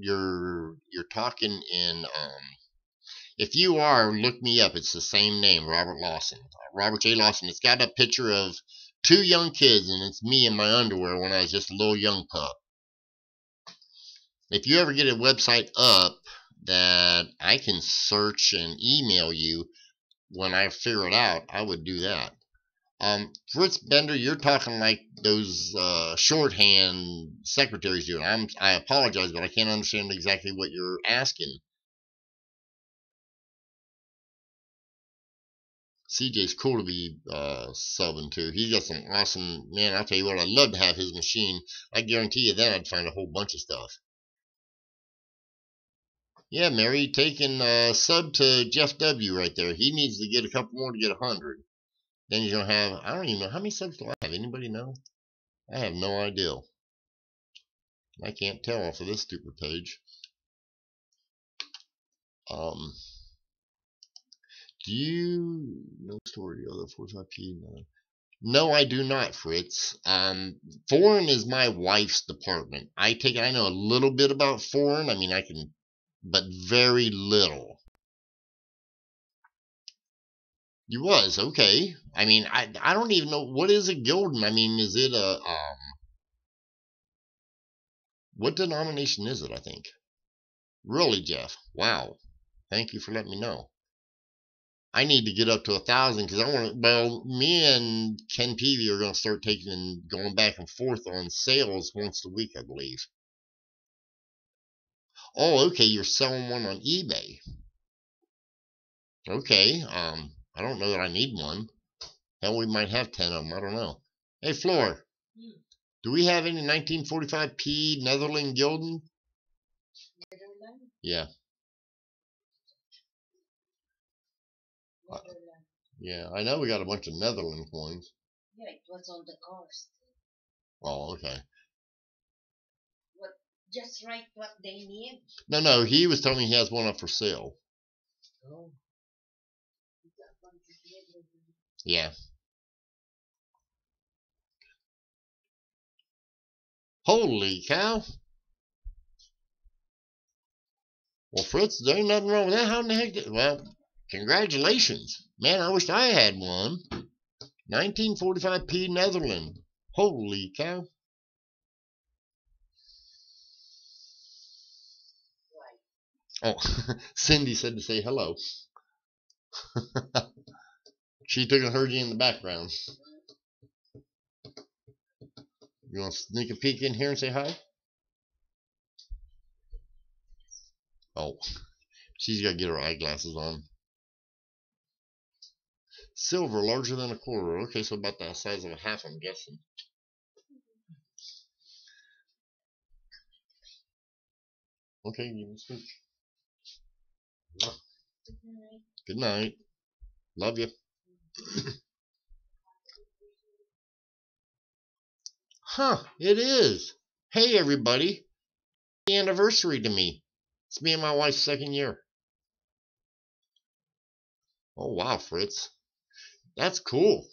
talking in. If you are, look me up. It's the same name, Robert Lawson. Robert J. Lawson. It's got a picture of two young kids, and it's me in my underwear when I was just a little young pup. If you ever get a website up that I can search and email you when I figure it out, I would do that. Fritz Bender, you're talking like those shorthand secretaries do. I apologize, but I can't understand exactly what you're asking. CJ's cool to be subbing to. He's got some awesome, man. I'll tell you what, I'd love to have his machine. I guarantee you then I'd find a whole bunch of stuff. Yeah, Mary, taking sub to Jeff W right there. He needs to get a couple more to get 100. Then he's gonna have. I don't even know how many subs do I have. Anybody know? I have no idea. I can't tell off of this stupid page. Um, do you know story other 45p? No, I do not, Fritz. Foreign is my wife's department. I know a little bit about foreign. I mean, I can, but very little. You was okay. I mean, I don't even know what is a Gildan. I mean, is it a what denomination is it? I think Really, Jeff? Wow. Thank you for letting me know. I need to get up to 1,000 because I want to. Well, me and Ken Peavy are going to start taking and going back and forth on sales once a week, I believe. Oh, okay. You're selling one on eBay. Okay. I don't know that I need one. Hell, we might have 10 of them. I don't know. Hey, Floor. Do we have any 1945P Netherland Gilden? Yeah. Yeah, I know we got a bunch of Netherland coins. Yeah, it was on the cost. Oh, okay. What? Just write what they need. No, he was telling me he has one up for sale. Oh. Yeah. Holy cow. Well, Fritz, there ain't nothing wrong with that. How in the heck did... Well, congratulations. Man, I wish I had one. 1945P Netherland. Holy cow. Oh, Cindy said to say hello. She took and heard you in the background. You want to sneak a peek in here and say hi? Oh, she's got to get her eyeglasses on. Silver, larger than a quarter. Okay, so about the size of a half, I'm guessing. Okay, you can speak. Good night. Love you. Huh, it is. Hey, everybody. Happy anniversary to me. It's me and my wife's 2nd year. Oh, wow, Fritz. That's cool.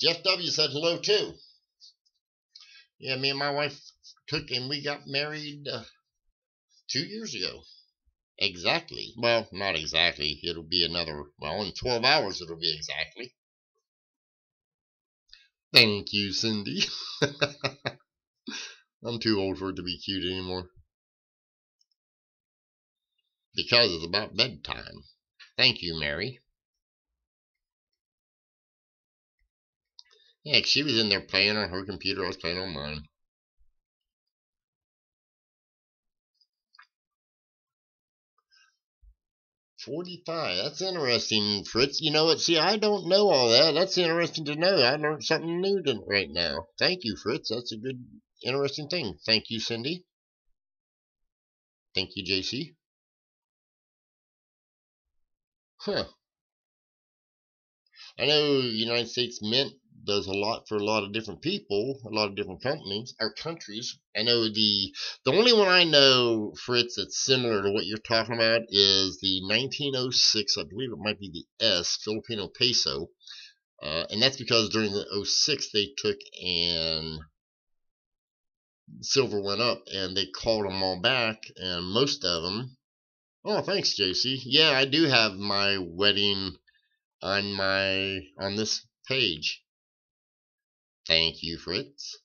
Jeff W. said hello, too. Yeah, me and my wife took and we got married 2 years ago. Exactly. Well, not exactly. It'll be another, well, in 12 hours it'll be exactly. Thank you, Cindy. I'm too old for it to be cute anymore. Because it's about bedtime. Thank you, Mary. Yeah, she was in there playing on her computer. I was playing on mine. $45. That's interesting, Fritz. You know what? See, I don't know all that. That's interesting to know. I learned something new right now. Thank you, Fritz. That's a good, interesting thing. Thank you, Cindy. Thank you, JC. Huh. I know United States Mint does a lot for a lot of different people, a lot of different companies or countries. I know the only one I know, Fritz, that's similar to what you're talking about is the 1906. I believe it might be the S Filipino peso, and that's because during the '06 they took and silver went up and they called them all back, and most of them. Oh, thanks, JC. Yeah, I do have my wedding on this page. Thank you, Fritz.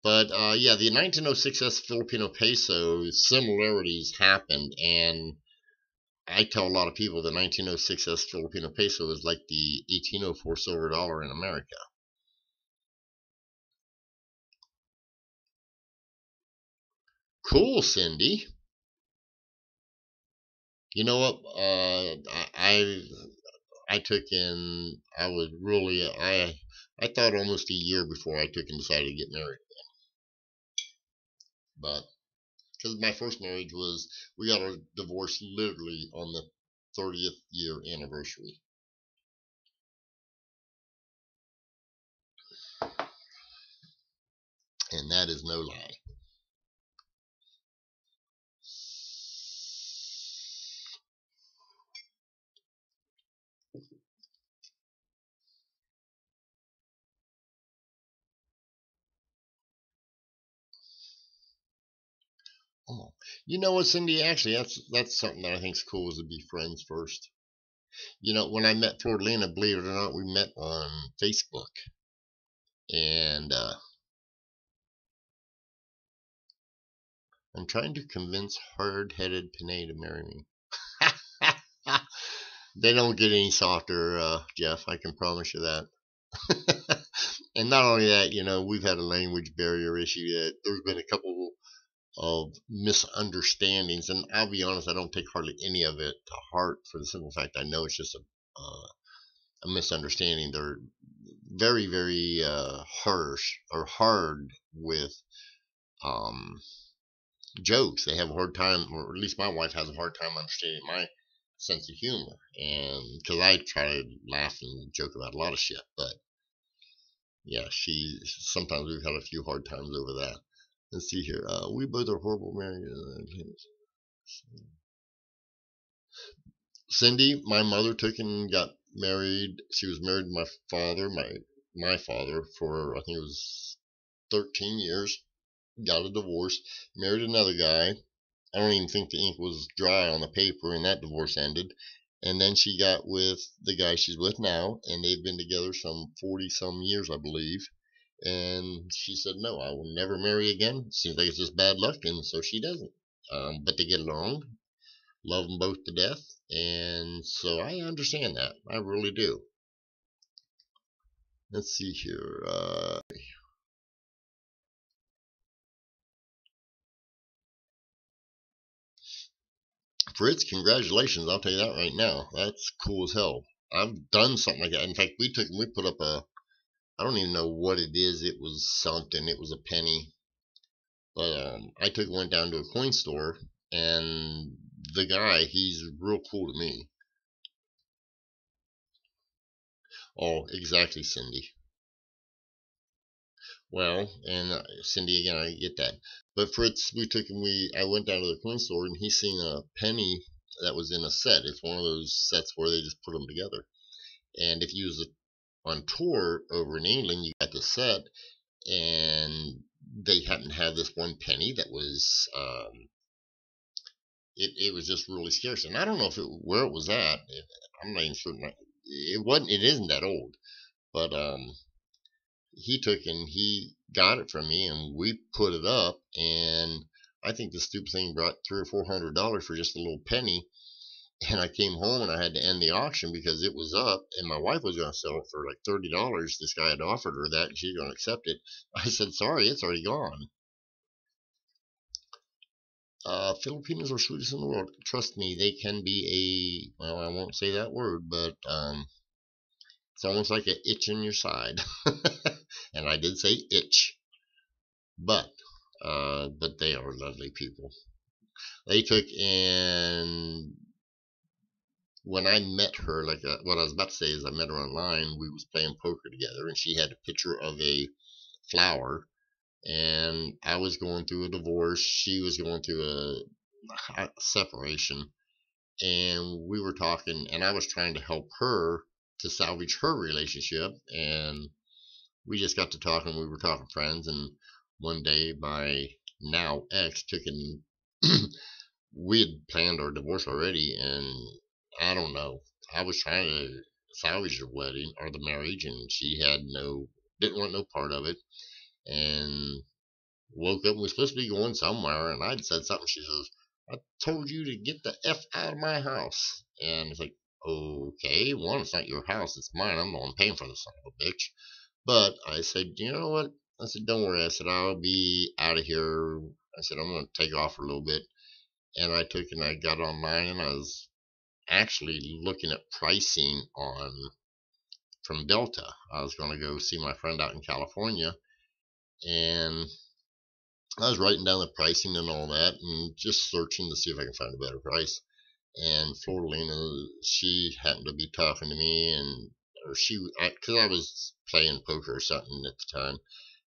But yeah, the 1906 Filipino peso similarities happened, and I tell a lot of people the 1906 Filipino peso is like the 1804 silver dollar in America. Cool, Cindy. You know what? I took in. I was really I thought almost a year before I took and decided to get married again. But because my first marriage was, we got our divorce literally on the 30th year anniversary. And that is no lie. Oh, you know what, Cindy? Actually, that's something that I think is cool, is to be friends first. When I met Flordelina, believe it or not, we met on Facebook, and I'm trying to convince hard-headed Panay to marry me. They don't get any softer, Jeff. I can promise you that. And not only that, we've had a language barrier issue. There's been a couple of misunderstandings, and I'll be honest, I don't take hardly any of it to heart for the simple fact I know it's just a misunderstanding. They're very, very harsh or hard with jokes. They have a hard time, or at least my wife has a hard time understanding my sense of humor, and because I try to laugh and joke about a lot of shit, but yeah, sometimes we've had a few hard times over that. Let's see here. We both are horrible married. Cindy, my mother took and got married. She was married to my father, my father, for I think it was 13 years. Got a divorce, married another guy. I don't even think the ink was dry on the paper, and that divorce ended. And then she got with the guy she's with now, and they've been together some 40 some years, I believe. And she said, no, I will never marry again. Seems like it's just bad luck, and so she doesn't. But they get along, love them both to death, and so I understand that. I really do. Let's see here. Fritz, congratulations. I'll tell you that right now. That's cool as hell. I've done something like that. In fact, we put up I don't even know what it is. It was something. It was a penny. But I went down to a coin store, and the guy, he's real cool to me. Oh, exactly, Cindy. Well, and Cindy, again, I get that. But Fritz, I went down to the coin store, and he seen a penny that was in a set. It's one of those sets where they just put them together. And if you was on tour over in England, you got the set, and they happened to have this one penny that was it was just really scarce, and I don't know where it was at. I'm not even certain. It isn't that old, but he took and he got it from me, and we put it up, and I think the stupid thing brought $300 or $400 for just a little penny. And I came home and I had to end the auction because it was up, and my wife was going to sell it for like $30. This guy had offered her that, and she's going to accept it. I said, sorry, it's already gone. Filipinos are sweetest in the world. Trust me, they can be well, I won't say that word, but it's almost like an itch in your side. And I did say itch, but they are lovely people. They took and when I met her, what I was about to say is I met her online. We was playing poker together, and she had a picture of a flower. And I was going through a divorce. She was going through a separation, and we were talking, and I was trying to help her to salvage her relationship. And we just got to talking. We were talking friends, and one day my now ex took and we had planned our divorce already, and I don't know. I was trying to salvage the wedding or the marriage, and she didn't want no part of it. And woke up and was supposed to be going somewhere, and I'd said something. She says, I told you to get the F out of my house. And it's like, okay, one, it's not your house, it's mine. I'm the one paying for this son of a bitch. But I said, you know what? I said, don't worry. I said, I'll be out of here. I said, I'm going to take off for a little bit. And I took and I got online, and I was actually looking at pricing from Delta. I was going to go see my friend out in California, and I was writing down the pricing and all that, and just searching to see if I can find a better price. And Floralina, she happened to be talking to me, because I was playing poker or something at the time,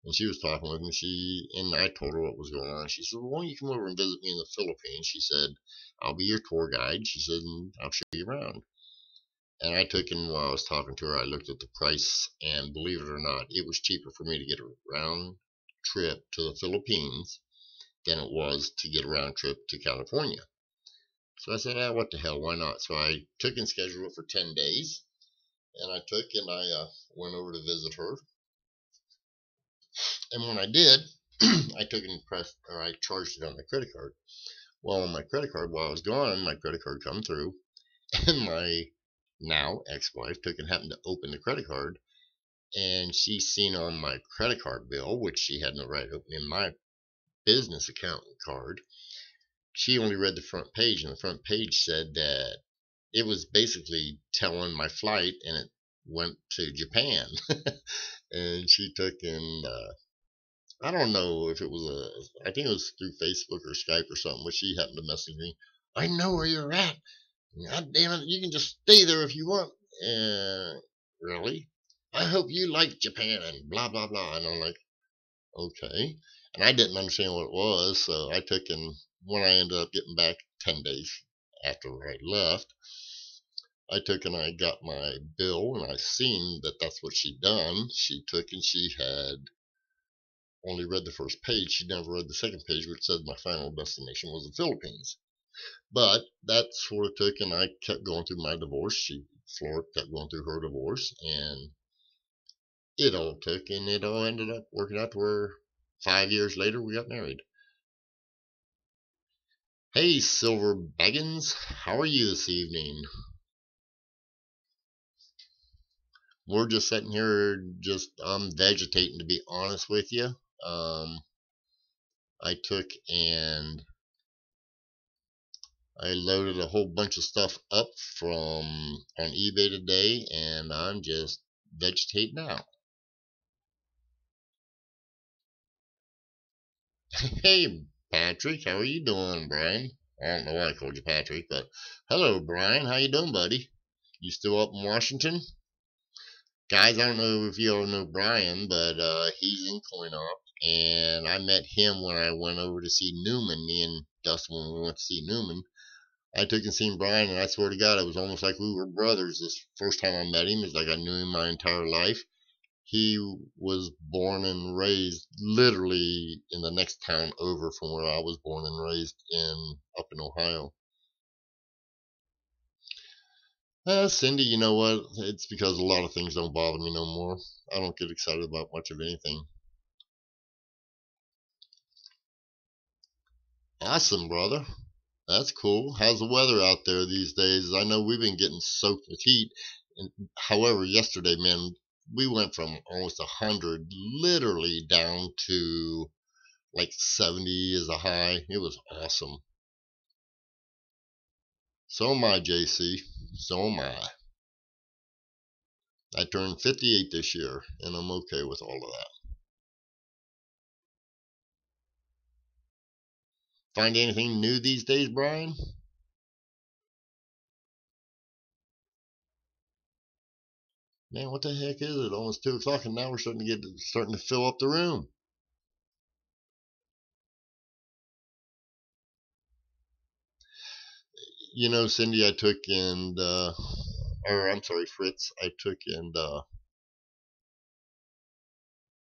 and she was talking with me. And I told her what was going on. She said, well, why don't you come over and visit me in the Philippines? She said, I'll be your tour guide. She said, and I'll show you around. And I took, and while I was talking to her, I looked at the price, and believe it or not, it was cheaper for me to get a round trip to the Philippines than it was to get a round trip to California. So I said, what the hell, why not? So I took and scheduled it for 10 days, and I went over to visit her. And when I did, I took and pressed, or I charged it on my credit card. Well, on my credit card, while I was gone, my credit card come through, and my now ex-wife took and happened to open the credit card, and she seen on my credit card bill, which she had no right to open in my business account card, she only read the front page, and the front page said that it was basically telling my flight, and it went to Japan. And she took and I don't know if it was I think it was through Facebook or Skype or something, but she happened to message me. I know where you're at. God damn it, you can just stay there if you want. Really? I hope you like Japan and blah blah blah. And I'm like, okay. And I didn't understand what it was, so I took and when I ended up getting back 10 days after I left, I took and I got my bill and I seen that that's what she'd done. She took and she had only read the first page. She never read the second page, which said my final destination was the Philippines. But that sort of took, and I kept going through my divorce. Flora kept going through her divorce, and it all took, and it all ended up working out to where 5 years later we got married. Hey, Silver Baggins, how are you this evening? We're just sitting here, just vegetating, to be honest with you. I took and I loaded a whole bunch of stuff up from on eBay today, and I'm just vegetating out. Hey, Patrick, how are you doing, Brian? I don't know why I called you Patrick, but hello, Brian. How you doing, buddy? You still up in Washington? Guys, I don't know if you all know Brian, but he's in Coin-Op, and I met him when I went over to see Newman. Me and Dustin, when we went to see Newman, I took and seen Brian, and I swear to God, it was almost like we were brothers. This first time I met him, it's like I knew him my entire life. He was born and raised literally in the next town over from where I was born and raised up in Ohio. Cindy, you know what? It's because a lot of things don't bother me no more. I don't get excited about much of anything. Awesome, brother. That's cool. How's the weather out there these days? I know we've been getting soaked with heat. And, however, yesterday, man, we went from almost 100 literally down to like 70 is a high. It was awesome. So am I, JC. So am I. I turned 58 this year, and I'm okay with all of that. Find anything new these days, Brian? Man, what the heck is it? Almost 2 o'clock, and now we're starting to fill up the room. You know, Cindy, I took and or I'm sorry, Fritz, I took and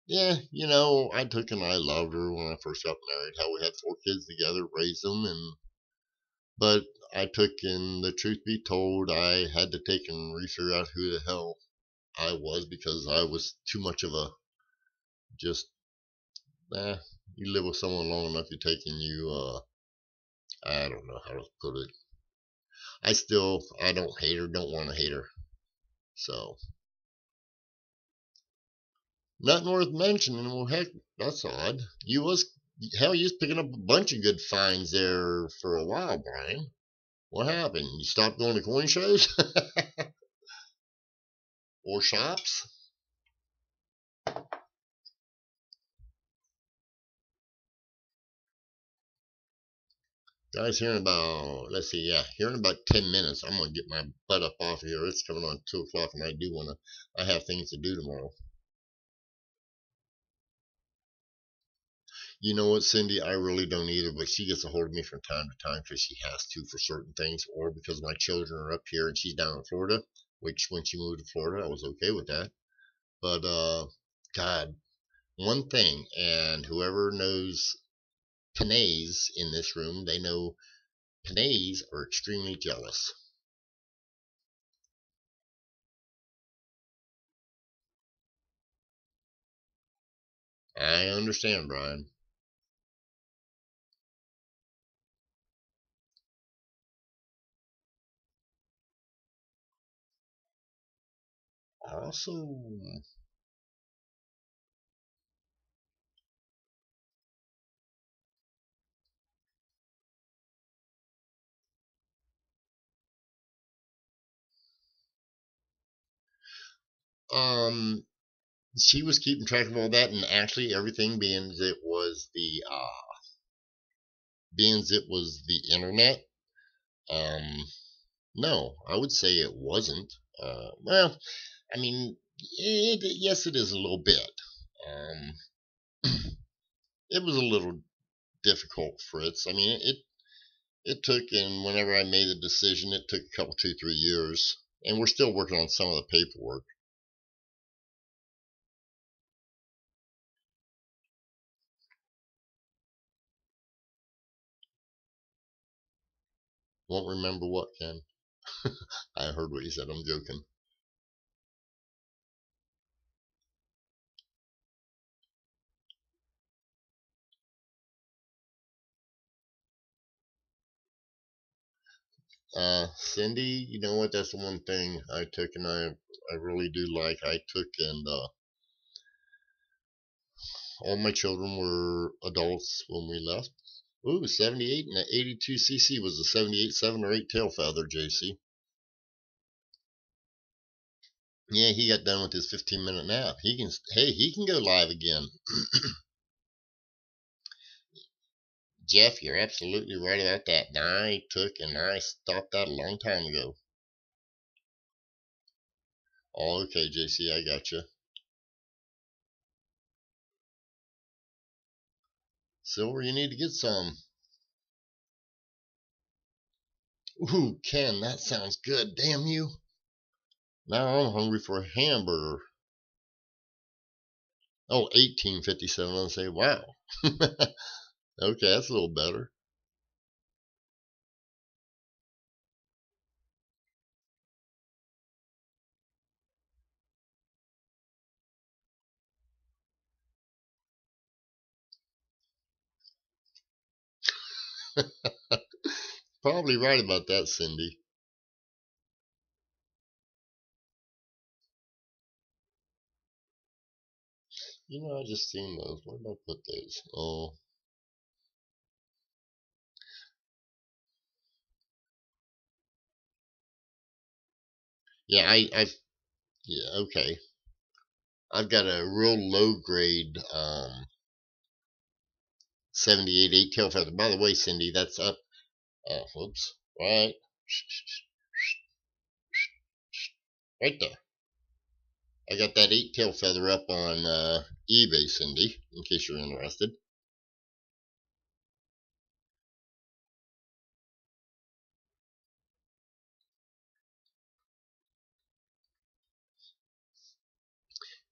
yeah, you know, I took and I loved her when I first got married. How we had 4 kids together, raised them, and but I took and the truth be told, I had to take and refigure out who the hell I was because I was too much of a just eh, you live with someone long enough, you take and you I don't know how to put it. I don't hate her, don't want to hate her. So nothing worth mentioning. Well, heck, that's odd. Hell, you was picking up a bunch of good finds there for a while, Brian. What happened? You stopped going to coin shows or shops? Guys, let's see, yeah, here in about 10 minutes, I'm going to get my butt up off here. It's coming on 2 o'clock, and I have things to do tomorrow. You know what, Cindy? I really don't either, but she gets a hold of me from time to time because she has to for certain things, or because my children are up here and she's down in Florida, which when she moved to Florida, I was okay with that. But, God, one thing, and whoever knows Panays in this room, they know Panays are extremely jealous. I understand, Brian. Awesome. Um, she was keeping track of all that, and actually everything being as it was the internet. Um, no, I would say it wasn't. Well, I mean, yes, it is a little bit. Um, it was a little difficult, Fritz. I mean, it took, and whenever I made the decision, it took a couple, 2, 3 years, and we're still working on some of the paperwork. Won't remember what, Ken? I heard what you said. I'm joking. Cindy, you know what? That's the one thing I took, and I really do like. I took, and all my children were adults when we left. Ooh, 78 and the 82cc was a 78 7 or 8 tail feather, JC. Yeah, he got done with his 15-minute nap. He can go live again. Jeff, you're absolutely right about that. I stopped that a long time ago. Oh, okay, JC, I got you. Silver, you need to get some. Ooh, Ken, that sounds good. Damn you. Now I'm hungry for a hamburger. Oh, 1857. I'll say, wow. Okay, that's a little better. Probably right about that, Cindy. You know, I just seen those. Where did I put those? Oh, yeah, yeah, okay. I've got a real low grade 78 8 tail feather. By the way, Cindy, that's up. Whoops. Right. Right there. I got that 8 tail feather up on eBay, Cindy, in case you're interested.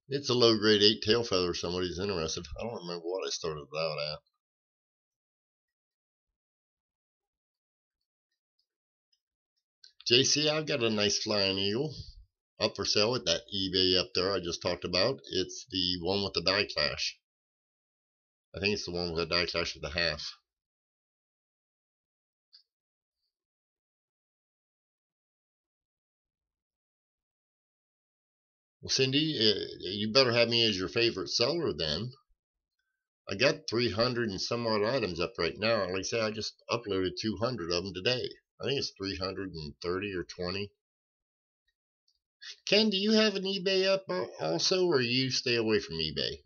It's a low grade 8 tail feather if somebody's interested. I don't remember what I started it out at. JC, I've got a nice flying eagle up for sale at that eBay up there I just talked about. It's the one with the die clash. I think it's the one with the die clash of the half. Well, Cindy, you better have me as your favorite seller then. I got 300 and some odd items up right now. Like I say, I just uploaded 200 of them today. I think it's 330 or 20. Ken, do you have an eBay up also, or you stay away from eBay?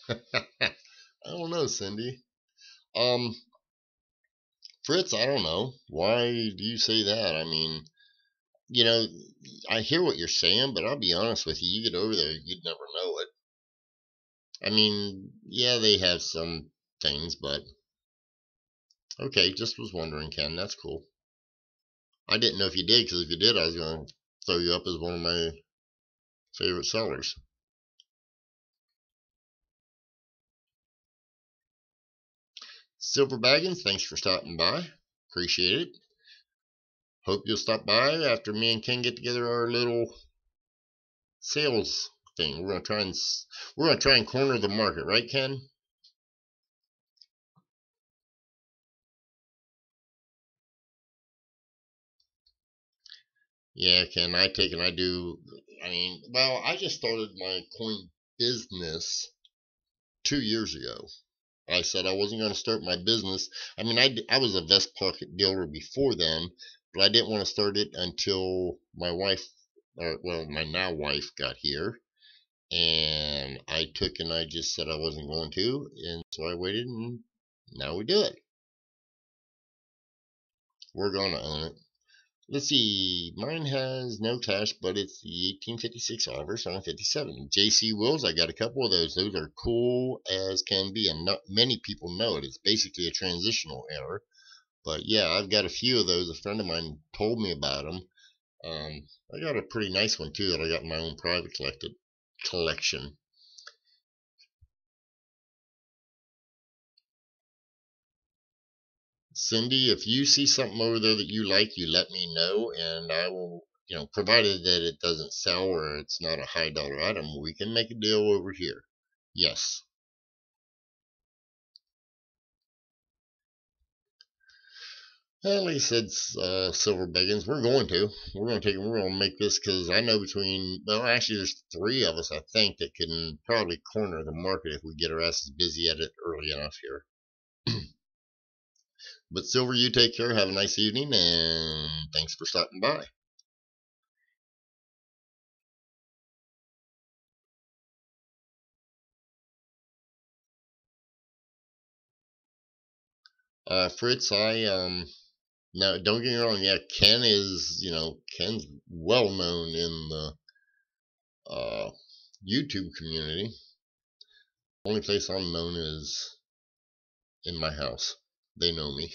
I don't know, Cindy. Um, Fritz, I don't know. Why do you say that? I mean, you know, I hear what you're saying, but I'll be honest with you. You get over there, you'd never know it. I mean, yeah, they have some things, but okay, just was wondering, Ken. That's cool. I didn't know if you did, because if you did, I was going to throw you up as one of my favorite sellers. Silver Baggins, thanks for stopping by. Appreciate it. Hope you'll stop by after me and Ken get together our little sales thing. We're gonna try and corner the market, right, Ken? Yeah, Ken. I take and I do. I mean, well, I just started my coin business 2 years ago. I said I wasn't going to start my business. I mean, I was a vest pocket dealer before then, but I didn't want to start it until my wife, or well, my now wife got here. And I took and I just said I wasn't going to. And so I waited, and now we do it. We're going to own it. Let's see. Mine has no cash, but it's the 1856 Ivory on 57. JC Wills, I got a couple of those. Those are cool as can be, and not many people know it. It's basically a transitional error. But yeah, I've got a few of those. A friend of mine told me about them. I got a pretty nice one too that I got in my own private collection. Cindy, if you see something over there that you like, you let me know, and I will, provided that it doesn't sell or it's not a high dollar item, we can make a deal over here. Yes. Well, like I said, Silver Beggins, we're going to. We're going to make this because I know well, actually, there's three of us, I think, that can probably corner the market if we get our asses busy at it early enough here. But Silver, you take care. Have a nice evening, and thanks for stopping by. Fritz, now don't get me wrong. Yeah, Ken is, Ken's well known in the YouTube community. Only place I'm known is in my house. They know me.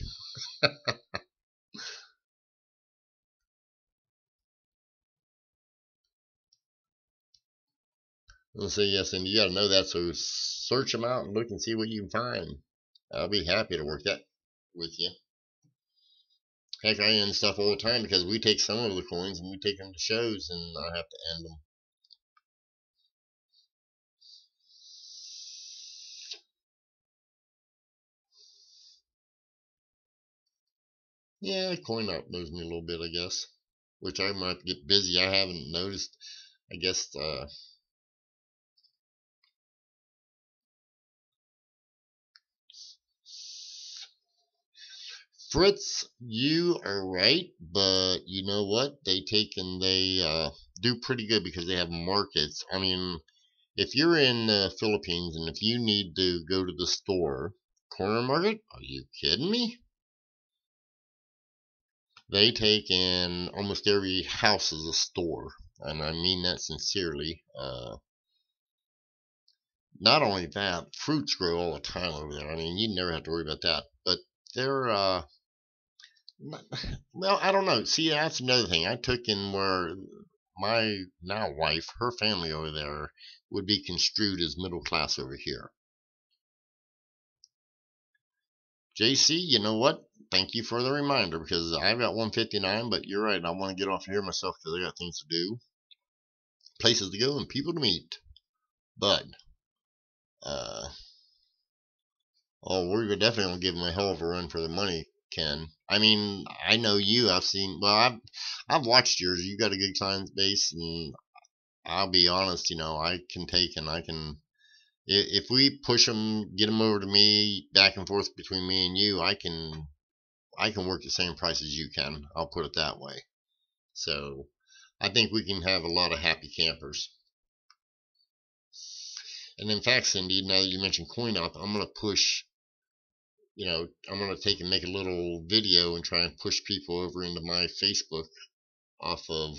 I'll say yes, and you got to know that. So search them out and look and see what you can find. I'll be happy to work that with you. Heck, I end stuff all the time because we take some of the coins and we take them to shows, and I have to end them. Yeah, coin op knows me a little bit, I guess. Which I might get busy. I haven't noticed. I guess Fritz, you are right, but you know what? They take and they do pretty good because they have markets. I mean, if you're in the Philippines and if you need to go to the store, corner market, are you kidding me? They take in almost every house as a store, and I mean that sincerely. Not only that, fruits grow all the time over there. I mean, you never have to worry about that. But they're well, I don't know. See, that's another thing. I took in where my now wife, her family over there, would be construed as middle class over here. JC, you know what? Thank you for the reminder because I've got 159, but you're right. I want to get off here myself because I got things to do, places to go, and people to meet. But, uh, oh, we're definitely gonna give them a hell of a run for their money, Ken. I mean, I know you. I've watched yours. You got a good client base, and I'll be honest. I can take and I can. If we push them, get them over to me, back and forth between me and you, I can work the same price as you can. I'll put it that way. So I think we can have a lot of happy campers. And in fact, Cindy, now that you mentioned coin op, I'm gonna push. I'm gonna take and make a little video and try and push people over into my Facebook off of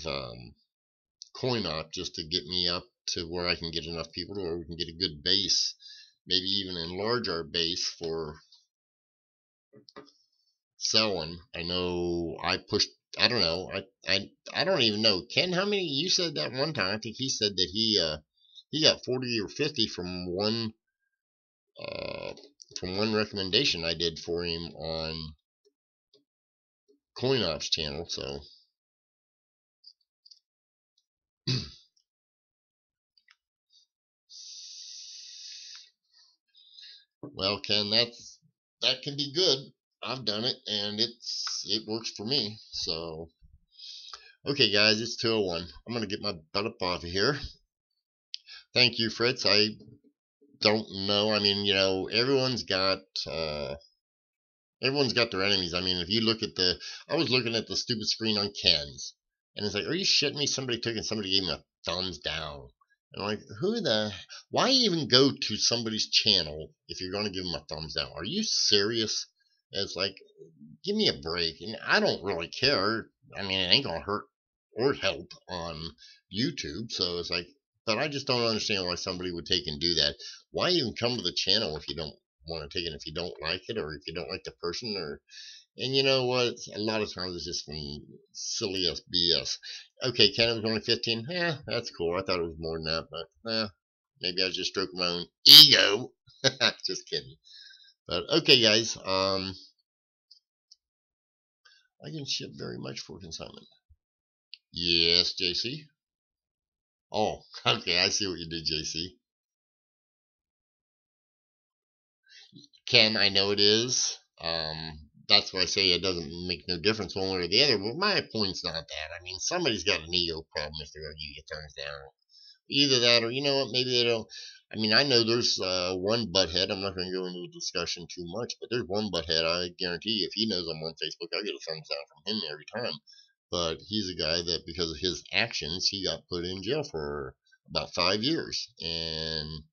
coin op just to get me up to where I can get enough people to where we can get a good base, maybe even enlarge our base for selling. I know I pushed. I don't know. I don't even know. Ken, how many you said that one time? I think he said that he got 40 or 50 uh from one recommendation I did for him on CoinOps channel. So Well, Ken, that can be good. I've done it, and it works for me. So, okay, guys, it's 2:01. I'm gonna get my butt up off of here. Thank you, Fritz. I don't know. I mean, everyone's got their enemies. I mean, if you look at I was looking at the stupid screen on Ken's, and it's like, are you shitting me? Somebody gave me a thumbs down. And I'm like, why even go to somebody's channel if you're going to give them a thumbs down? Are you serious? It's like, give me a break. And I don't really care. I mean, it ain't going to hurt or help on YouTube. So it's like, but I just don't understand why somebody would take and do that. Why even come to the channel if you don't want to take it, if you don't like it, or if you don't like the person, and you know what? A lot of times it's just from silly ass BS. Okay, Ken, it was only 15. Yeah, that's cool. I thought it was more than that, but maybe I was just stroking my own ego. Just kidding. But okay, guys. I can ship very much for consignment. Yes, JC. Oh, okay. I see what you did, JC. Ken, I know it is. That's why I say it doesn't make no difference one way or the other. But my point's not that. I mean, somebody's got an ego problem if they're going to give you thumbs down. Either that, or you know what? Maybe they don't. I mean, I know there's one butthead. I'm not going to go into a discussion too much, but there's one butthead. I guarantee, if he knows I'm on Facebook, I get a thumbs down from him every time. But he's a guy that, because of his actions, he got put in jail for about 5 years, and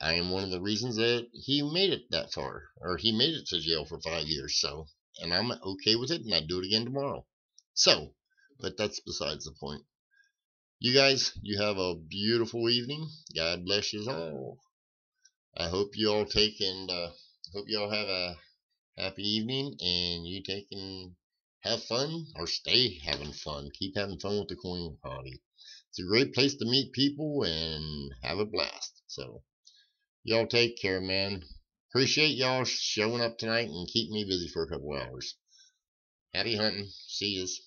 I am one of the reasons that he made it that far, or he made it to jail for 5 years. So, and I'm okay with it, and I'd do it again tomorrow. So, but that's besides the point. You guys, you have a beautiful evening. God bless you all. I hope you all take and hope you all have a happy evening, and you take and have fun, or stay having fun. Keep having fun with the coin party. It's a great place to meet people and have a blast. So, y'all take care, man. Appreciate y'all showing up tonight and keep me busy for a couple hours. Happy hunting. See yous.